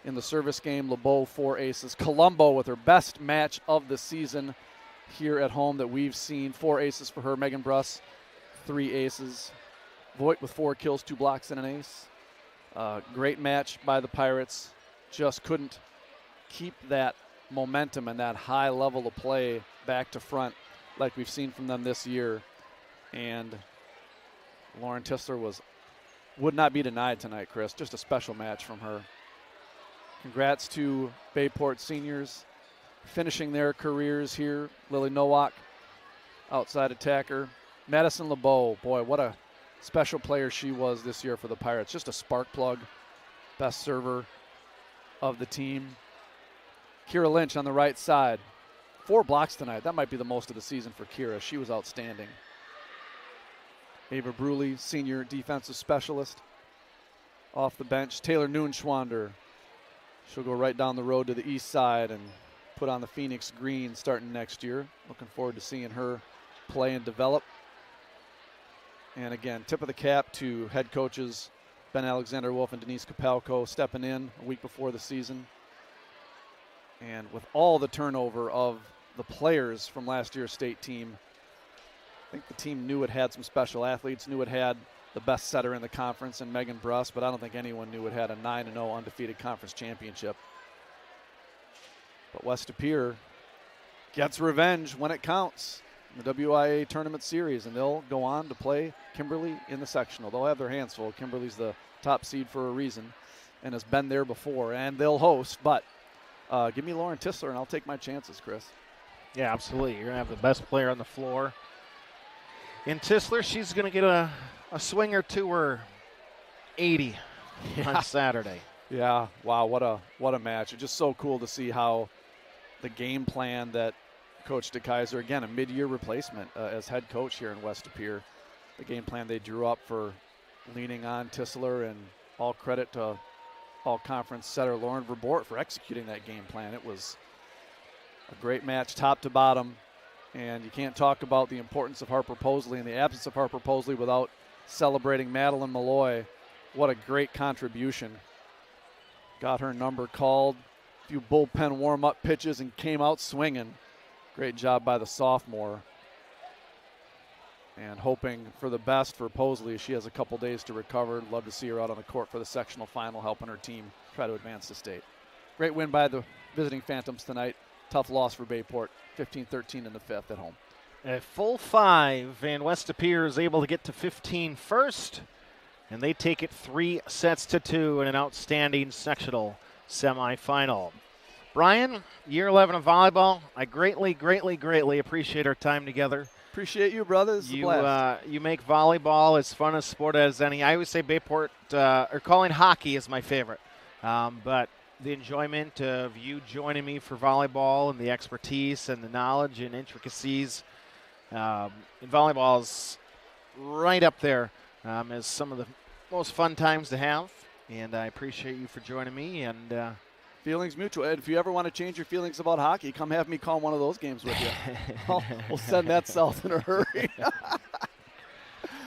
In the service game, LeBeau 4 aces. Colombo with her best match of the season here at home that we've seen. 4 aces for her. Megan Bruss, 3 aces. Voigt with 4 kills, 2 blocks, and an ace. Great match by the Pirates. Just couldn't keep that momentum and that high level of play back to front like we've seen from them this year. And Lauren Tisler would not be denied tonight, Chris. Just a special match from her. Congrats to Bayport seniors finishing their careers here. Lily Nowak, outside attacker. Madison LeBeau, boy, what a special player she was this year for the Pirates. Just a spark plug, best server of the team. Kira Lynch on the right side. 4 blocks tonight. That might be the most of the season for Kira. She was outstanding. Ava Bruley, senior defensive specialist, off the bench. Taylor Neuenschwander. She'll go right down the road to the east side and put on the Phoenix green starting next year. Looking forward to seeing her play and develop. And again, tip of the cap to head coaches Ben Alexander-Wolf and Denise Kapalko stepping in a week before the season. And with all the turnover of the players from last year's state team, I think the team knew it had some special athletes, knew it had the best setter in the conference in Megan Bruss, but I don't think anyone knew it had a 9-0 undefeated conference championship. But West De Pere gets revenge when it counts in the WIAA tournament series, and they'll go on to play Kimberly in the sectional. They'll have their hands full. Kimberly's the top seed for a reason and has been there before, and they'll host. But give me Lauren Tisler, and I'll take my chances, Chris. Yeah, absolutely. You're going to have the best player on the floor. In Tisler, she's going to get a swinger to her 80 on Saturday. Yeah, wow, what a match. It's just so cool to see how the game plan that Coach DeKaiser, again, a mid-year replacement as head coach here in West De Pere, the game plan they drew up for leaning on Tisler, and all credit to all-conference setter Lauren Verbort for executing that game plan. It was a great match top to bottom, and you can't talk about the importance of Harper Posley and the absence of Harper Posley without celebrating Madeline Malloy. What a great contribution. Got her number called, a few bullpen warm-up pitches, and came out swinging. Great job by the sophomore. and hoping for the best for Posley. She has a couple days to recover. Love to see her out on the court for the sectional final, helping her team try to advance to state. Great win by the visiting Phantoms tonight. Tough loss for Bayport, 15-13 in the fifth at home. A full 5, and West De Pere is able to get to 15 first, and they take it 3-2 in an outstanding sectional semifinal. Brian, year 11 of volleyball, I greatly appreciate our time together. Appreciate you, brother. This is a blast. You make volleyball as fun a sport as any. I always say Bayport, or calling hockey is my favorite. But the enjoyment of you joining me for volleyball and the expertise and the knowledge and intricacies in volleyball is right up there as some of the most fun times to have. And I appreciate you for joining me. And feelings mutual. Ed, if you ever want to change your feelings about hockey, come have me call one of those games with you. We'll send that south in a hurry.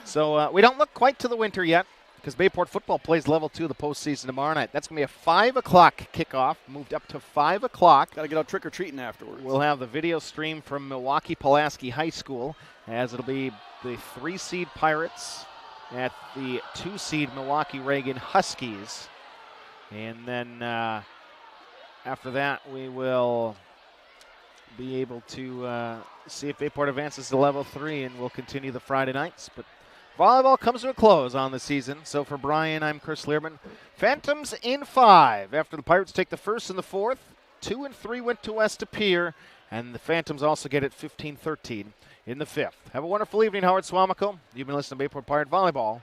So we don't look quite to the winter yet, because Bayport football plays level 2 of the postseason tomorrow night. That's going to be a 5 o'clock kickoff, moved up to 5 o'clock. Got to get out trick-or-treating afterwards. We'll have the video stream from Milwaukee Pulaski High School, as it'll be the 3-seed Pirates at the 2-seed Milwaukee Reagan Huskies. And then after that, we will be able to see if Bayport advances to level 3, and we'll continue the Friday nights. But volleyball comes to a close on the season. So for Brian, I'm Chris Learman. Phantoms in 5 after the Pirates take the first and the fourth. 2 and 3 went to West De Pere, and the Phantoms also get it 15-13 in the fifth. Have a wonderful evening, Howard Swamico. You've been listening to Bayport Pirate Volleyball